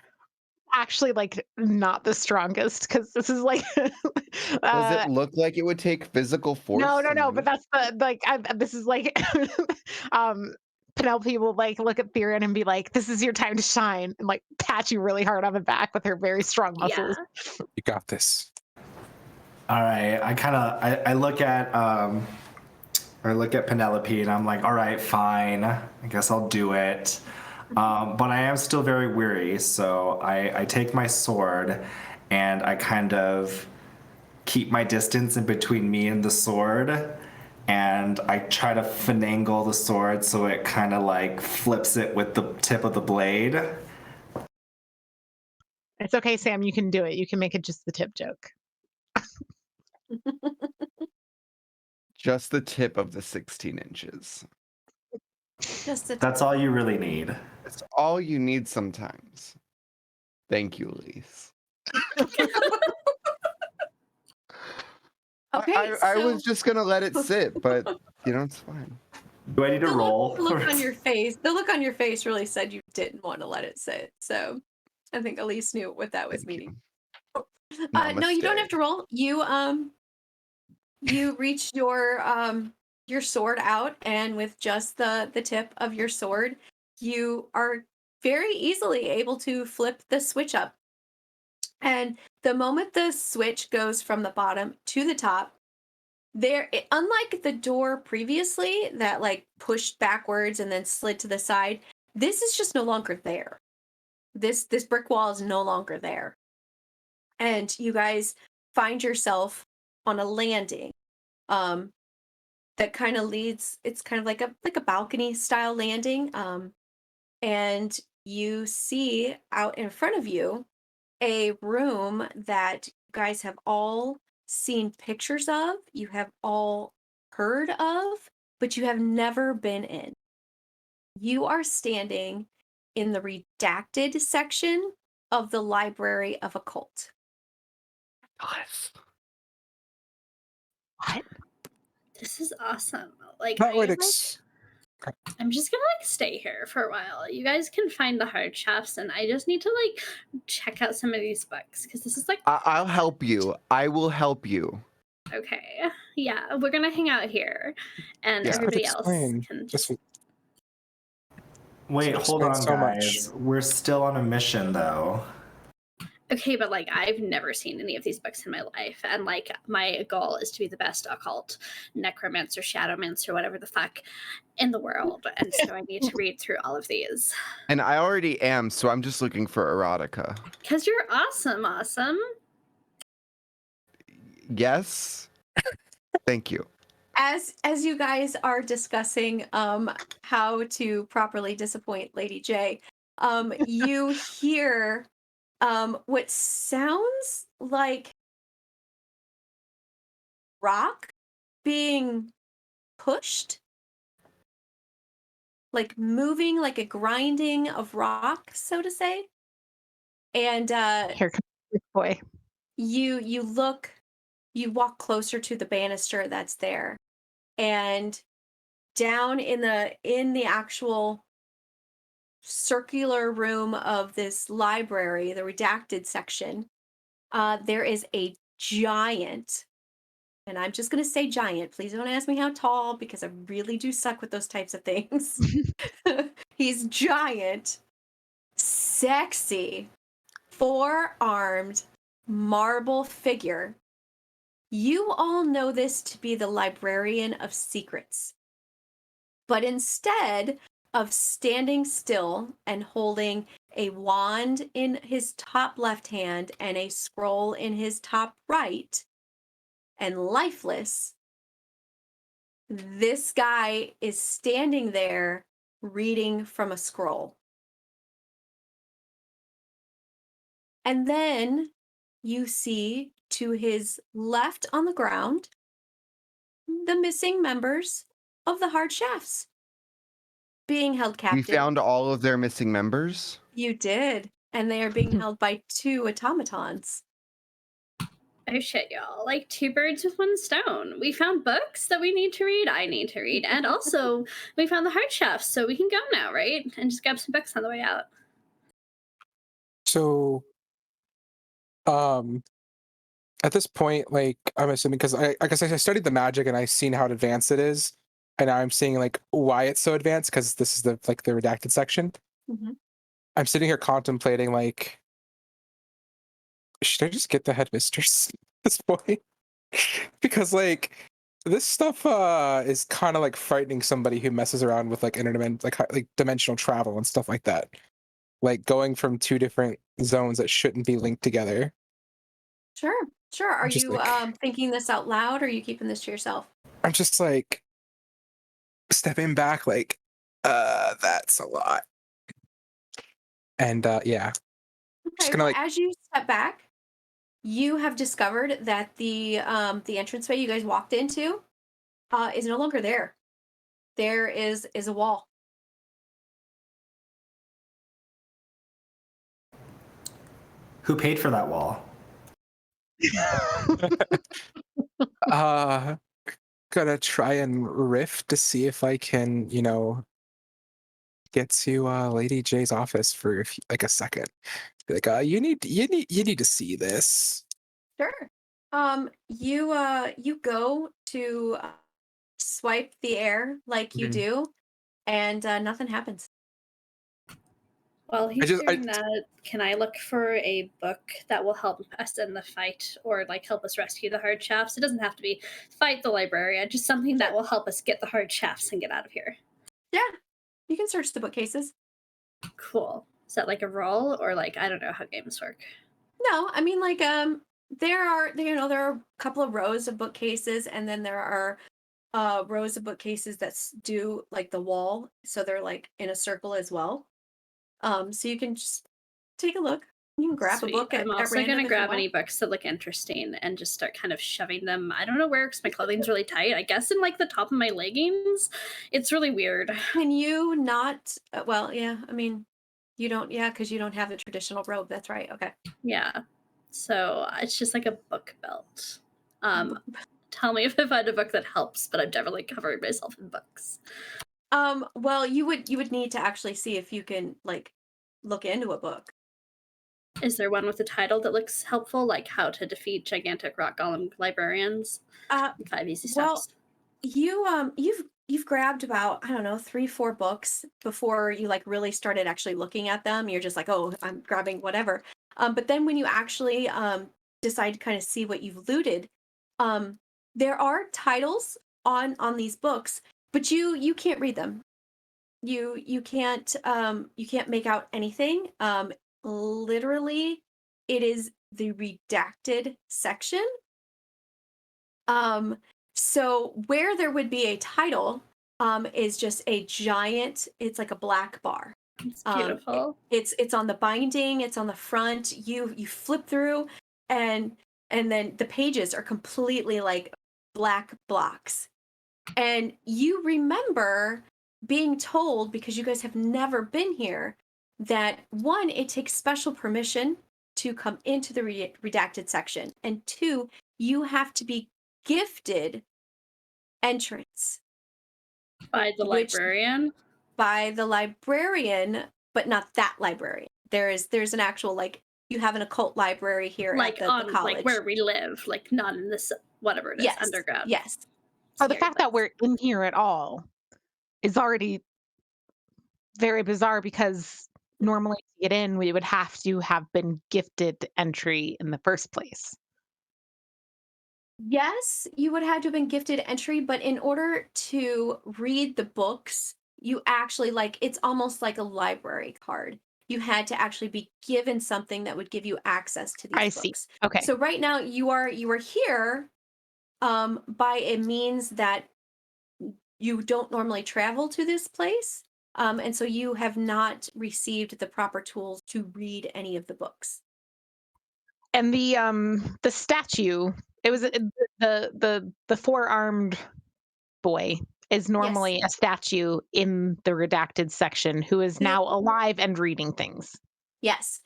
Actually, like, not the strongest because this is like. Does it look like it would take physical force? No, to but move? that's the like. This is like. Penelope will like look at Therian and be like, "This is your time to shine," and like pat you really hard on the back with her very strong muscles. Yeah. You got this. All right. I look at Penelope and I'm like, all right, fine. I guess I'll do it. But I am still very weary, so I take my sword and I kind of keep my distance in between me and the sword, and I try to finagle the sword so it kind of like flips it with the tip of the blade. It's okay, Sam. You can do it. You can make it just the tip joke. Just the tip of the 16 inches. Just a That's all you really need. It's all you need sometimes. Thank you, Elise. Okay, I so was just gonna let it sit, but you know, it's fine. Do I need to roll? the look on your face. The look on your face really said you didn't want to let it sit. So I think Elise knew what that was Thank meaning. you. No, you don't Namaste. have to roll. You reach your sword out, and with just the tip of your sword, you are very easily able to flip the switch up. And the moment the switch goes from the bottom to the top, unlike the door previously that like pushed backwards and then slid to the side, this is just no longer there. This brick wall is no longer there. And you guys find yourself on a landing that kind of leads, it's kind of like a balcony style landing, and you see out in front of you a room that you guys have all seen pictures of, you have all heard of, but you have never been in. You are standing in the redacted section of the Library of Occult. Nice. What? This is awesome. Like, That would I'm just gonna like stay here for a while. You guys can find the hard shafts, and I just need to like check out some of these books because this is like I'll help you. I will help you. okay. Yeah, we're gonna hang out here, and Yeah. everybody Just else explain. can Just Wait, It's hold been on, so much. guys. We're still on a mission, though. Okay, but like I've never seen any of these books in my life, and like my goal is to be the best occult necromancer, shadowmancer, whatever the fuck in the world, and so I need to read through all of these. And I already am, so I'm just looking for erotica. Because you're awesome. Yes. Thank you. As you guys are discussing how to properly disappoint Lady J, you hear what sounds like rock being pushed, like moving, like a grinding of rock, so to say. And Here comes this boy. you look, you walk closer to the banister that's there, and down in the actual circular room of this library, the redacted section, there is a giant, and I'm just going to say giant. Please don't ask me how tall because I really do suck with those types of things. He's giant, sexy, four-armed marble figure. You all know this to be the Librarian of Secrets. But instead of standing still and holding a wand in his top left hand and a scroll in his top right, and lifeless, this guy is standing there reading from a scroll. And then you see to his left on the ground the missing members of the Hard Shafts being held We captive. found all of their missing members. You did. And they are being held by two automatons. Oh shit, y'all. Like 2 birds with 1 stone. We found books that we need to read, I need to read, and also we found the Hard Shafts, so we can go now, right? And just grab some books on the way out. So, at this point, like I'm assuming because I guess I studied the magic and I've seen how advanced it is, and now I'm seeing like why it's so advanced because this is the redacted section. Mhm. I'm sitting here contemplating like, should I just get the headmistress at this point? Because like this stuff is kind of like frightening somebody who messes around with like like dimensional travel and stuff like that. Like going from 2 different zones that shouldn't be linked together. Sure, sure. Are Just you like- thinking this out loud, or are you keeping this to yourself? I'm just like stepping back like that's a lot. And yeah. Okay. gonna, Well, like- as you step back, you have discovered that the entranceway you guys walked into is no longer there. There is a wall. Who paid for that wall? Gonna try and riff to see if I can, get to Lady J's office for like a second. Be like, you need to see this. Sure. You go to swipe the air like you Mhm. do, and nothing happens. While he's just- doing that, can I look for a book that will help us in the fight or like help us rescue the Hard Shafts? It doesn't have to be fight the librarian, just something that will help us get the Hard Shafts and get out of here. Yeah, you can search the bookcases. Cool. Is that like a roll or like I don't know how games work? No, I mean like there are a couple of rows of bookcases, and then there are rows of bookcases that do like the wall, so they're like in a circle as well. So you can just take a look. You can grab Sweet. a book at I'm also random gonna if you grab want. any books that look interesting and just start kind of shoving them. I don't know where because my clothing's really tight. I guess in like the top of my leggings. It's really weird. Can you not? Well, yeah. I mean, you don't. Yeah, because you don't have the traditional robe. That's right. Okay. Yeah. So it's just like a book belt. Tell me if I find a book that helps, but I'm definitely covering myself in books. Well, you would need to actually see if you can like look into a book. Is there one with a title that looks helpful, like How to Defeat Gigantic Rock Golem Librarians? Uh, 5 easy well, steps. You've grabbed about, I don't know, 3-4 books before you like really started actually looking at them. You're just like, oh, I'm grabbing whatever. But then when you actually decide to kind of see what you've looted, there are titles on these books, but you can't read them. You can't make out anything. Literally, it is the redacted section. So where there would be a title is just a giant, it's like a black bar. It's Um, beautiful. It's on the binding, it's on the front. You flip through, and then the pages are completely like black blocks. And you remember being told, because you guys have never been here, that one, it takes special permission to come into the redacted section, and two, you have to be gifted entrance By the Which- librarian. by the librarian, but not that librarian. There's an actual, like, you have an occult library here Like at the on college. like where we live, like not in this whatever it is, yes, underground. yes. So the Scary fact that place. we're in here at all is already very bizarre because normally to get in, we would have to have been gifted entry in the first place. Yes, you would have to have been gifted entry, but in order to read the books, you actually, like, it's almost like a library card. You had to actually be given something that would give you access to these I books. see. Okay. So right now you are here by a means that you don't normally travel to this place. And so you have not received the proper tools to read any of the books. And the statue, it was the four-armed boy is normally a statue in the redacted section who is now alive and reading things. Yes.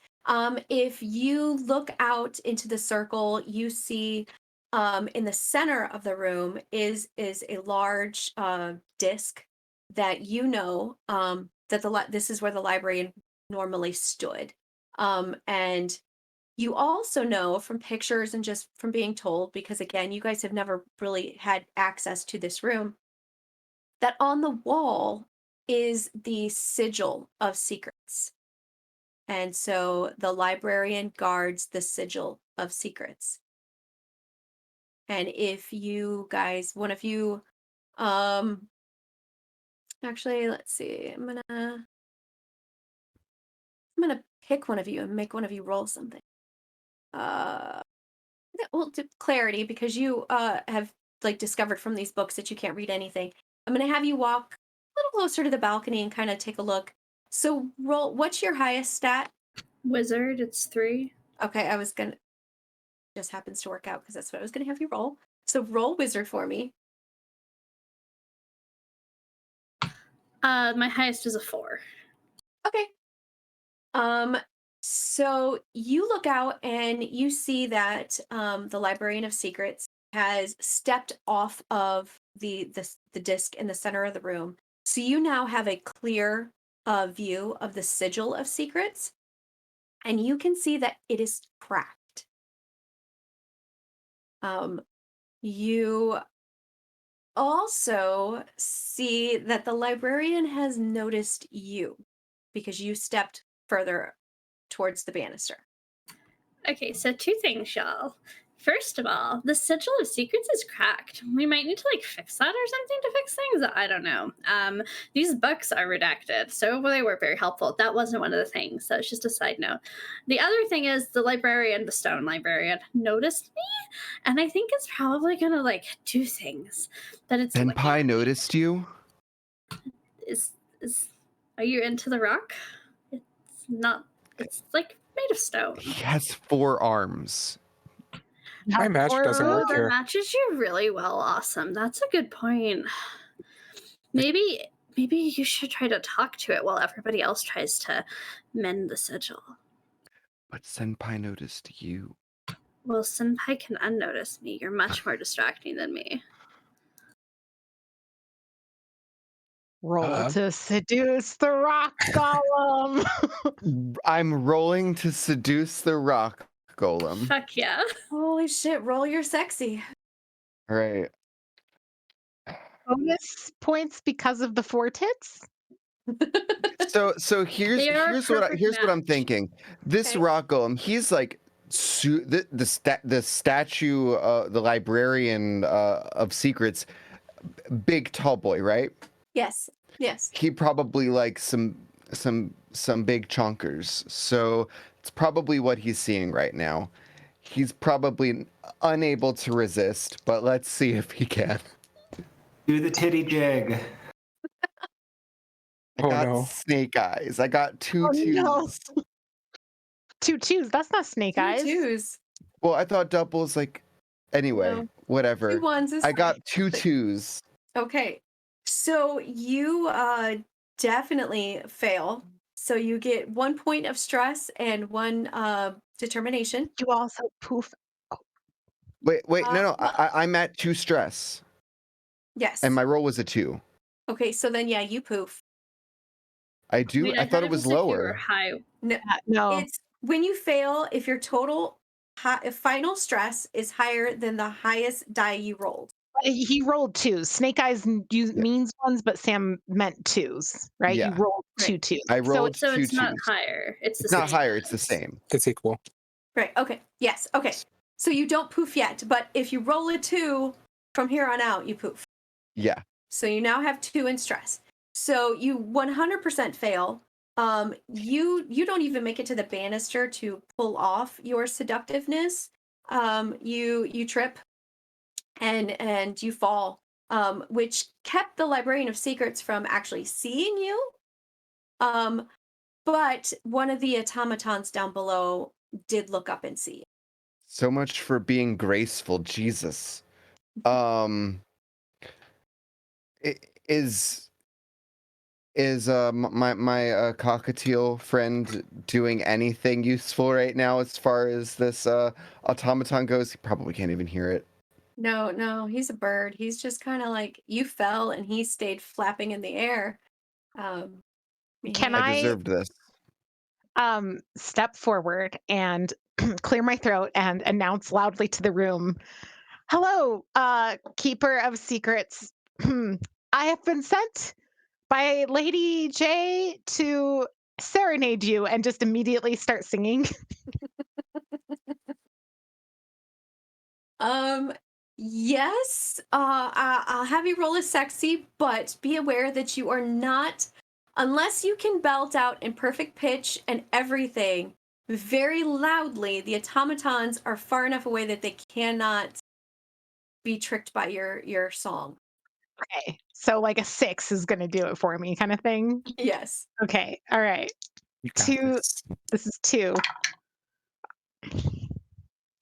If you look out into the circle, you see in the center of the room is a large disc that that this is where the librarian normally stood. And you also know from pictures and just from being told, because again, you guys have never really had access to this room, that on the wall is the sigil of secrets. And so the librarian guards the sigil of secrets. And if you guys, one of you, actually, let's see, I'm gonna pick one of you and make one of you roll something. Well, to clarity, because you have like discovered from these books that you can't read anything. I'm gonna have you walk a little closer to the balcony and kind of take a look. So roll. What's your highest stat? Wizard, it's 3. Okay, I was gonna. Just happens to work out because that's what I was gonna have you roll. So roll wizard for me. My highest is a 4. Okay. So you look out and you see that the Librarian of Secrets has stepped off of the disc in the center of the room. So you now have a clear view of the sigil of secrets, and you can see that it is cracked. You also see that the librarian has noticed you because you stepped further towards the banister. Okay, so 2 things, y'all. First of all, the sigil of secrets is cracked. We might need to like fix that or something to fix things. I don't know. These books are redacted, so they were very helpful. That wasn't one of the things. So it's just a side note. The other thing is the librarian, the stone librarian, noticed me, and I think it's probably gonna like do things that it's. Senpai noticed you? Is are you into the rock? It's not. It's like made of stone. He has 4 arms. My magic doesn't Oh, work that here. matches you really well. Awesome. That's a good point. Maybe you should try to talk to it while everybody else tries to mend the sigil. But Senpai noticed you. Well, Senpai can unnotice me. You're much more distracting than me. Roll to seduce the rock golem. I'm rolling to seduce the rock golem. Fuck yeah. Holy shit, roll your sexy. All right. Bonus points because of the 4 tits. So here's They are a here's what perfect I'm match. thinking. This Okay. rock golem, he's like the statue, the librarian of secrets, big tall boy, right? Yes. Yes. He probably likes some big chonkers. So it's probably what he's seeing right now. He's probably unable to resist, but let's see if he can. Do the titty jig. I Oh, got no. snake eyes. I got 2 Oh, twos. no. 2 twos. That's not snake eyes. 2 twos. Well, I thought doubles anyway, No. whatever. 2 ones is I got fine. 2 twos. Okay. So you definitely fail. So you get 1 point of stress and 1 determination. You also poof. Wait, no, no. Well, I'm at 2 stress, yes. and my roll was a 2. Okay, so then yeah, you poof. I do. Wait, I thought it was if you were lower. high. No, No, it's when you fail, if your total final stress is higher than the highest die you rolled. he rolled twos. Snake Eyes Yeah. means ones, but Sam meant twos, right? You Yeah. rolled two Right. twos. I So rolled So 2 it's not 2s. higher. It's the It's not same. higher. It's the same. It's equal. Right. Okay. Yes. Okay. So you don't poof yet, but if you roll a 2 from here on out, you poof. Yeah. So you now have 2 in stress. So you 100% fail. You don't even make it to the banister to pull off your seductiveness. You trip and you fall, which kept the Librarian of Secrets from actually seeing you. But one of the automatons down below did look up and see you. So much for being graceful, Jesus. I- Is my cockatiel friend doing anything useful right now as far as this automaton goes? He probably can't even hear it. No, he's a bird. He's just kind of like you fell and he stayed flapping in the air. Um, Can I I deserved this. step forward and clear my throat and announce loudly to the room, "Hello, keeper of secrets. I have been sent by Lady J to serenade you," and just immediately start singing. Um, yes, I'll have you roll a sexy, but be aware that you are not, unless you can belt out in perfect pitch and everything very loudly, the automatons are far enough away that they cannot be tricked by your song. Okay, so like a 6 is gonna do it for me, kind of thing. Yes. Okay, all right. You got 2. this. This is 2.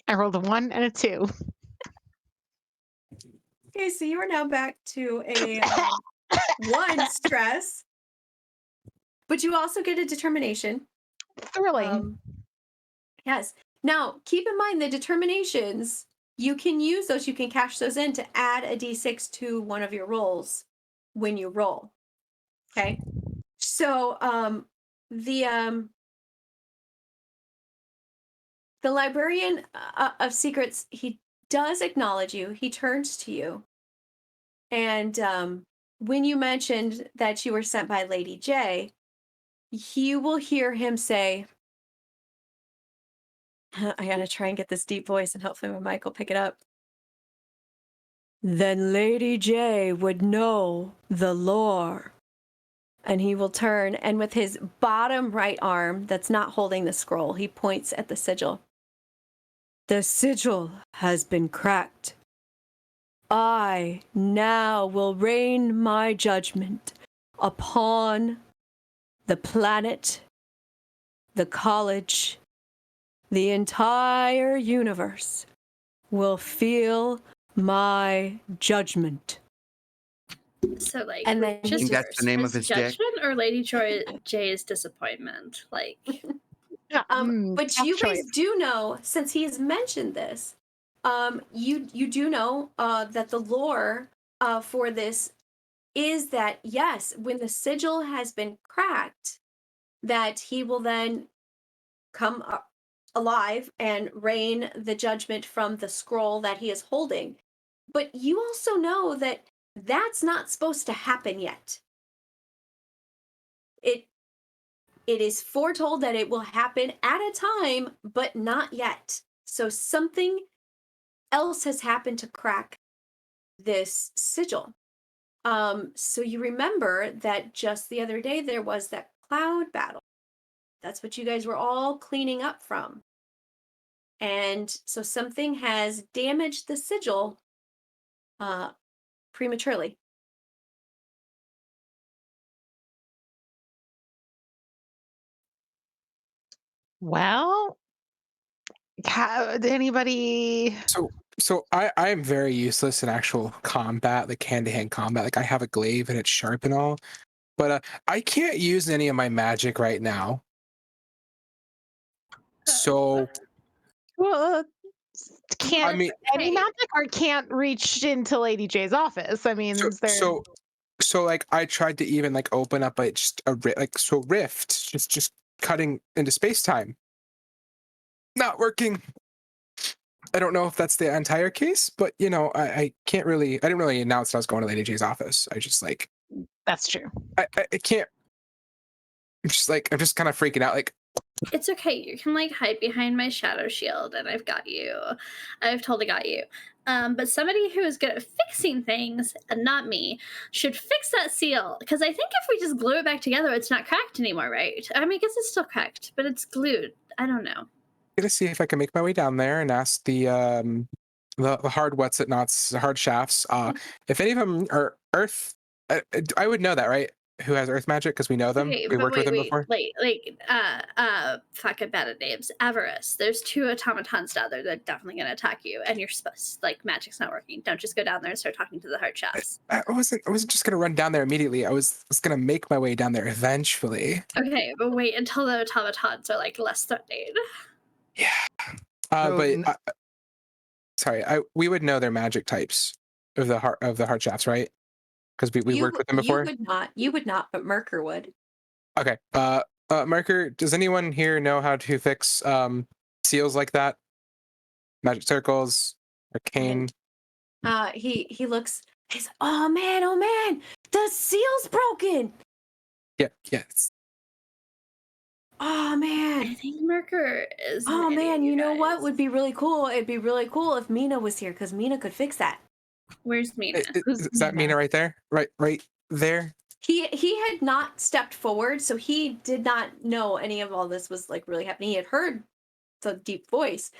I rolled a 1 and a 2. Okay, so you are now back to a 1 stress, but you also get a determination. Thrilling. Yes. Now, keep in mind the determinations, you can use those, you can cash those in to add a d6 to one of your rolls when you roll. Okay? So, the librarian of secrets, he does acknowledge you. He turns to you. And when you mentioned that you were sent by Lady J, you will hear him say, I gotta try and get this deep voice, and hopefully my mic will pick it up. Then Lady J would know the lore. And he will turn, and with his bottom right arm that's not holding the scroll, he points at the sigil. The sigil has been cracked. I now will rain my judgment upon the planet, the college, the entire universe will feel my judgment. So like, And then which is he think that's the name of his his dick? judgment or Lady J's disappointment? Like, but Tough you guys choice. do know, since he has mentioned this, you do know that the lore for this is that yes, when the sigil has been cracked, that he will then come alive and rain the judgment from the scroll that he is holding. But you also know that that's not supposed to happen yet. It is foretold that it will happen at a time, but not yet. So something else has happened to crack this sigil. So you remember that just the other day there was that cloud battle. That's what you guys were all cleaning up from. And so something has damaged the sigil prematurely. Well, did anybody? So So I am very useless in actual combat, like hand-to-hand combat. Like I have a glaive and it's sharp and all, but I can't use any of my magic right now. So Well, I can't mean, any Okay. magic or can't reach into Lady J's office. I mean, so is there? so like I tried to even like open up just a rift, just cutting into space time. Not working. I don't know if that's the entire case, but you know, I can't really. I didn't really announce that I was going to Lady J's office. I just like That's true. I can't. I'm just kind of freaking out. Like It's okay. You can like hide behind my shadow shield, and I've got you. I've totally got you. But somebody who is good at fixing things, and not me, should fix that seal. Because I think if we just glue it back together, it's not cracked anymore, right? I mean, I guess it's still cracked, but it's glued. I don't know. I'm gonna see if I can make my way down there and ask the hard what's it nots, the hard shafts. If any of them are Earth, I would know that, right? Who has Earth magic? Because we know them. Okay, We but worked with them wait, before. fuck, I'm bad at names. Avarice. There's 2 automatons down there that are definitely gonna attack you, and you're supposed like magic's not working. Don't just go down there and start talking to the heart shafts. I wasn't just gonna run down there immediately. I was gonna make my way down there eventually. Okay, but wait until the automatons are like less threatening. Yeah. So But n- sorry, we would know their magic types of the heart shafts, right? Because we worked with them before. You would not, but Merker would. Okay. Marker, does anyone here know how to fix seals like that? Magic circles, arcane. He looks. He's oh man, the seal's broken. Yeah, yes. Oh I man. think Merker is. an Oh idiot, man, you know what guys. would be really cool? It'd be really cool if Mina was here because Mina could fix that. Where's Mina? Who's Is that Mina? Mina right there? Right there. He had not stepped forward, so he did not know any of all this was like really happening. He had heard the deep voice.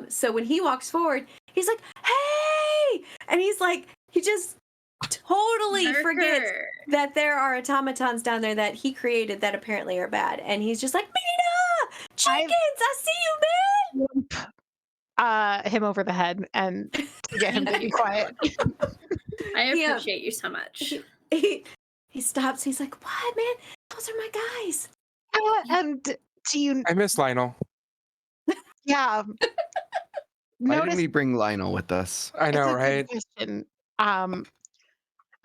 So when he walks forward, he's like, "Hey!" And he's like, he just totally forgets Merker. that there are automatons down there that he created that apparently are bad, and he's just like, "Mina, chickens! I see you, man!" Him over the head and to get him to be quiet. I Yeah. appreciate you so much. He stops. He's like, "What, man? Those are my guys." And do you? I miss Lionel. Yeah. why didn't Notice we bring Lionel with us? I know, it's a good right? question.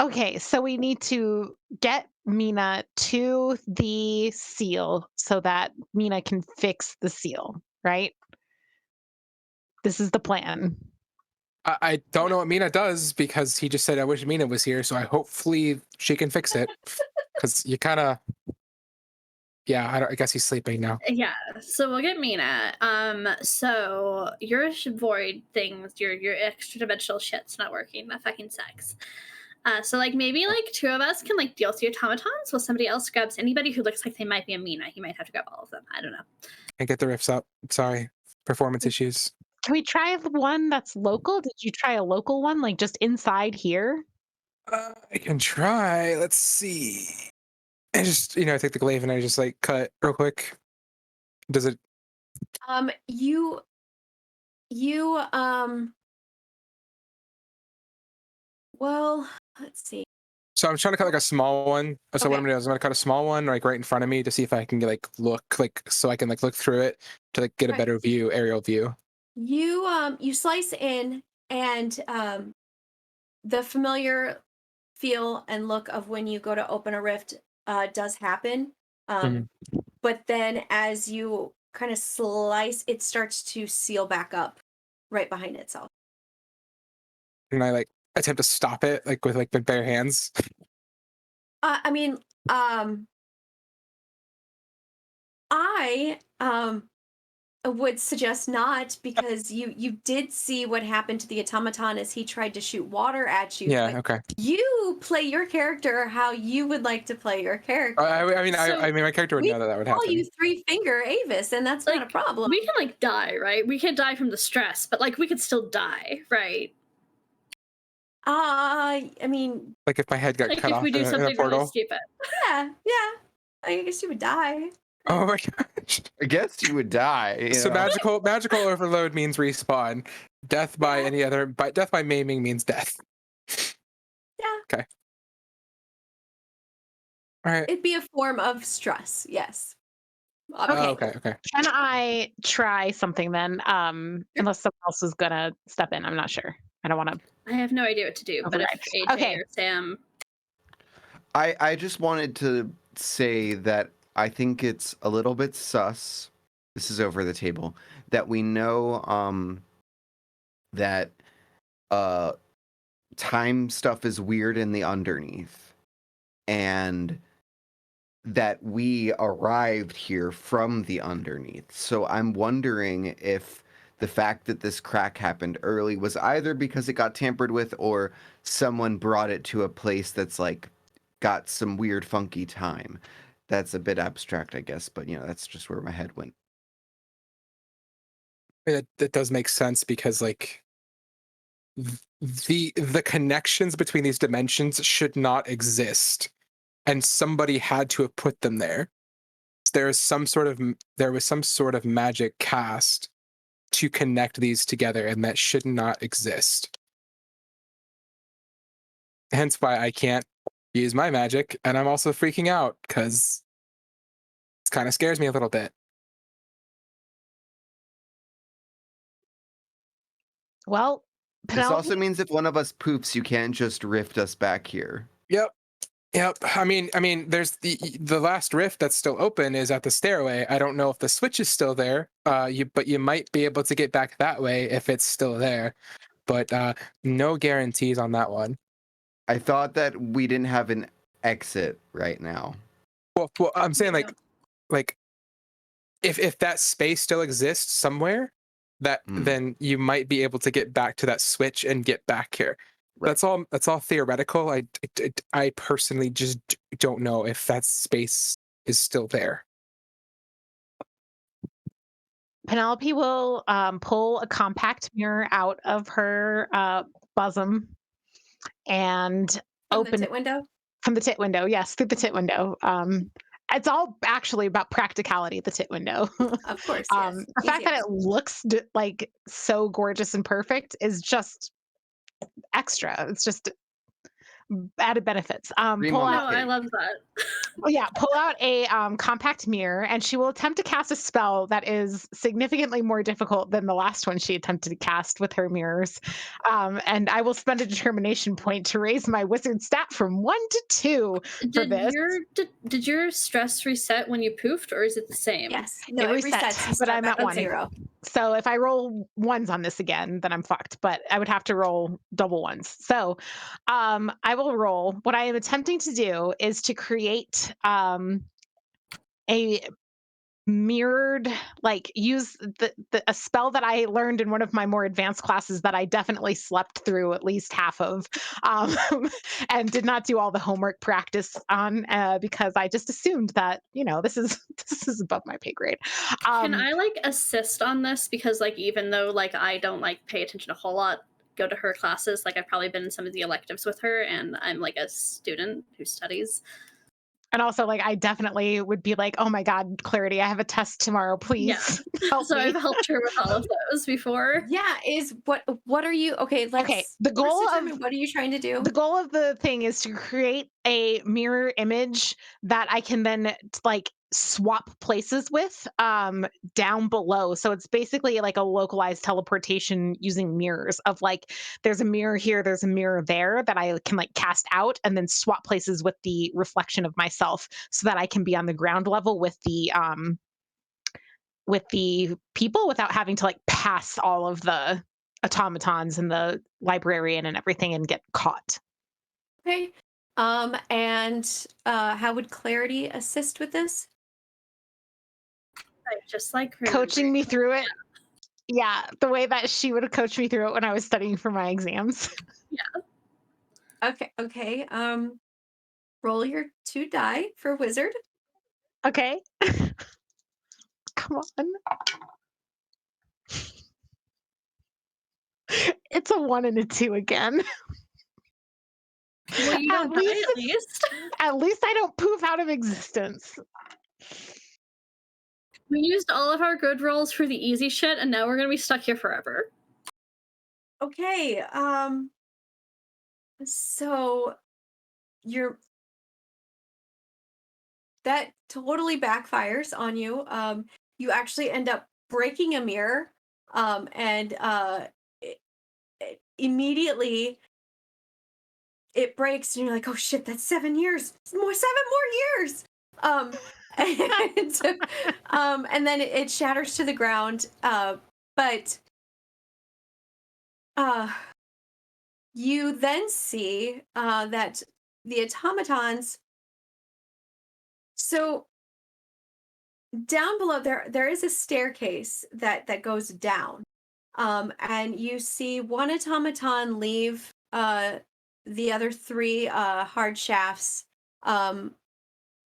Okay, so we need to get Mina to the seal so that Mina can fix the seal, right? This is the plan. I don't know what Mina does because he just said I wish Mina was here, so hopefully she can fix it. Because you kind of, yeah. I guess he's sleeping now. Yeah, so we'll get Mina. So your void things, your extra dimensional shit's not working. That fucking sucks. So like maybe like 2 of us can like deal with the automatons while somebody else grabs anybody who looks like they might be a Mina. He might have to grab all of them. I don't know. Can't get the riffs up. Sorry, performance issues. Can we try the one that's local? Did you try a local one, like just inside here? I can try. Let's see. I just I take the glaive and I just like cut real quick. Does it? You well, let's see. So I'm trying to cut like a small one. So what Okay. I'm gonna do is I'm gonna cut a small one like right in front of me to see if I can like look like so I can like look through it to like get a Right. better view, aerial view. You slice in, and the familiar feel and look of when you go to open a rift does happen. But then as you kind of slice, it starts to seal back up right behind itself. And I like attempt to stop it like with like my bare hands. I mean, I would suggest not, because you did see what happened to the automaton as he tried to shoot water at you. Yeah. but Okay. You play your character how you would like to play your character. I mean, So I mean, my character would know that would Call happen. you Three Finger Avis, and that's not a Like, problem. We can like die, right? We can die from the stress, but like we could still die, right? I mean, Like if my head got Like cut if off we do in a something really portal. stupid. yeah. I guess you would die. Oh my gosh. I guess you would die. So magical overload means respawn. Death by Yeah. any other, by death by maiming means death. Yeah. Okay. All right. It'd be a form of stress. Yes. Oh, Obviously. okay. Can I try something then? Sure. Unless someone else is gonna step in. I'm not sure. I don't want to. I have no idea what to do, but if Override. AJ Okay. or Sam, I just wanted to say that I think it's a little bit sus. This is over the table that we know that time stuff is weird in the underneath, and that we arrived here from the underneath. So I'm wondering if the fact that this crack happened early was either because it got tampered with or someone brought it to a place that's like got some weird funky time. That's a bit abstract, I guess, but that's just where my head went. That does make sense because like the connections between these dimensions should not exist, and somebody had to have put them there. There was some sort of magic cast to connect these together, and that should not exist. Hence why I can't use my magic, and I'm also freaking out because it kind of scares me a little bit. Well, This Penelope, also means if one of us poofs, you can't just rift us back here. Yep. I mean, there's the last rift that's still open is at the stairway. I don't know if the switch is still there. But you might be able to get back that way if it's still there. But no guarantees on that one. I thought that we didn't have an exit right now. Well, I'm saying Yeah. like if that space still exists somewhere, then you might be able to get back to that switch and get back here. Right. That's all theoretical. I personally just don't know if that space is still there. Penelope will pull a compact mirror out of her bosom and From open the tit window. from the tit window. Yes, through the tit window. It's all actually about practicality. The tit window. Of course. Yes. The fact that Easiest. it looks like so gorgeous and perfect is just extra. It's just added benefits. Cream Pull on the out. no, I cake. love that. Yeah, pull out a compact mirror, and she will attempt to cast a spell that is significantly more difficult than the last one she attempted to cast with her mirrors. And I will spend a determination point to raise my wizard stat from 1 to 2 for Did this. did your stress reset when you poofed, or is it the same? Yes. No, It it resets, resets. You but start I'm back at on 1. 0. So if I roll ones on this again, then I'm fucked. But I would have to roll double ones. So I will roll. What I am attempting to do is to create a mirrored, like use a spell that I learned in one of my more advanced classes that I definitely slept through at least half of, and did not do all the homework practice on because I just assumed that this is this is above my pay grade. Can I like assist on this? Because like even though like I don't like pay attention a whole lot, go to her classes, like I've probably been in some of the electives with her, and I'm like a student who studies. And also, like, I definitely would be like, oh my God, Clarity, I have a test tomorrow. Please help So me. I've helped her with all of those before. Yeah. Is what are you? Okay. Let's. Okay, the goal let's of determine what are you trying to do? the goal of the thing is to create a mirror image that I can then like swap places with down below. So it's basically like a localized teleportation using mirrors of like there's a mirror here, there's a mirror there that I can like cast out and then swap places with the reflection of myself so that I can be on the ground level with the people without having to like pass all of the automatons and the librarian and everything and get caught. Okay. And how would Clarity assist with this? I just like Coaching remembering. me through it. Yeah, the way that she would have coached me through it when I was studying for my exams. Okay. Okay. Roll your 2 die for wizard. Okay. Come on. It's a 1 and a 2 again. Well, you At don't die least at least. At least I don't poof out of existence. We used all of our good rolls for the easy shit, and now we're gonna be stuck here forever. Okay. So you're that totally backfires on you. You actually end up breaking a mirror. And it, immediately it breaks, and you're like, "Oh shit, that's 7 years, 7 more years." Um, and and then it shatters to the ground. But uh, you then see that the automatons. So down below there is a staircase that goes down, and you see one automaton leave the other three hard shafts, um,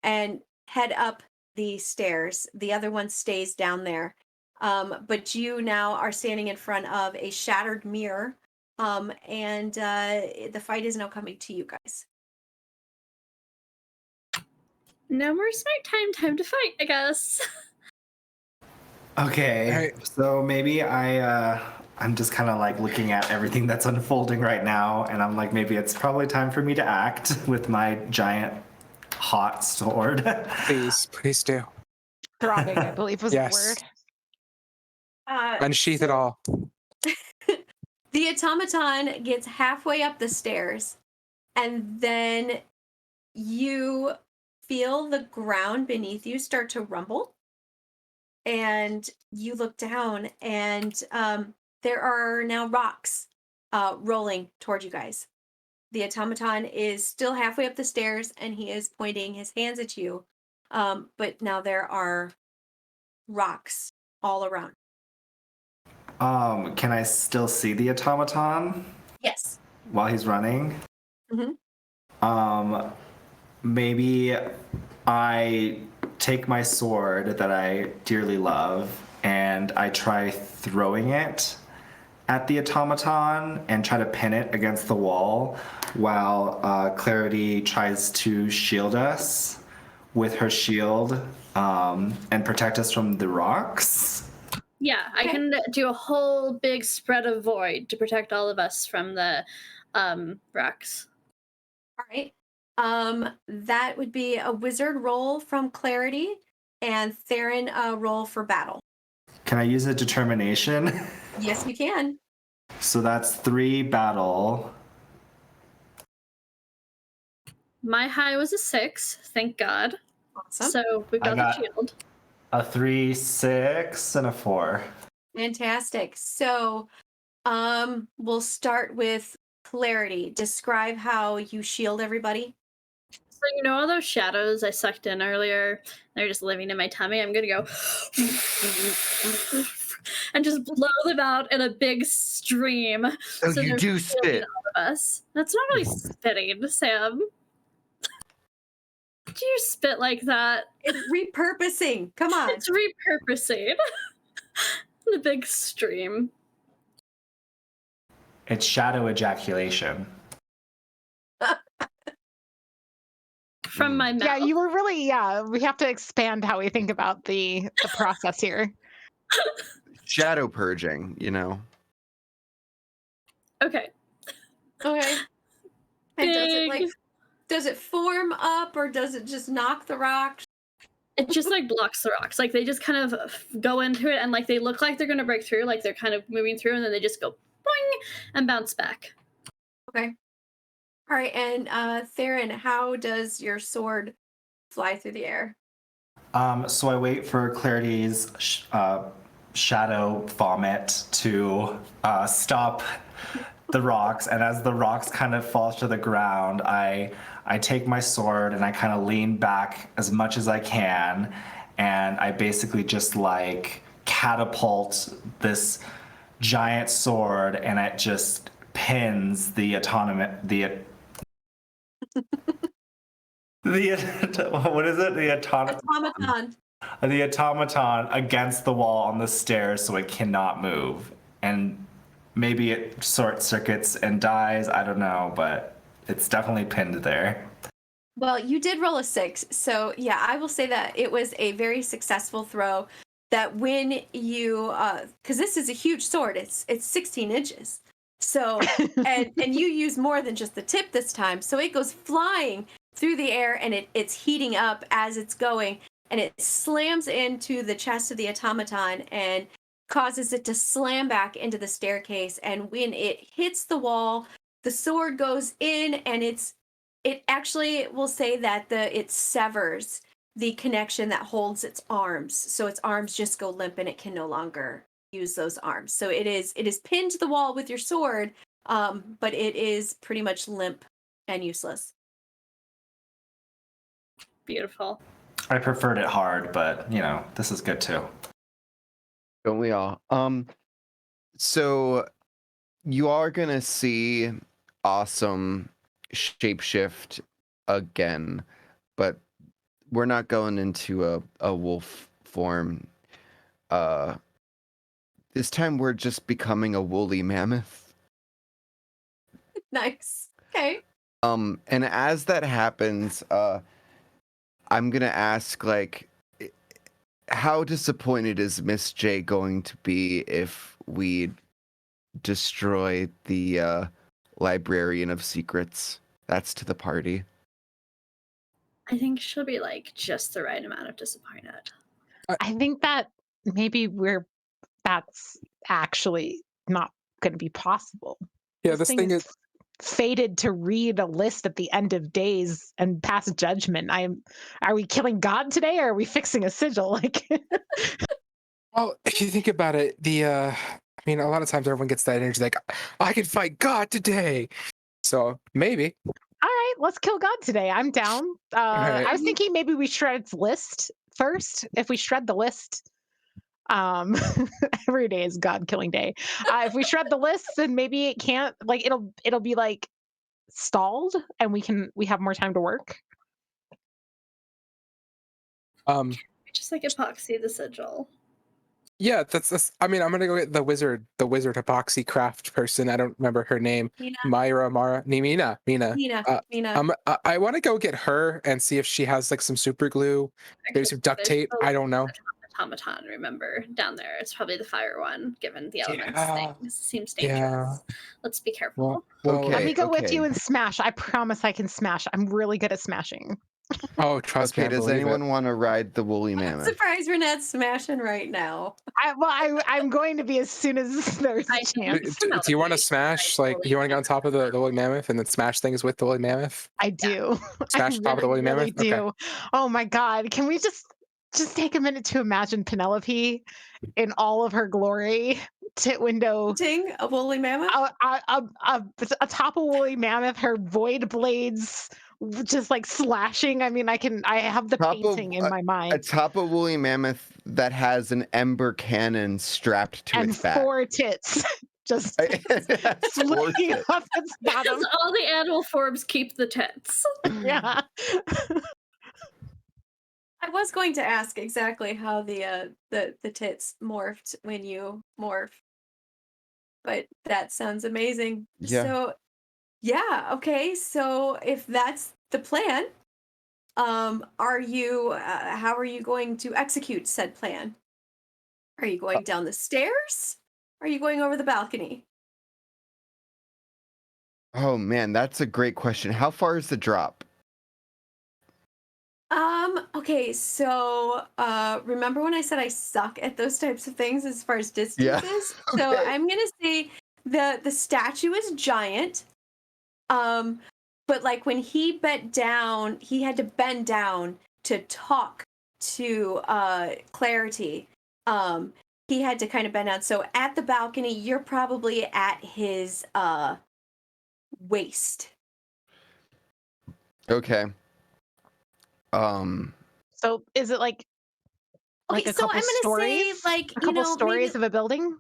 and head up the stairs. The other one stays down there, but you now are standing in front of a shattered mirror, and the fight is now coming to you guys. No more smart time to fight, I guess. Okay, Alright. so maybe I'm just kind of like looking at everything that's unfolding right now, and I'm like, maybe it's probably time for me to act with my giant hot sword. Please do. Throbbing, I believe was Yes. the word. Unsheath it all. The automaton gets halfway up the stairs, and then you feel the ground beneath you start to rumble. And you look down, and there are now rocks rolling toward you guys. The automaton is still halfway up the stairs, and he is pointing his hands at you. But now there are rocks all around. Can I still see the automaton Yes. while he's running? Mhm. Maybe I take my sword that I dearly love and I try throwing it at the automaton and try to pin it against the wall while Clarity tries to shield us with her shield and protect us from the rocks. Yeah, I Okay. can do a whole big spread of void to protect all of us from the rocks. All right. That would be a wizard roll from Clarity, and Theron roll for battle. Can I use a determination? Yes, you can. So that's 3 battle. My high was a 6, thank God. Awesome. So we've I got the got- shield. A 3, 6, and a 4. Fantastic. So, we'll start with Clarity. Describe how you shield everybody. So you know all those shadows I sucked in earlier? They're just living in my tummy. I'm gonna go and just blow them out in a big stream. Oh, So you they're do shielding spit. all of us. That's not really spitting, Sam. Do you spit like that? It's repurposing. Come on. It's repurposing. The big stream. It's shadow ejaculation. From my mouth. Yeah, you were really, we have to expand how we think about the process here. Shadow purging, you know. Okay. Okay. And Big. does it form up, or does it just knock the rocks? It just like blocks the rocks. Like they just kind of go into it and like they look like they're gonna break through, like they're kind of moving through, and then they just go boing and bounce back. Okay. All right. And Theron, how does your sword fly through the air? So I wait for Clarity's shadow vomit to stop the rocks, and as the rocks kind of fall to the ground, I take my sword and I kind of lean back as much as I can, and I basically just like catapult this giant sword, and it just pins the what is it? Automaton. The automaton against the wall on the stairs so it cannot move. And maybe it short circuits and dies, I don't know, but it's definitely pinned there. Well, you did roll a 6. So, yeah, I will say that it was a very successful throw. That when you, because this is a huge sword, it's 16 inches. So and you use more than just the tip this time. So it goes flying through the air, and it's heating up as it's going, and it slams into the chest of the automaton and causes it to slam back into the staircase. And when it hits the wall, the sword goes in, and it actually will say that it severs the connection that holds its arms. So its arms just go limp, and it can no longer use those arms. So it is pinned to the wall with your sword, but it is pretty much limp and useless. Beautiful. I preferred it hard, but this is good too. Don't we all? So you are gonna see awesome shapeshift again, but we're not going into a wolf form. This time we're just becoming a woolly mammoth. Nice. Okay. And as that happens, I'm gonna ask, like, how disappointed is Miss J going to be if we destroy the Librarian of Secrets? That's to the party. I think she'll be like just the right amount of disappointed. I think that maybe that's actually not going to be possible. Yeah, this thing is fated to read a list at the end of days and pass judgment. Are we killing God today, or are we fixing a sigil? Like, well, if you think about it, I mean, a lot of times everyone gets that energy like, I can fight God today. So maybe. All right, let's kill God today. I'm down. Right. I was thinking maybe we shred its list first. If we shred the list, every day is God killing day. If we shred the list, then maybe it can't. Like, it'll be like stalled, and we have more time to work. Just like epoxy the sigil. Yeah, that's. I mean, I'm gonna go get the wizard epoxy craft person. I don't remember her name. Mina. Mina. Mina. I want to go get her and see if she has like some super glue, maybe some duct tape. I don't know. Automaton, remember, down there. It's probably the fire one, given the elements Yeah. thing. Seems dangerous. Yeah. Let's be careful. Well, Okay. Let me go with you and smash. I promise I can smash. I'm really good at smashing. Oh, trust me. Okay, I does believe anyone it. want to ride the woolly I'm mammoth? surprised Renette's smashing right now. I'm going to be as soon as there's a I chance. Do you want to smash? Like, do you want to get on top of the woolly mammoth and then smash things with the woolly mammoth? I do. Smash I top of the woolly really mammoth? do. Okay. Oh my God. Can we just take a minute to imagine Penelope in all of her glory, tit window, Ting, a woolly mammoth? atop a woolly mammoth, her void blades just like slashing. I mean, I have the painting in my A mind. top of woolly mammoth that has an ember cannon strapped to And its back. 4 tits just That's four flicking tits. off its bottom. Because all the animal forms keep the tits. Yeah. I was going to ask exactly how the tits morphed when you morph, but that sounds amazing. Yeah. So, yeah, okay. So if that's the plan, are you? How are you going to execute said plan? Are you going down the stairs? Are you going over the balcony? Oh man, that's a great question. How far is the drop? Okay, so remember when I said I suck at those types of things as far as distances? So okay. I'm gonna say the statue is giant. But like when he bent down, he had to bend down to talk to Clarity. He had to kind of bend down. So at the balcony, you're probably at his waist. Okay. So is it like Okay, a so couple I'm gonna stories? say like a couple stories maybe, of a building?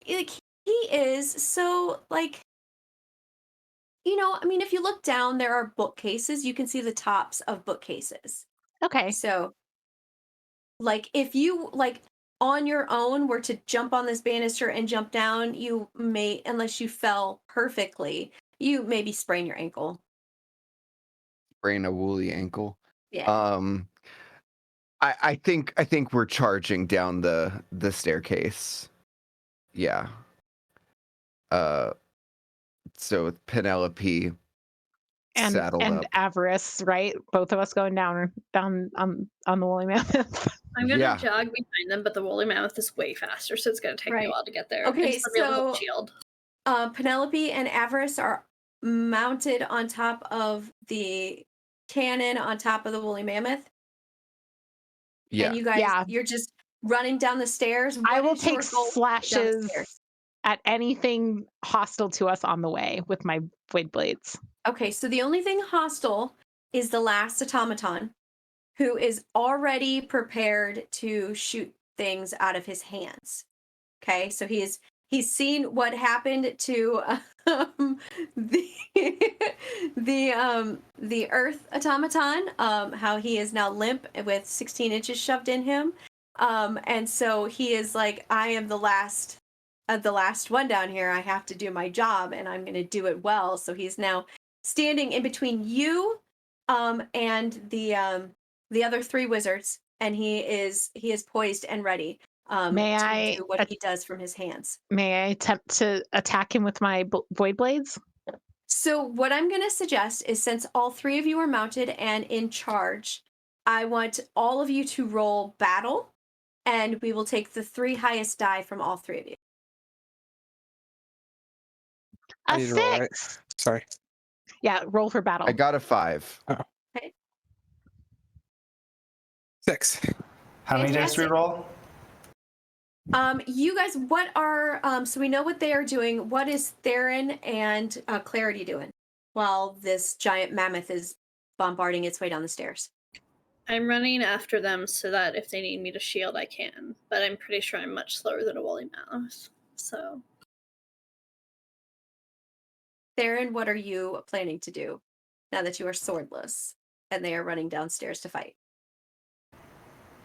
like he is so like I mean, if you look down, there are bookcases. You can see the tops of bookcases. Okay. So, like, if you like on your own were to jump on this banister and jump down, you may, unless you fell perfectly, you maybe sprain your ankle. Sprain a woolly ankle. Yeah. I think we're charging down the staircase. Yeah. So with Penelope saddled and up. Avarice, right? Both of us going down on the woolly mammoth. I'm gonna Yeah. jog behind them, but the woolly mammoth is way faster, so it's gonna take me a Right. while to get there. Okay, I just want to be able to hold so- shield. Penelope and Avarice are mounted on top of the cannon on top of the woolly mammoth. Yeah. And you guys, Yeah. you're just running down the stairs. I What will is your take goal down the slashes stairs? at anything hostile to us on the way with my void blades. Okay, so the only thing hostile is the last automaton, who is already prepared to shoot things out of his hands. Okay, so he's seen what happened to the the Earth automaton, how he is now limp with 16 inches shoved in him, and so he is like, I am the last one down here. I have to do my job, and I'm going to do it well. So he's now standing in between you and the other three wizards, and he is poised and ready May to I do what he does from his hands. May I attempt to attack him with my void blades? So what I'm going to suggest is, since all three of you are mounted and in charge, I want all of you to roll battle, and we will take the 3 highest die from all 3 of you. I A need to roll, right? 6. Sorry. Yeah, roll for battle. I got a 5. 6. How many dice do we Fantastic. roll? You guys, what are so we know what they are doing. What is Theron and Clarity doing while this giant mammoth is bombarding its way down the stairs? I'm running after them so that if they need me to shield, I can. But I'm pretty sure I'm much slower than a woolly mammoth. So Theron, what are you planning to do now that you are swordless and they are running downstairs to fight?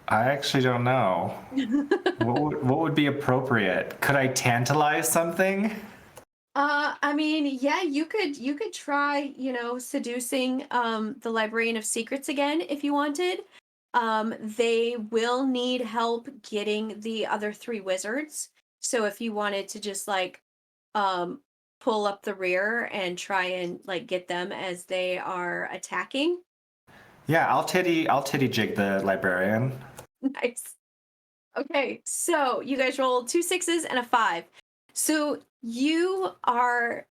I actually don't know. What would be appropriate? Could I tantalize something? I mean, yeah, you could try, seducing the Librarian of Secrets again if you wanted. They will need help getting the other 3 wizards. So if you wanted to just like pull up the rear and try and like get them as they are attacking. Yeah, I'll titty jig the librarian. Nice. Okay, so you guys rolled 2 6s and a 5. So you are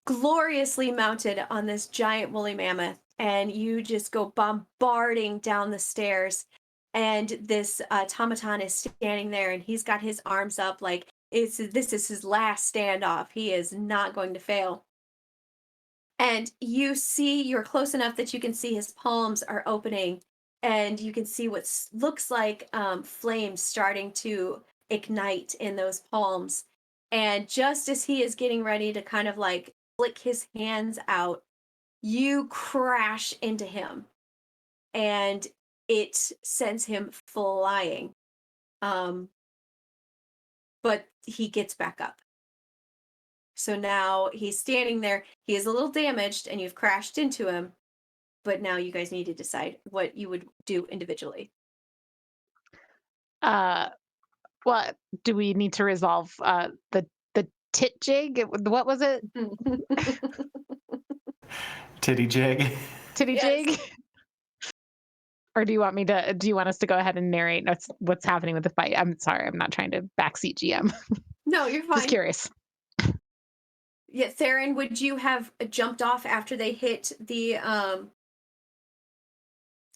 gloriously mounted on this giant woolly mammoth, and you just go bombarding down the stairs. And this automaton is standing there, and he's got his arms up like this is his last standoff. He is not going to fail. And you're close enough that you can see his palms are opening, and you can see what looks like flames starting to ignite in those palms. And just as he is getting ready to kind of like flick his hands out, you crash into him, and it sends him flying. But he gets back up. So now he's standing there. He is a little damaged, and you've crashed into him. But now you guys need to decide what you would do individually. What do we need to resolve? The tit jig? What was it? Titty jig. Titty Yes. jig? Or do you want us to go ahead and narrate what's happening with the fight? I'm sorry, I'm not trying to backseat GM. No, you're fine. Just curious. Yeah, Theron, would you have jumped off after they hit the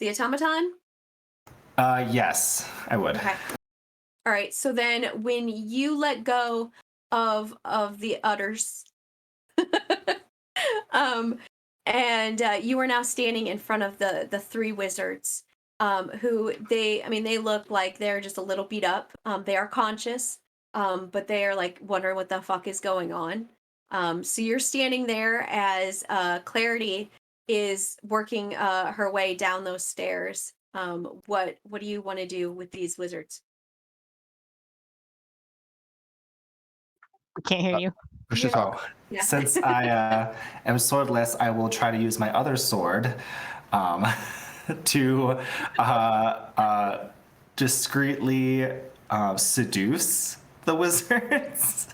automaton? Yes, I would. Okay. All right. So then, when you let go of the udders, and you are now standing in front of the 3 wizards, who they look like they're just a little beat up. They are conscious, but they are like wondering what the fuck is going on. So you're standing there as Clarity is working her way down those stairs. What do you want to do with these wizards? We can't hear you. Push to talk. Oh, Yeah. since I am swordless, I will try to use my other sword to discreetly seduce the wizards.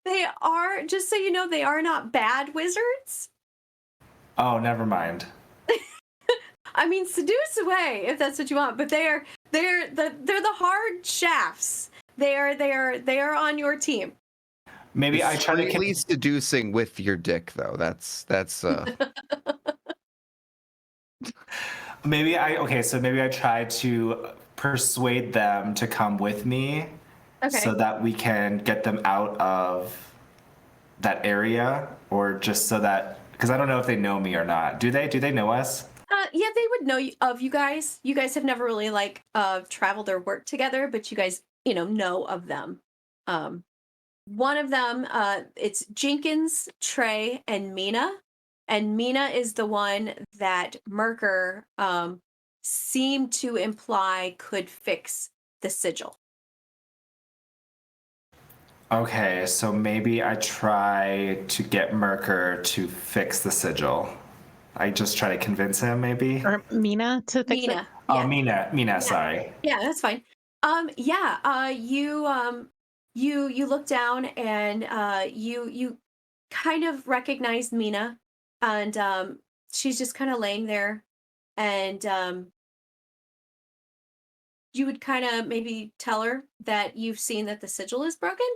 They are, just so you know, they are not bad wizards. Oh, never mind. I mean, seduce away if that's what you want, but they're the hard shafts. They are on your team. Maybe I try to Slightly seducing with your dick, though. That's maybe I try to persuade them to come with me Okay. so that we can get them out of that area, or just so that, because I don't know if they know me or not. Do they know us? Yeah, they would know of you guys. You guys have never really like traveled or worked together, but you guys, know of them. One of them, it's Jenkins, Trey, and Mina. And Mina is the one that Merker seemed to imply could fix the sigil. Okay, so maybe I try to get Merker to fix the sigil. I just try to convince him, maybe. Or Mina to fix it. Mina. Oh, Yeah. Mina, sorry. Yeah, that's fine. You look down and you kind of recognize Mina, and she's just kind of laying there, and you would kind of maybe tell her that you've seen that the sigil is broken.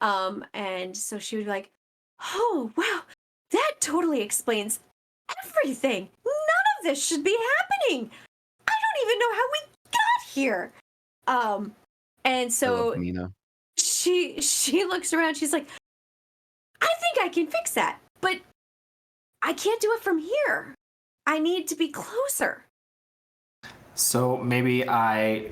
And so she would be like, "Oh, wow, that totally explains everything. None of this should be happening. I don't even know how we got here." And I so love Mina. she looks around, she's like, "I think I can fix that, but I can't do it from here. I need to be closer." So maybe I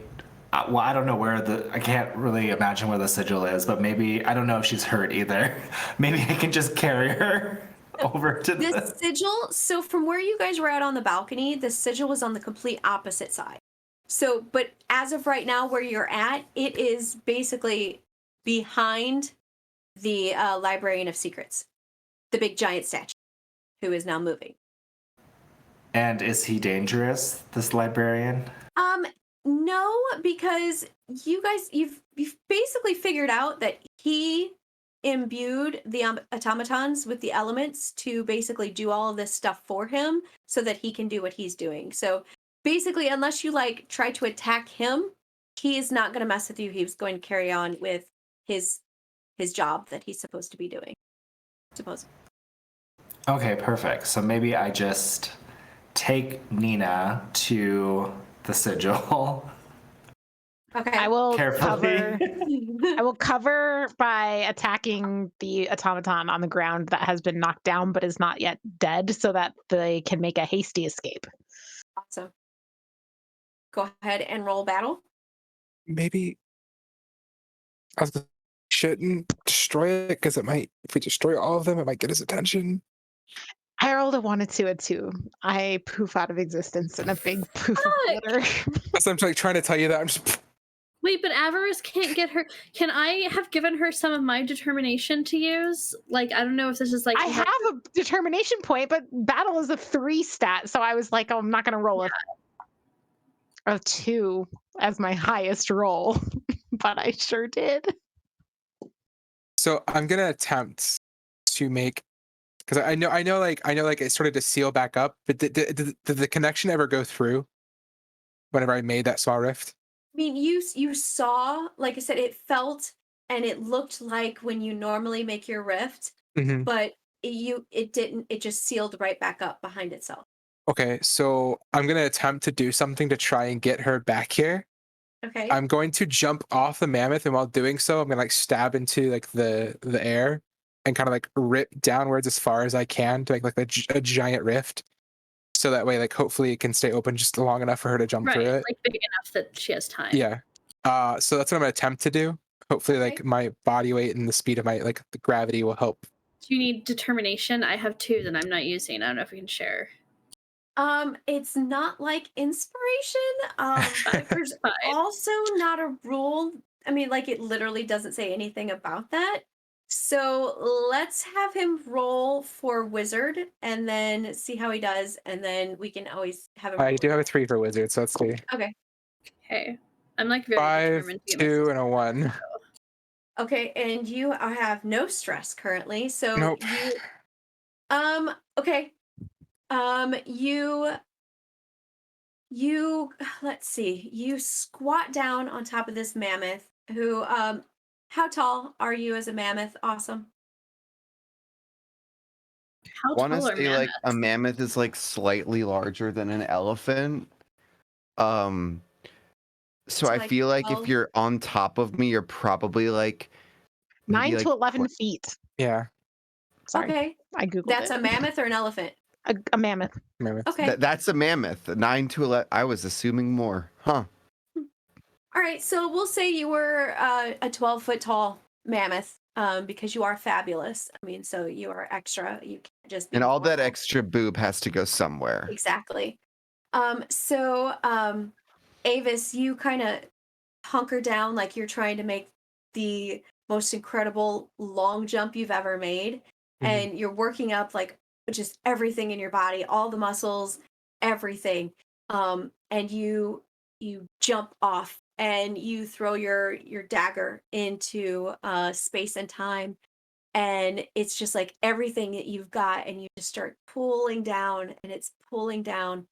don't know I can't really imagine where the sigil is, but maybe, I don't know if she's hurt either. Maybe I can just carry her over to The sigil, so from where you guys were at on the balcony, the sigil was on the complete opposite side. So, but as of right now, where you're at, it is basically behind the Librarian of Secrets, the big giant statue, who is now moving. And is he dangerous, this librarian? No, because you guys, you've basically figured out that he imbued the automatons with the elements to basically do all of this stuff for him so that he can do what he's doing. So basically, unless you like try to attack him, he is not going to mess with you. He's going to carry on with his job that he's supposed to be doing. Suppose. Okay, perfect. So maybe I just take Nina to the sigil. Okay. I will Carefully. cover. I will cover by attacking the automaton on the ground that has been knocked down but is not yet dead, so that they can make a hasty escape. Awesome. Go ahead and roll battle. Maybe I shouldn't destroy it because it might. If we destroy all of them, it might get his attention. I rolled a 1, a 2, a 2. I poof out of existence in a big poof of glitter. So I'm like trying to tell you that I'm just. Wait, but Avarice can't get her. Can I have given her some of my determination to use? Like, I don't know if this is like. I have a determination point, but battle is a 3 stat, so I was like, oh, I'm not going to roll a 2 as my highest roll, but I sure did. So I'm gonna attempt to make, because I know like it started to seal back up, but did the connection ever go through whenever I made that small rift? I mean, you saw, like I said, it felt and it looked like when you normally make your rift, Mm-hmm. but it didn't. It just sealed right back up behind itself. Okay, so I'm gonna attempt to do something to try and get her back here. Okay. I'm going to jump off the mammoth, and while doing so, I'm gonna like stab into like the air and kind of like rip downwards as far as I can to make like a giant rift. So that way, like hopefully it can stay open just long enough for her to jump Right, through it. like big enough that she has time. Yeah. So that's what I'm gonna attempt to do. Hopefully, like Okay. my body weight and the speed of my the gravity will help. Do you need determination? I have 2 that I'm not using. I don't know if we can share. It's not like inspiration. There's Fine. also not a rule. I mean, like it literally doesn't say anything about that. So let's have him roll for wizard and then see how he does, and then we can always have him. I roll do have a again. 3 for wizard, so let's see. Okay. Okay. I'm like very 5, determined to get my 2, sister and a 1. Okay, and you have no stress currently, so Nope. okay. You let's see. You squat down on top of this mammoth who how tall are you as a mammoth? Awesome. How Want to tall are say like a mammoths? mammoth is like slightly larger than an elephant. Um, so So I like feel like if 12. you're on top of me, you're probably like maybe 9 like to 11 feet. Yeah, Sorry, Okay. I googled That's it. a mammoth or an elephant? A mammoth. mammoth. Okay. that's a mammoth. 9 to 11. I was assuming more, huh? All right, so we'll say you were a 12-foot tall mammoth because you are fabulous. I mean, so you are extra. You can't just be And all that normal. extra boob has to go somewhere. Exactly. Avis, you kind of hunker down like you're trying to make the most incredible long jump you've ever made. Mhm. And you're working up like just everything in your body, all the muscles, everything. And you jump off and you throw your dagger into space and time. And it's just like everything that you've got, and you just start pulling down, and it's pulling down,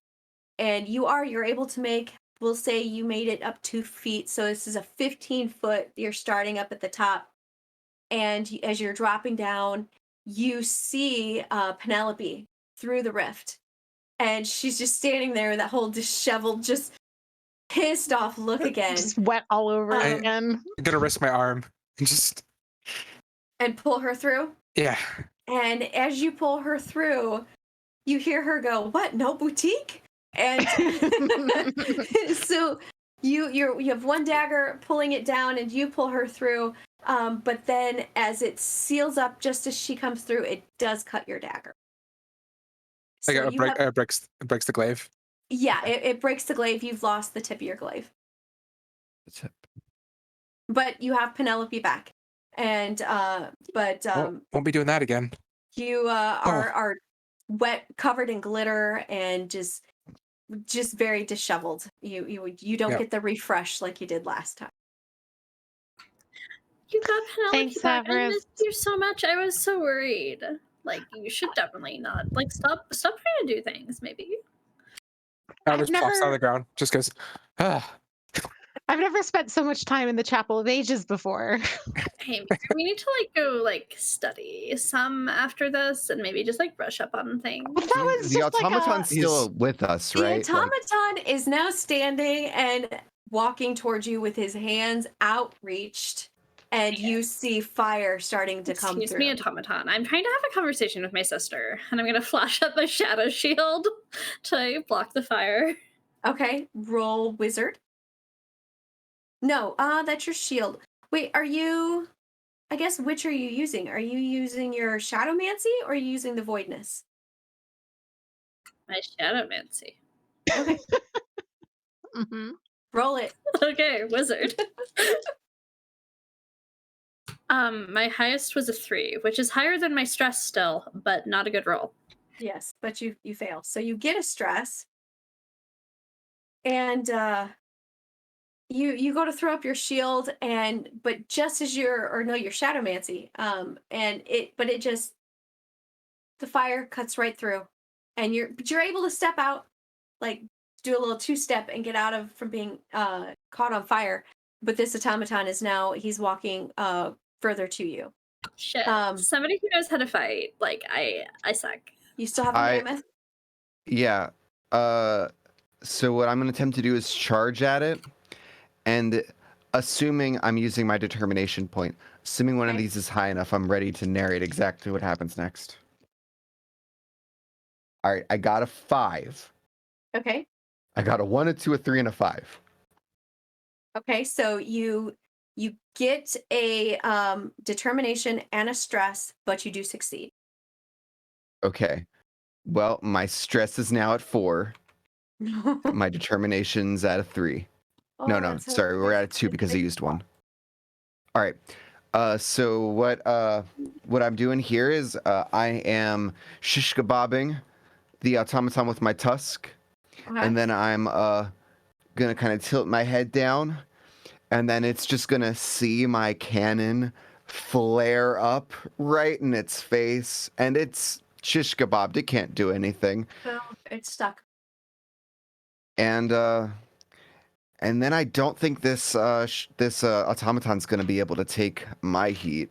and you're able to make, we'll say you made it up 2 feet, so this is a 15-foot, you're starting up at the top, and as you're dropping down you see Penelope through the rift, and she's just standing there with that whole disheveled, just pissed off look again. Just wet all over Um, again. I'm gonna risk my arm and just and pull her through, yeah. and as you pull her through you hear her go, "What? No boutique?" And so you have one dagger pulling it down, and you pull her through. But then, as it seals up, just as she comes through, it does cut your dagger. Like So you have, it breaks the glaive. yeah, it breaks the glaive. You've lost the tip of your glaive, but you have Penelope back, and Won't be doing that again. you are wet, covered in glitter, and just very disheveled. You don't Yep. get the refresh like you did last time. You got Penelope Thanks, back. I Everest. missed you so much. I was so worried. Like you should definitely not like stop trying to do things. Maybe. Albert I've plops down on never the ground. Just goes, ah. I've never spent so much time in the Chapel of Ages before. Hey, maybe we need to like go like study some after this and maybe just like brush up on things. But that was The just like automaton's a still with us, The right? Like, automaton is now standing and walking towards you with his hands outreached, and you see fire starting to come Excuse through. me, automaton. I'm trying to have a conversation with my sister, and I'm gonna flash up my shadow shield to block the fire. Okay, roll wizard. No, that's your shield. Wait, are you? I guess which are you using? Are you using your shadowmancy or are you using the voidness? My shadowmancy. Okay, Mhm. roll it. Okay, wizard. My highest was a 3, which is higher than my stress still, but not a good roll. Yes, but you fail. So you get a stress, and you go to throw up your shield, and but just as your shadowmancy, it just, the fire cuts right through, and you're able to step out, like do a little two-step and get out of from being caught on fire. But this automaton is now, he's walking further to you. Shit. Um, Somebody who knows how to fight. Like I suck. you still have a I- mammoth. yeah. So what I'm gonna attempt to do is charge at it, and assuming I'm using my determination point, assuming one of Okay. these is high enough, I'm ready to narrate exactly what happens next. All right, I got a 5. Okay. I got a 1, a 2, a 3, and a 5. Okay, so you get a determination and a stress, but you do succeed. Okay. Well, my stress is now at 4. My determination's at a 3. Oh, No, that's so sorry, we're nice. at a 2 because I used 1. All right. So what I'm doing here is I am shish kebabbing the automaton with my tusk, Okay. and then I'm gonna kind of tilt my head down, and then it's just gonna see my cannon flare up right in its face, and it's shish kebabbed. It can't do anything. So it's stuck. And then I don't think this automaton's gonna be able to take my heat.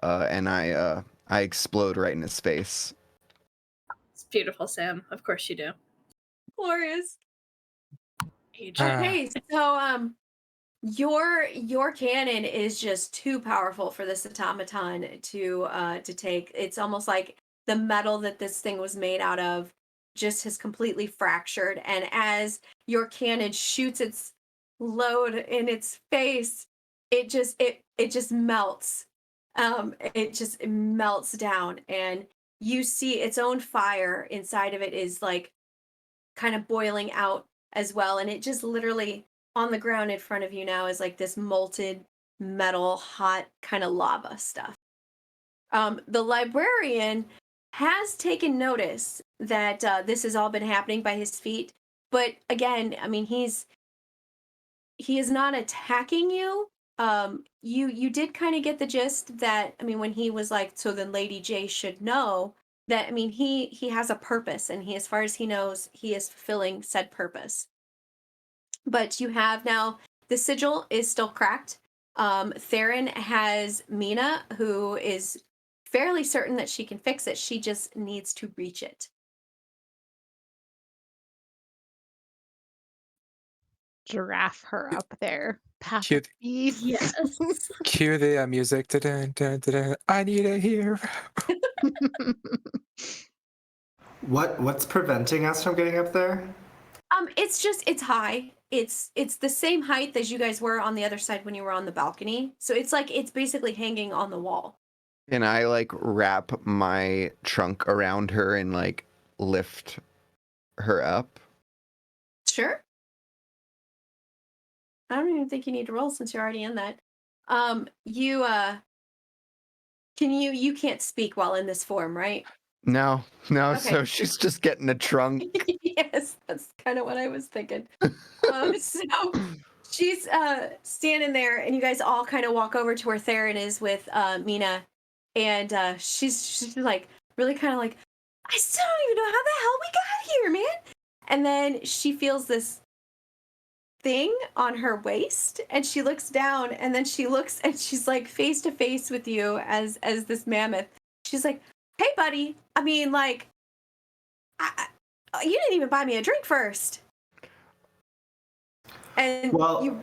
And I explode right in his face. It's beautiful, Sam. Of course you do. Glorious. Age. Okay, so your cannon is just too powerful for this automaton to take. It's almost like the metal that this thing was made out of just has completely fractured, and as your cannon shoots its load in its face, it just melts. It melts down, and you see its own fire inside of it is like kind of boiling out as well, and it just literally on the ground in front of you now is like this molten metal hot kind of lava stuff. The librarian has taken notice that this has all been happening by his feet, but again, I mean, he is not attacking you. You did kind of get the gist that, I mean, when he was like, so then Lady J should know that, I mean, he has a purpose, and he, as far as he knows, he is fulfilling said purpose. But you have now, the sigil is still cracked. Theron has Mina, who is fairly certain that she can fix it. She just needs to reach it. Giraffe her up there. Path Cute. of peace. Yes. Cue the music. Da-dun, dun, dun. I need a hero. What's preventing us from getting up there? It's high. It's the same height as you guys were on the other side when you were on the balcony. So it's like it's basically hanging on the wall. Can I like wrap my trunk around her and like lift her up? Sure. I don't even think you need to roll since you're already in that. You you can't speak while in this form, right? No. Okay. So she's just getting a trunk. Yes, that's kind of what I was thinking. So she's standing there, and you guys all kind of walk over to where Theron is with Mina, and she's like really kind of like, I still don't even know how the hell we got here, man. And then she feels this thing on her waist, and she looks down, and then she looks, and she's like face to face with you as this mammoth. She's like, hey buddy, I mean, like, you didn't even buy me a drink first. And Well, you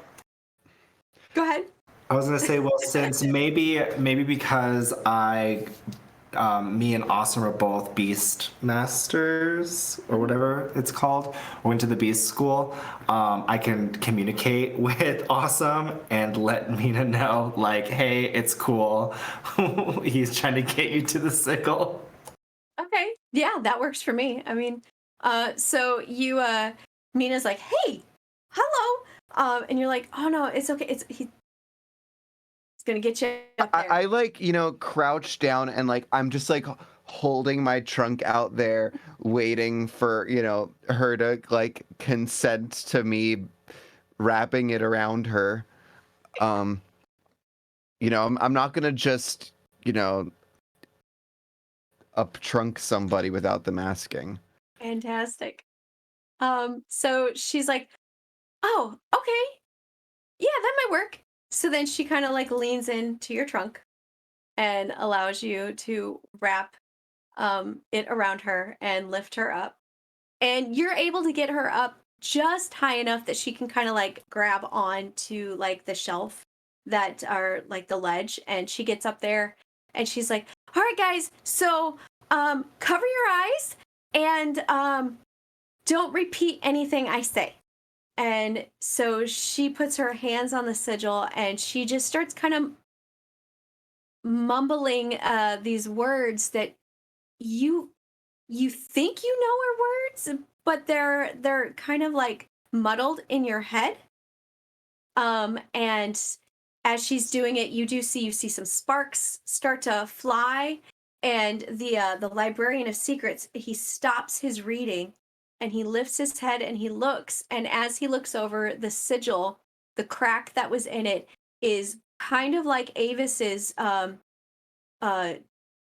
go ahead. I was gonna say, well, since maybe because me and Awesome are both Beast Masters or whatever it's called. We went to the Beast School. I can communicate with Awesome and let Mina know, like, hey, it's cool. He's trying to get you to the sickle. Okay, yeah, that works for me. I mean, so you, Mina's like, hey, hello, and you're like, oh no, it's okay. He's gonna get you up there. I like, crouch down and like I'm just like holding my trunk out there, waiting for, her to like consent to me wrapping it around her. I'm not gonna just, up trunk somebody without them asking. Fantastic. So she's like, oh, okay, yeah, that might work. So then she kind of like leans into your trunk and allows you to wrap it around her and lift her up. And you're able to get her up just high enough that she can kind of like grab on to like the shelf that are like the ledge. And she gets up there and she's like, all right, guys, so cover your eyes and don't repeat anything I say. And so she puts her hands on the sigil and she just starts kind of mumbling these words that you think you know are words, but they're kind of like muddled in your head. And as she's doing it, you see some sparks start to fly, and the librarian of secrets, he stops his reading and he lifts his head and he looks, and as he looks over, the sigil the crack that was in it is kind of like Avis's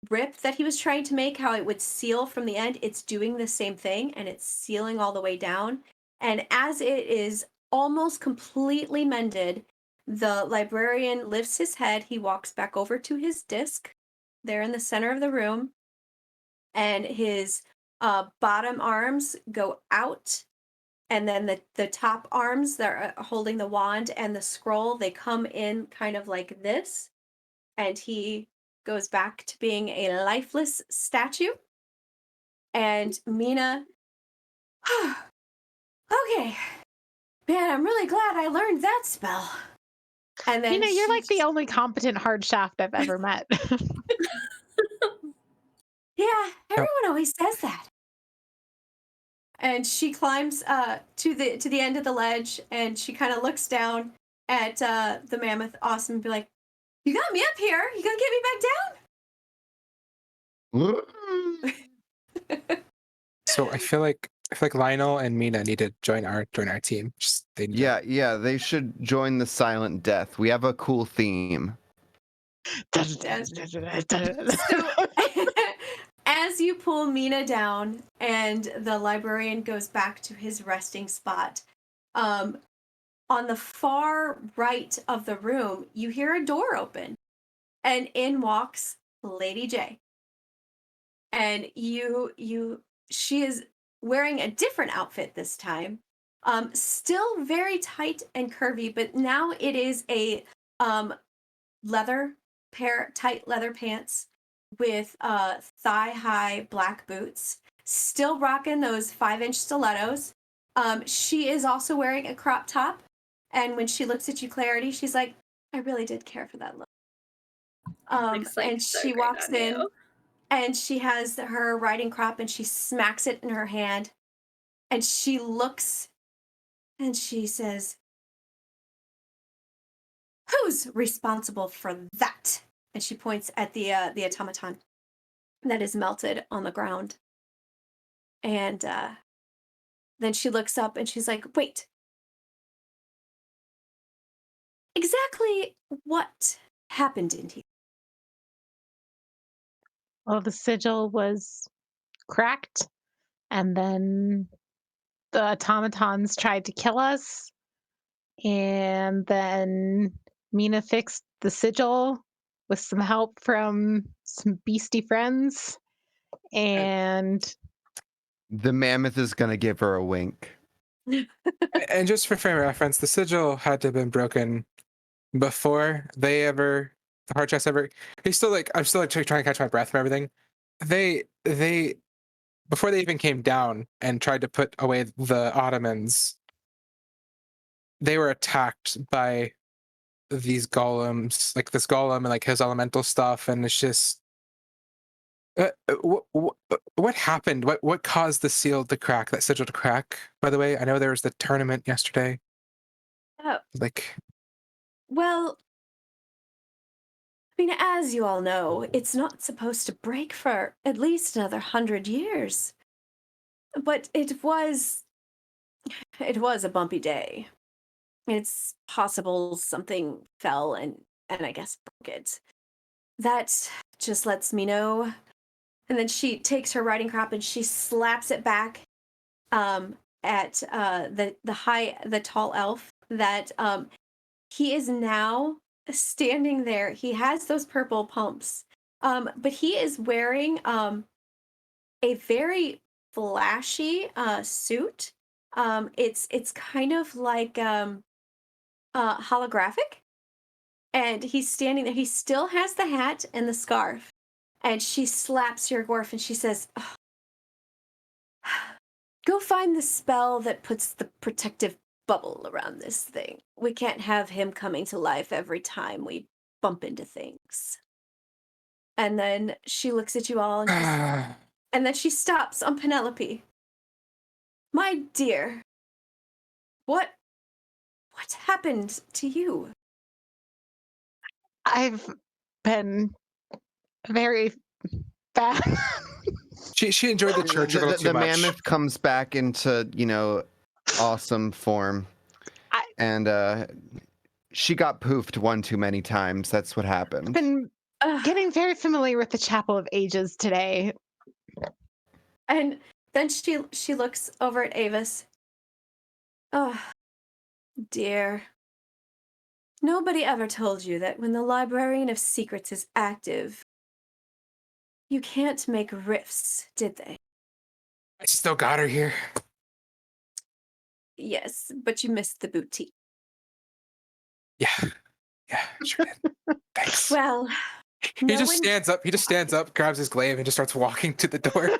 rip that he was trying to make, how it would seal from the end. It's doing the same thing, and it's sealing all the way down. And as it is almost completely mended, the librarian lifts his head. He walks back over to his disc there in the center of the room, and his bottom arms go out, and then the top arms that are holding the wand and the scroll, they come in kind of like this, and he goes back to being a lifeless statue. And Mina, okay, man, I'm really glad I learned that spell. And then You're like she the only competent hard shaft I've ever met. Yeah, everyone always says that. And she climbs to the end of the ledge, and she kind of looks down at the mammoth awesome and be like, "You got me up here. You gonna get me back down?" So I feel like Lionel and Mina need to join our team. Just they need to- Yeah, they should join the Silent Death. We have a cool theme. As you pull Mina down and the librarian goes back to his resting spot, on the far right of the room, you hear a door open, and in walks Lady J. And she is wearing a different outfit this time, still very tight and curvy, but now it is a tight leather pants with thigh-high black boots, still rocking those 5-inch stilettos. She is also wearing a crop top, and when she looks at you, Clarity, she's like, "I really did care for that look." Looks like And so she great walks on in, you. and she has her riding crop, and she smacks it in her hand, and she looks, and she says, "Who's responsible for that?" And she points at the automaton that is melted on the ground. And then she looks up and she's like, "Wait. Exactly what happened in here?" Well, the sigil was cracked, and then the automatons tried to kill us, and then Mina fixed the sigil with some help from some beastie friends, and The mammoth is gonna give her a wink. And just for frame of reference, the sigil had to have been broken before the hard chest ever. I'm still like trying to catch my breath from everything. They before they even came down and tried to put away the Ottomans, they were attacked by these golems, like this golem and like his elemental stuff, and it's just what happened? What caused the seal to crack, that sigil to crack? By the way, I know there was the tournament yesterday. Oh, Like, well, I mean, as you all know, it's not supposed to break for at least another 100 years. But it was a bumpy day. It's possible something fell and I guess broke it. That just lets me know. And then she takes her riding crop and she slaps it back at the tall elf that he is now standing there. He has those purple pumps, but he is wearing a very flashy suit. It's kind of like holographic, and he's standing there. He still has the hat and the scarf, and she slaps your Gorf and she says, "Oh, go find the spell that puts the protective bubble around this thing. We can't have him coming to life every time we bump into things." And then she looks at you all and and then she stops on Penelope. "My dear, what happened to you?" I've been very bad. she enjoyed the church a little too The much. mammoth comes back into, awesome form. and she got poofed one too many times. That's what happened. Been Ugh. getting very familiar with the Chapel of Ages today. And then she looks over at Avis. Oh, dear. Nobody ever told you that when the Librarian of Secrets is active, you can't make rifts, did they? I still got her here. Yes, but you missed the boutique. Yeah, sure did. Thanks. Well, He no just one- stands up. He just stands up, grabs his glaive, and just starts walking to the door.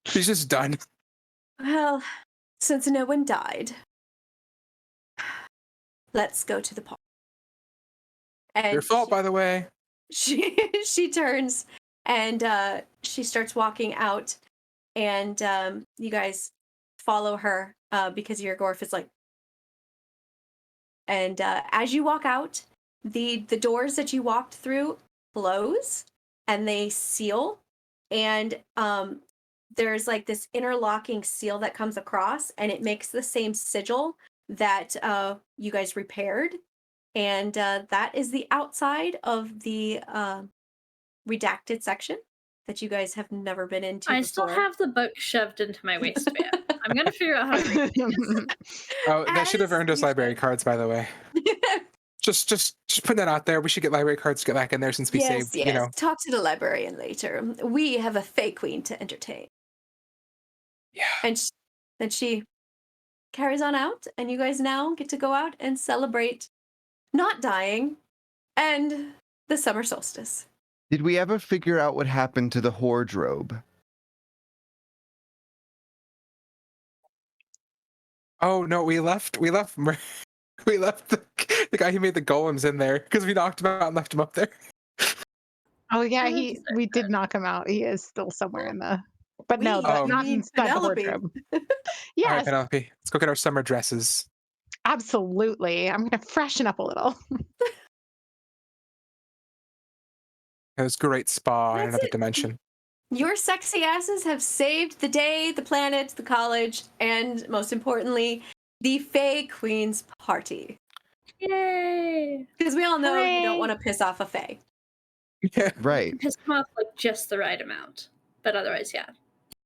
He's just done. well, since no one died, let's go to the park. And Your fault, by the way. she turns and she starts walking out, and you guys follow her because your Gorf is like. And as you walk out, the doors that you walked through close and they seal, and there's like this interlocking seal that comes across, and it makes the same sigil that you guys repaired, and that is the outside of the redacted section that you guys have never been into I before. still have the book shoved into my waistband. I'm gonna figure out how to read it. Oh, that should have As earned us you library said. cards, by the way. Just put that out there. We should get library cards to get back in there since we saved, Yes. you know. Talk to the librarian later. We have a Fey Queen to entertain. Yeah. And then she carries on out, and you guys now get to go out and celebrate not dying and the summer solstice. Did we ever figure out what happened to the wardrobe? Oh no, we left we left the guy who made the golems in there because we knocked him out and left him up there. Oh yeah, I would we did knock him out. He is still somewhere in the. But no, We- but you not mean inside the Penelope. wardrobe. All right, Yes, Penelope, let's go get our summer dresses. absolutely. I'm gonna freshen up a little. It was great spa in That's another it. dimension. Your sexy asses have saved the day, the planet, the college, and most importantly, the Fey Queen's party. Yay! Because we all know you Hooray. don't want to piss off a Fey. Yeah. Right. Piss them off like just the right amount, but otherwise, yeah.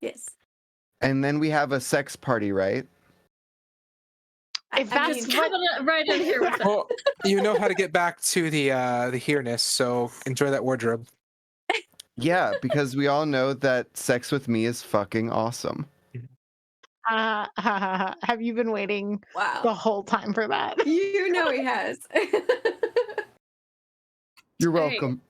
Yes. And then we have a sex party, right? If I that's mean, Just coming right in here with it. Well, you know how to get back to the here-ness, so enjoy that wardrobe. Yeah, because we all know that sex with me is fucking awesome. Have you been waiting the wow. whole time for that? You know he has. You're All right. welcome.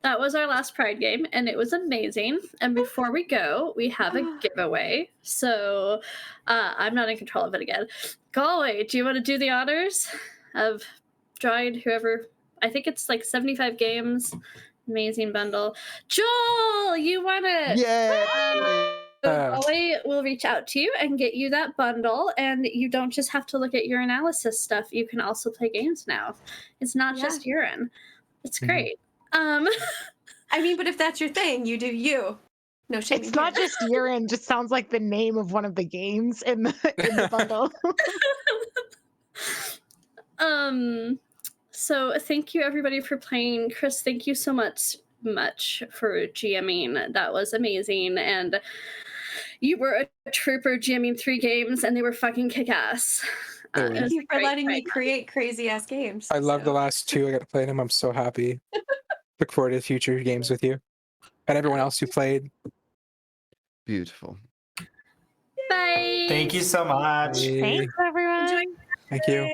That was our last Pride game, and it was amazing. And before we go, we have a giveaway. So I'm not in control of it again. Galway, do you want to do the honors of drawing whoever? I think it's like 75 games. Amazing bundle. Joel, you won it. Yay! So Galway will reach out to you and get you that bundle, and you don't just have to look at your analysis stuff. You can also play games now. It's not Yeah. just urine. It's Mhm. great. I mean, but if that's your thing, you do you. No shame. It's not just urine, just sounds like the name of one of the games in the bundle. So thank you everybody for playing. Chris, thank you so much for GMing. That was amazing. And you were a trooper GMing 3 games, and they were fucking kick-ass. There you it was Thank you a for great letting me Pride. create crazy ass games. I love the so. last 2. I got to play them. I'm so happy. Look forward to future games with you and everyone else who played. Beautiful. Bye. Thank you so much. Bye. Thanks, everyone. Enjoy. Thank you.